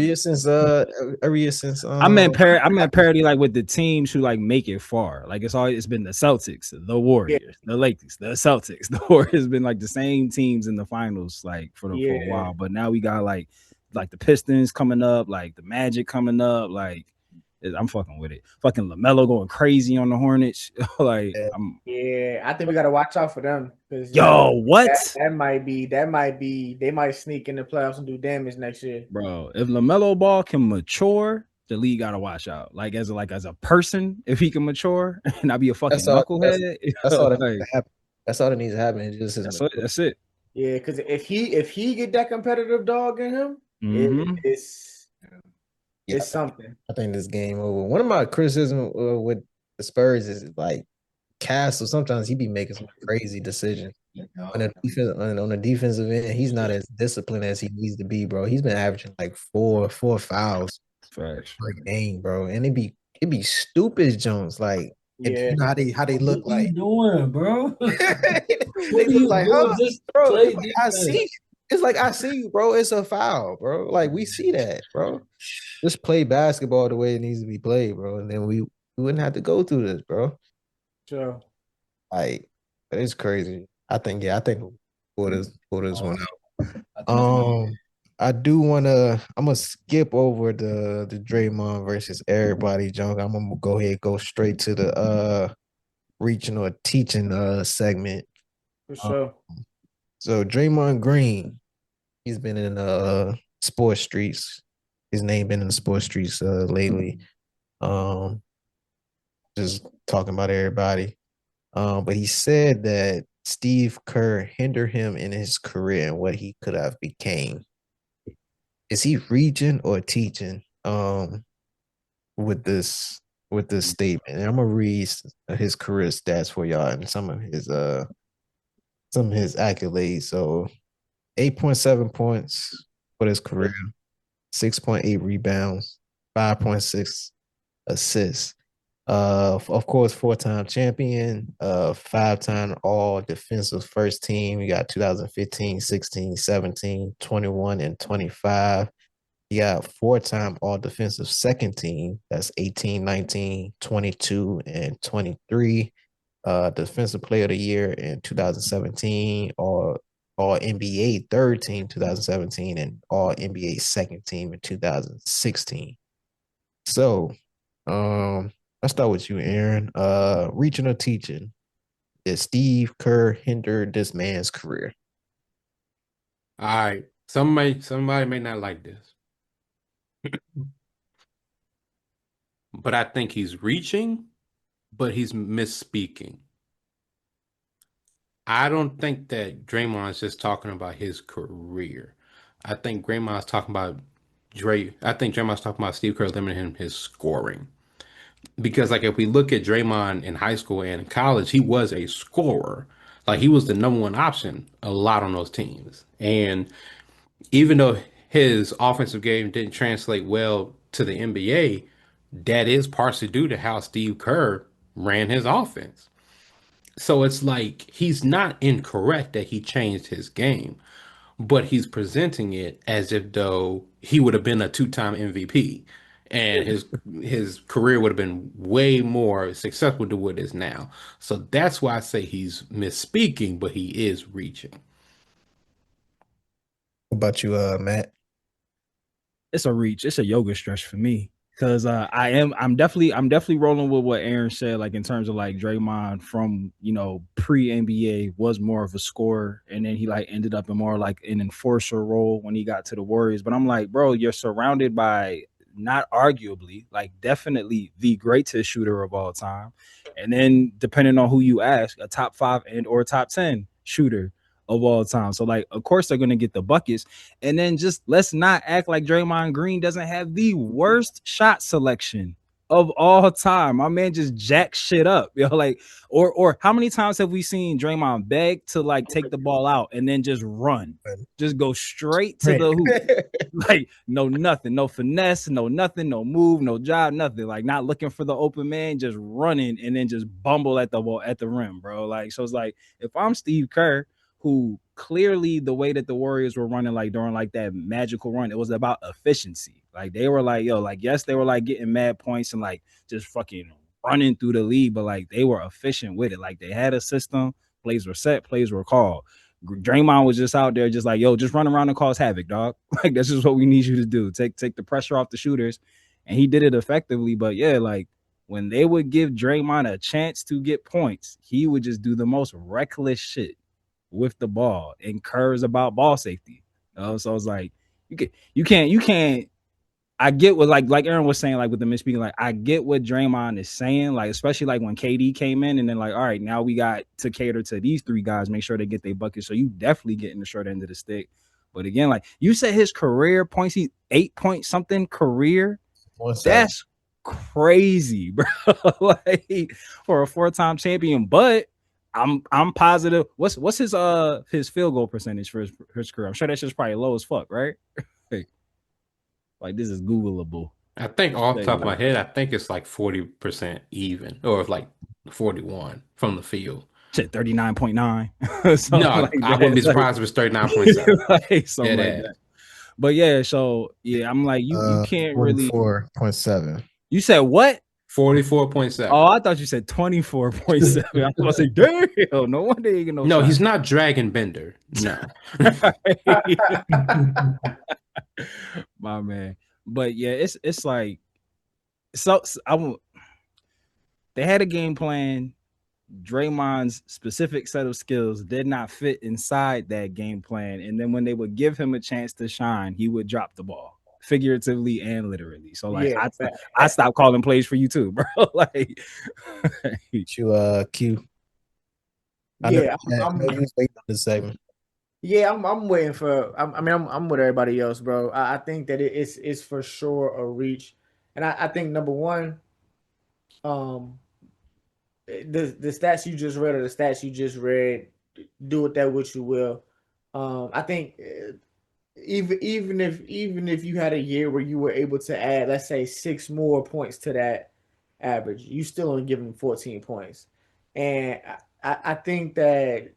year since. I meant parity like with the teams who like make it far. Like it's been the Celtics, the Warriors, the Lakers, the Celtics. The Warriors been like the same teams in the finals like for a while. But now we got like the Pistons coming up, like the Magic coming up, like. I'm fucking with it. Fucking LaMelo going crazy on the Hornets. Like, I think we gotta watch out for them. What? That might be. They might sneak in the playoffs and do damage next year, bro. If LaMelo Ball can mature, the league gotta watch out. Like as a person, if he can mature and not be a fucking knucklehead. That's all that needs to happen. That's all that needs to happen. That's it. Yeah, because if he get that competitive dog in him, it's. Yeah, It's something. I think this game over. One of my criticism with the Spurs is like Castle. Sometimes he be making some crazy decisions on the defensive end. He's not as disciplined as he needs to be, bro. He's been averaging like four fouls Facts. per game, bro, and it be stupid Jones. Like, and Yeah. you know how they look What are like. you doing, bro? They What are look you like, doing? huh, Just bro? play I see. defense. It's like I see you, bro. It's a foul, bro. Like we see that, bro. Just play basketball the way it needs to be played, bro, and then we wouldn't have to go through this, bro. Sure. Like, it's crazy. I think quarters one out. I think so. I I'm gonna skip over the Draymond versus everybody junk. I'm gonna go ahead, go straight to the reaching or teaching segment. For Um, sure. so Draymond Green, he's been in sports streets. His name been in the sports streets lately. Um, just talking about everybody. But he said that Steve Kerr hindered him in his career and what he could have became. Is he reaching or teaching with this statement? And I'm gonna read his career stats for y'all and some of his accolades. So 8.7 points for his career, 6.8 rebounds, 5.6 assists. Of course, four-time champion, five-time all defensive first team. You got 2015, 16, 17, 21, and 25. You got four-time all defensive second team. That's 18, 19, 22, and 23. Defensive player of the year in 2017, all NBA third team 2017, and all NBA second team in 2016. So, let's start with you, Aaron. Reaching or teaching, did Steve Kerr hinder this man's career? All right. Somebody may not like this, but I think he's reaching, but he's misspeaking. I don't think that Draymond's just talking about his career. I think Draymond's talking about I think Draymond's talking about Steve Kerr limiting his scoring. Because like if we look at Draymond in high school and in college, he was a scorer. Like he was the number one option a lot on those teams. And even though his offensive game didn't translate well to the NBA, that is partially due to how Steve Kerr ran his offense. So it's like he's not incorrect that he changed his game, but he's presenting it as if though he would have been a two-time MVP and his career would have been way more successful than what it is now. So that's why I say he's misspeaking, but he is reaching. What about you, Matt? It's a reach. It's a yoga stretch for me. Because I'm definitely rolling with what Aaron said, like in terms of like Draymond from pre NBA was more of a scorer, and then he like ended up in more like an enforcer role when he got to the Warriors. But I'm like, bro, you're surrounded by not arguably, like definitely the greatest shooter of all time, and then depending on who you ask, a top 5 and or top 10 shooter of all time. So like, of course they're gonna get the buckets. And then just let's not act like Draymond Green doesn't have the worst shot selection of all time. My man just jacks shit up, like, or how many times have we seen Draymond beg to like take the ball out and then just run, just go straight to the hoop, like nothing, no finesse, no nothing, no move, no job, nothing, like not looking for the open man, just running and then just bumble at the ball at the rim, bro. Like, so it's like if I'm Steve Kerr, who clearly the way that the Warriors were running, like during like that magical run, it was about efficiency. Like they were like, yes, they were like getting mad points and like just fucking running through the league, but like they were efficient with it. Like they had a system, plays were set, plays were called. Draymond was just out there just like, just run around and cause havoc, dog. Like that's just what we need you to do. Take the pressure off the shooters. And he did it effectively. But yeah, like when they would give Draymond a chance to get points, he would just do the most reckless shit with the ball, and Kerr is about ball safety. So it's like you can't. I get what like Aaron was saying, like with the misspeaking, like I get what Draymond is saying, like especially like when KD came in and then like, all right, now we got to cater to these three guys, make sure they get their buckets. So you definitely getting the short end of the stick. But again, like you said, his career points, he 8 point something career. That's crazy, bro. Like for a 4-time champion, but I'm positive. What's his field goal percentage for his career? I'm sure that's just probably low as fuck, right? Like this is Googleable. I think off the top of my head, I think it's like 40% even, or like 41 from the field. Shit, 39.9. No, like I wouldn't be surprised if it's 39.7. Like something like that. But yeah, so yeah, I'm like you can't really 44.7. You said what? 44.7. Oh, I thought you said 24.7. I was about to say, damn, no wonder he get no. No, he's not Dragon Bender. No. My man. But yeah, it's like they had a game plan. Draymond's specific set of skills did not fit inside that game plan. And then when they would give him a chance to shine, he would drop the ball, figuratively and literally. So like I stopped calling plays for you too, bro. Like you Q. Yeah, I'm waiting on this segment. Yeah, I'm waiting for. I'm with everybody else, bro. I think that it's for sure a reach, and I think number one, the stats you just read or the stats you just read, do with that what you will. I think even if you had a year where you were able to add, let's say, 6 more points to that average, you still only give him 14 points, and I think that.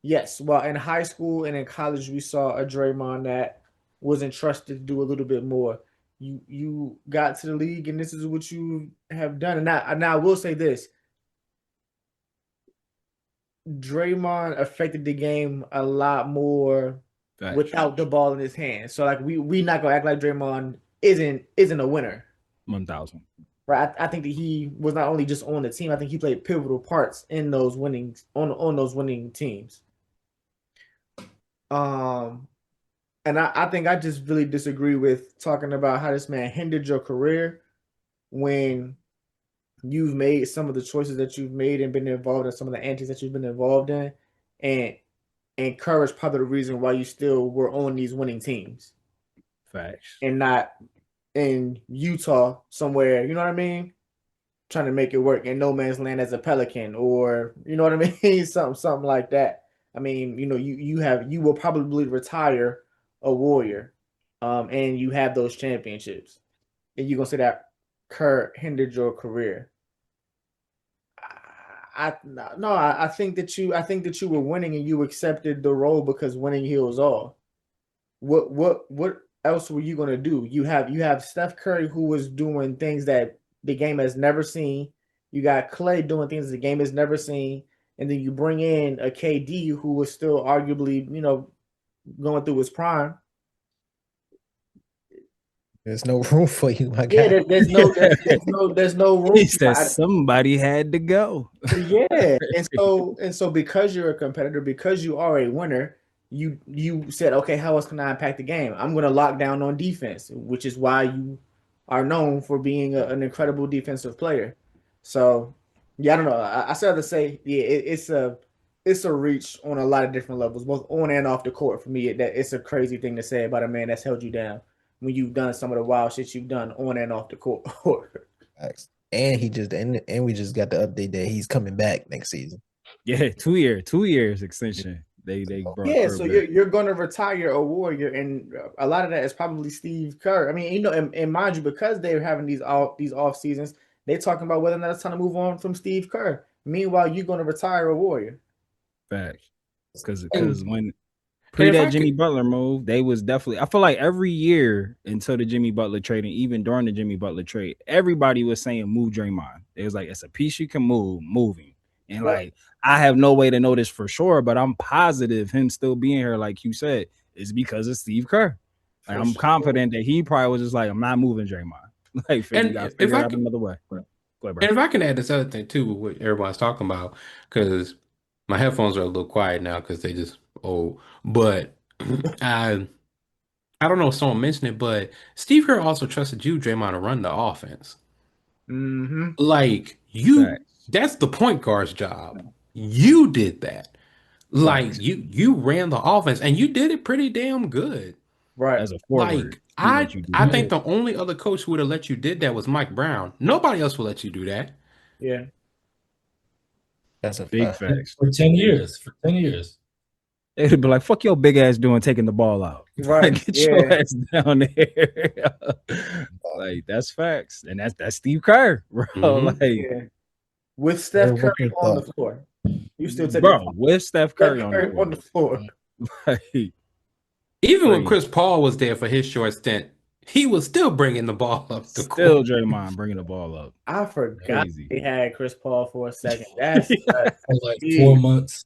Yes, well, in high school and in college, we saw a Draymond that was entrusted to do a little bit more. You got to the league, and this is what you have done. And I will say this: Draymond affected the game a lot more without the ball in his hand. So, like, we not gonna act like Draymond isn't a winner. 1,000. Right? I think that he was not only just on the team. I think he played pivotal parts in those winnings on those winning teams. And I think I just really disagree with talking about how this man hindered your career when you've made some of the choices that you've made and been involved in some of the antics that you've been involved in, and Kerr is part of the reason why you still were on these winning teams. Facts. And not in Utah somewhere, you know what I mean? Trying to make it work in no man's land as a Pelican, or you know what I mean? something like that. I mean, you know, you will probably retire a Warrior, and you have those championships, and you're gonna say that Kerr hindered your career. I think that you were winning and you accepted the role because winning heals all. What else were you gonna do? You have Steph Curry, who was doing things that the game has never seen. You got Clay doing things the game has never seen. And then you bring in a KD who was still arguably, you know, going through his prime. There's no room for you, my guy. Yeah, there's no room. He said somebody had to go. Yeah, and so because you're a competitor, because you are a winner, you said, okay, how else can I impact the game? I'm going to lock down on defense, which is why you are known for being an incredible defensive player. So. Yeah, I don't know. I still have to say, yeah, it's a reach on a lot of different levels, both on and off the court. For me, that it's a crazy thing to say about a man that's held you down when you've done some of the wild shit you've done on and off the court. And we just got the update that he's coming back next season. Yeah, 2 years extension. They brought so you're gonna retire a Warrior, and a lot of that is probably Steve Kerr. I mean, you know, and mind you, because they're having these off seasons. They're talking about whether or not it's time to move on from Steve Kerr. Meanwhile, you're going to retire a Warrior. Facts. Because when that Jimmy Butler move, they was definitely. I feel like every year until the Jimmy Butler trade, and even during the Jimmy Butler trade, everybody was saying move Draymond. It was like it's a piece you can move him. And like I have no way to know this for sure, but I'm positive him still being here, like you said, is because of Steve Kerr. Like, I'm confident that he probably was just like, I'm not moving Draymond. Like, figure out another way. Go ahead, bro. And if I can add this other thing too, with what everyone's talking about, because my headphones are a little quiet now because they just old. But I don't know if someone mentioned it, but Steve Kerr also trusted you, Draymond, to run the offense. Mm-hmm. Like that's the point guard's job. You did that. Like you ran the offense and you did it pretty damn good. Right. as a forward. Like I think the only other coach who would have let you did that was Mike Brown. Nobody else will let you do that. Yeah. That's a big fact. facts. For 10 years. For 10 years. They'd be like, "Fuck your big ass doing taking the ball out. Right. Like, get your ass down there." Like that's facts, and that's Steve Kerr, bro. Mhm. Like with Steph What's Curry your on the thought? floor, you still take bro, with Steph Curry Steph on Curry on the floor. Like, Even when crazy. Chris Paul was there for his short stint, he was still bringing the ball up the Still court. Draymond bringing the ball up. I forgot Crazy. they had Chris Paul for a second. That's For like 4 months.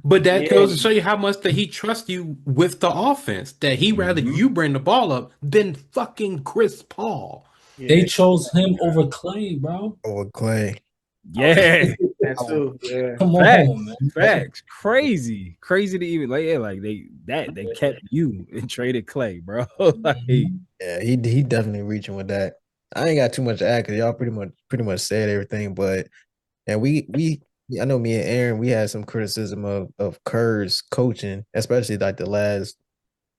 But that Yeah. goes to show you how much that he trusts you with the offense. That he rather you bring the ball up than fucking Chris Paul. They chose him over Clay, bro. Over Clay. Yeah. That's true. Yeah. Come Facts, on, man. facts. Crazy to even like they kept you and traded Clay, bro. Like Yeah, he definitely reaching with that. I ain't got too much to add because y'all pretty much said everything. But and I know me and Aaron, we had some criticism of Kerr's coaching, especially like the last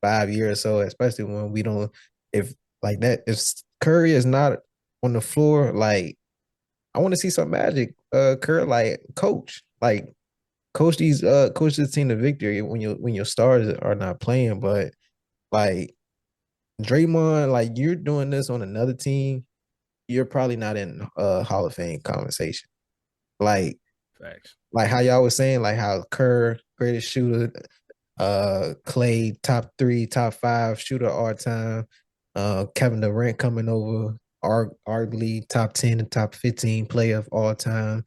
5 years or so, especially when we don't if like that if Curry is not on the floor, like I want to see some magic. Kerr like coach this team to victory when your stars are not playing, but like Draymond, like you're doing this on another team, you're probably not in Hall of Fame conversation. Like facts. like how y'all was saying, like how Kerr, greatest shooter, Clay, top 3, top 5 shooter all time, Kevin Durant coming over, arguably top 10 and top 15 player of all time.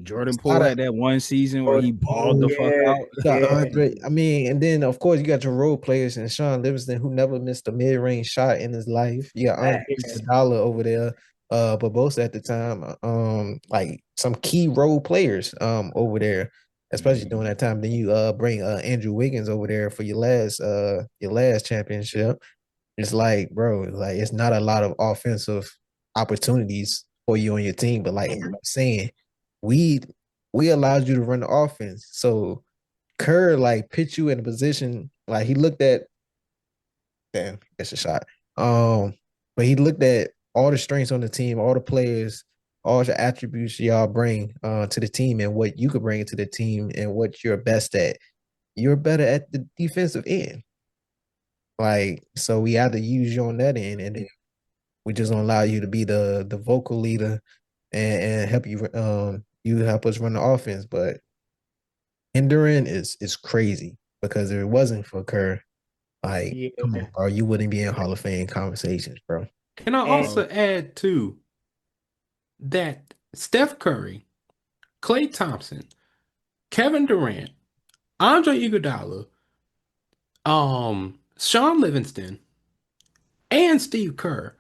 Jordan Poole had that one season where he balled the fuck out. You got Andre. I mean, and then of course you got your role players and Sean Livingston, who never missed a mid-range shot in his life. You got Andre Iguodala over there, but both at the time, like some key role players, over there, especially during that time. Then you bring Andrew Wiggins over there for your last championship. It's like, bro, like it's not a lot of offensive opportunities for you on your team, but like I'm saying, we allowed you to run the offense. So Kerr like put you in a position like he looked at that's a shot. But he looked at all the strengths on the team, all the players, all the attributes y'all bring to the team and what you could bring to the team and what you're best at. You're better at the defensive end. Like, so we have to use you on that end, and then we just gonna allow you to be the vocal leader and help you you help us run the offense. But hindering is crazy because if it wasn't for Kerr, like come on, bro, you wouldn't be in Hall of Fame conversations, bro. Can I also add too that Steph Curry, Klay Thompson, Kevin Durant, Andre Iguodala, Sean Livingston, and Steve Kerr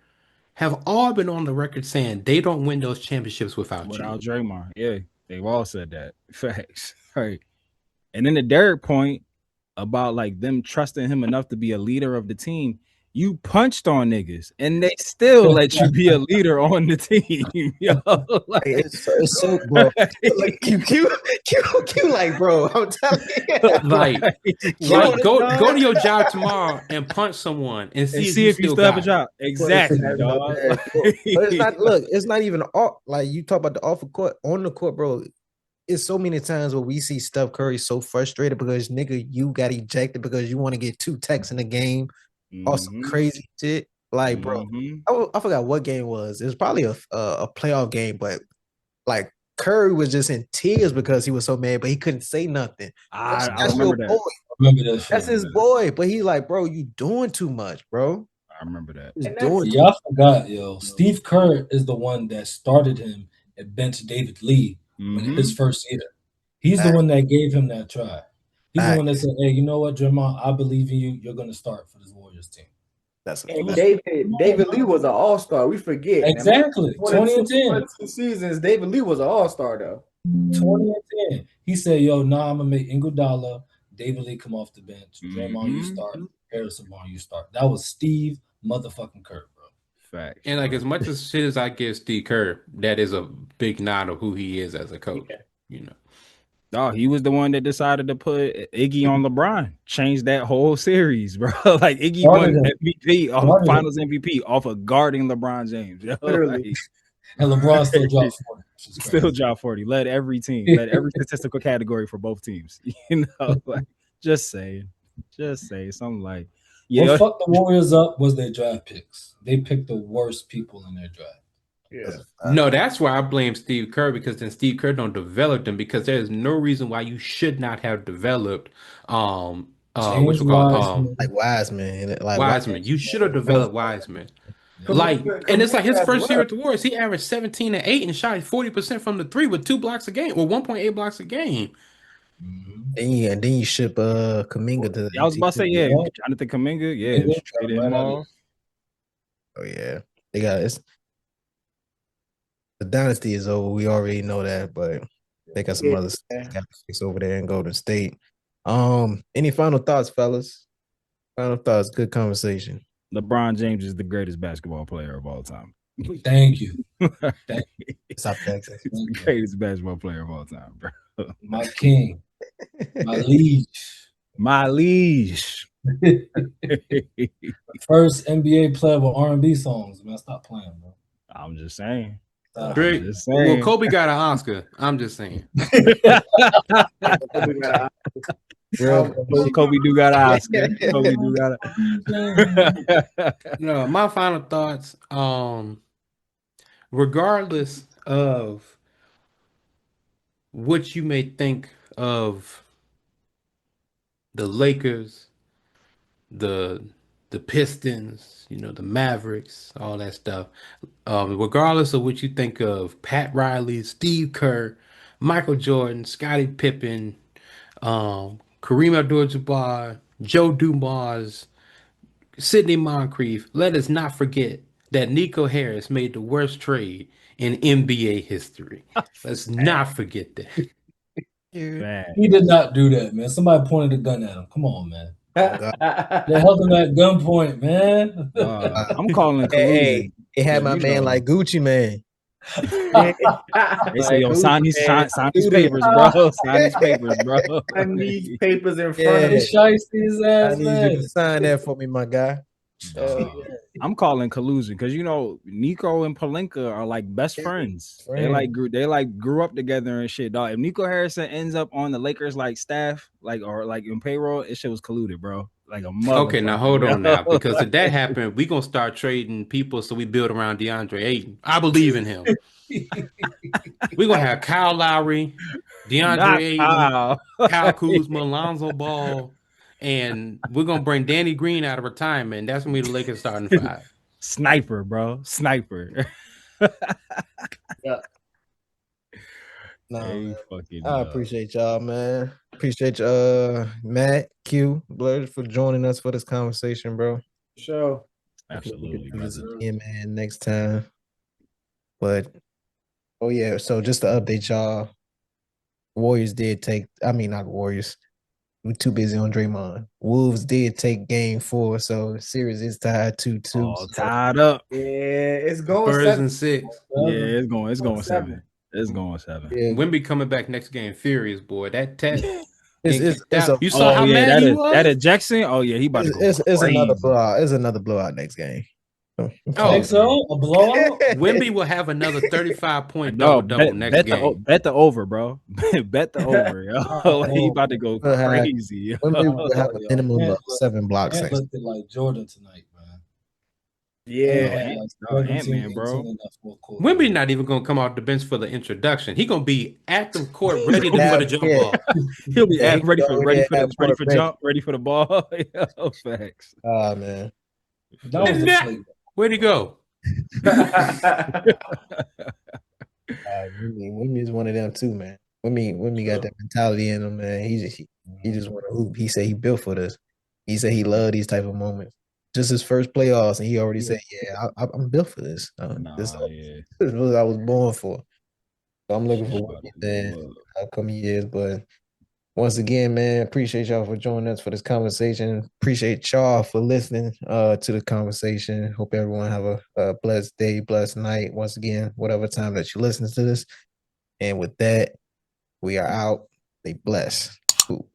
have all been on the record saying they don't win those championships without Draymond. Yeah, they've all said that. Facts. Right. And then the Derek point about like them trusting him enough to be a leader of the team. You punched on niggas and they still let you be a leader on the team. Yo, like, it's so bro. Like Q, like bro, I'm telling you. like go to your job tomorrow and punch someone and see if you still have a job. Exactly, dog. But it's not it's not even off. Like you talk about the off the court, on the court, bro. It's so many times where we see Steph Curry so frustrated because nigga, you got ejected because you want to get 2 techs in the game. Or some crazy shit. Like, bro, I forgot what game it was. It was probably a playoff game, but like Curry was just in tears because he was so mad, but he couldn't say nothing. I remember that. Remember that. That's his boy, but he like, bro, you doing too much, bro. I remember that. Y'all forgot, yo. Steve Kerr is the one that started him and benched David Lee in his first year. He's the one that gave him that try. He's the one that said, "Hey, you know what, Draymond? I believe in you. You're going to start for this Warriors team." David Lee was an all-star. We forget. Exactly. 20 and 10. 2 seasons, David Lee was an all-star, though. 20 and 10. He said, yo, I'm going to make Iguodala, David Lee come off the bench. Draymond, you start. Harrison Barnes, you start. That was Steve motherfucking Kerr, bro. Facts. And like as much as shit as I give Steve Kerr, that is a big nod of who he is as a coach. You know. Oh, he was the one that decided to put Iggy on LeBron. Changed that whole series, bro. Like Iggy won MVP, Finals MVP off of guarding LeBron James. Literally. And LeBron still dropped 40. Still dropped 40. Led every team. Led every statistical category for both teams. You know, like just saying. Something like, yeah. What fucked the Warriors up was their draft picks. They picked the worst people in their draft. Yeah. No, that's why I blame Steve Kerr, because then Steve Kerr don't develop them, because there's no reason why you should not have developed Wiseman. Like Wiseman. Wiseman. You should have developed Wiseman. Like, and it's like his first year at the Warriors, he averaged 17 and 8 and shot 40% from the 3 with 2 blocks a game, or 1.8 blocks a game. Then you ship Kuminga to. I was about to say, Jonathan Kuminga, traded him off. Oh yeah, they got it. The dynasty is over. We already know that, but they got some other stuff got to fix over there in Golden State. Any final thoughts, fellas? Final thoughts. Good conversation. LeBron James is the greatest basketball player of all time. Thank you. South Texas. He's the greatest basketball player of all time, bro. My king. My liege. My liege. First NBA player with R&B songs. Man, stop playing, bro. I'm just saying. Great. Well, Kobe got an Oscar. I'm just saying. Kobe do got an Oscar. Kobe do got No, my final thoughts. Regardless of what you may think of the Lakers, the Pistons, the Mavericks, all that stuff. Regardless of what you think of Pat Riley, Steve Kerr, Michael Jordan, Scottie Pippen, Kareem Abdul-Jabbar, Joe Dumars, Sidney Moncrief, let us not forget that Nico Harris made the worst trade in NBA history. Let's not forget that. He did not do that, man. Somebody pointed a gun at him. Come on, man. They held him at gunpoint, man. I'm calling collusion. It had my man like Gucci Man. They say, yo, sign these papers, bro. Sign these papers, bro. Sign these papers in front of the shiesties ass, I need you to sign that for me, my guy. I'm calling collusion because Nico and Pelinka are like best friends. They grew up together and shit, dog. If Nico Harrison ends up on the Lakers staff, or in payroll, it shit was colluded, bro. Like a mother. Okay, now hold on now, because if that happened, we gonna start trading people so we build around Deandre Ayton. I believe in him. We're gonna have Kyle Lowry, DeAndre Ayton, Kyle Kuzma, Lonzo Ball. And we're gonna bring Danny Green out of retirement. That's gonna be the Lakers starting 5. Sniper, bro. Sniper. Yeah. No, I appreciate y'all, man. Appreciate Matt, Q, Blerd for joining us for this conversation, bro. Sure. Absolutely. Man, next time. But so just to update y'all, Warriors did take. Not Warriors. We're too busy on Draymond. Wolves did take game 4, so the series is tied 2-2. Oh, tied up. Yeah, it's going Spurs and 6. Yeah, it's going 7. It's going 7. Yeah. Wemby coming back next game, furious boy. That test. You saw how mad he was? That ejection? Oh yeah, he about to go. It's another blowout. It's another blowout next game. So a blowout. Wemby will have another 35-point double next game. Bet the over, bro. Bet the over, yo. He about to go crazy. Wemby will have a minimum of 7 blocks. Looked like Jordan tonight, man. Yeah, Ant-Man, bro. Wemby not even gonna come off the bench for the introduction. He gonna be at the court ready for the jump ball. He'll be ready for jump, ready for the ball. Yo, facts. Oh man. Where'd he go? Wemby is one of them too, man. Wemby got that mentality in him, man. He just want to hoop. He said he built for this. He said he loved these type of moments. Just his first playoffs, and he already said, "Yeah, I'm built for this. This is what I was born for." So I'm looking for the upcoming years. But once again, man, appreciate y'all for joining us for this conversation. Appreciate y'all for listening to the conversation. Hope everyone have a blessed day, blessed night. Once again, whatever time that you listen to this. And with that, we are out. They bless. Ooh.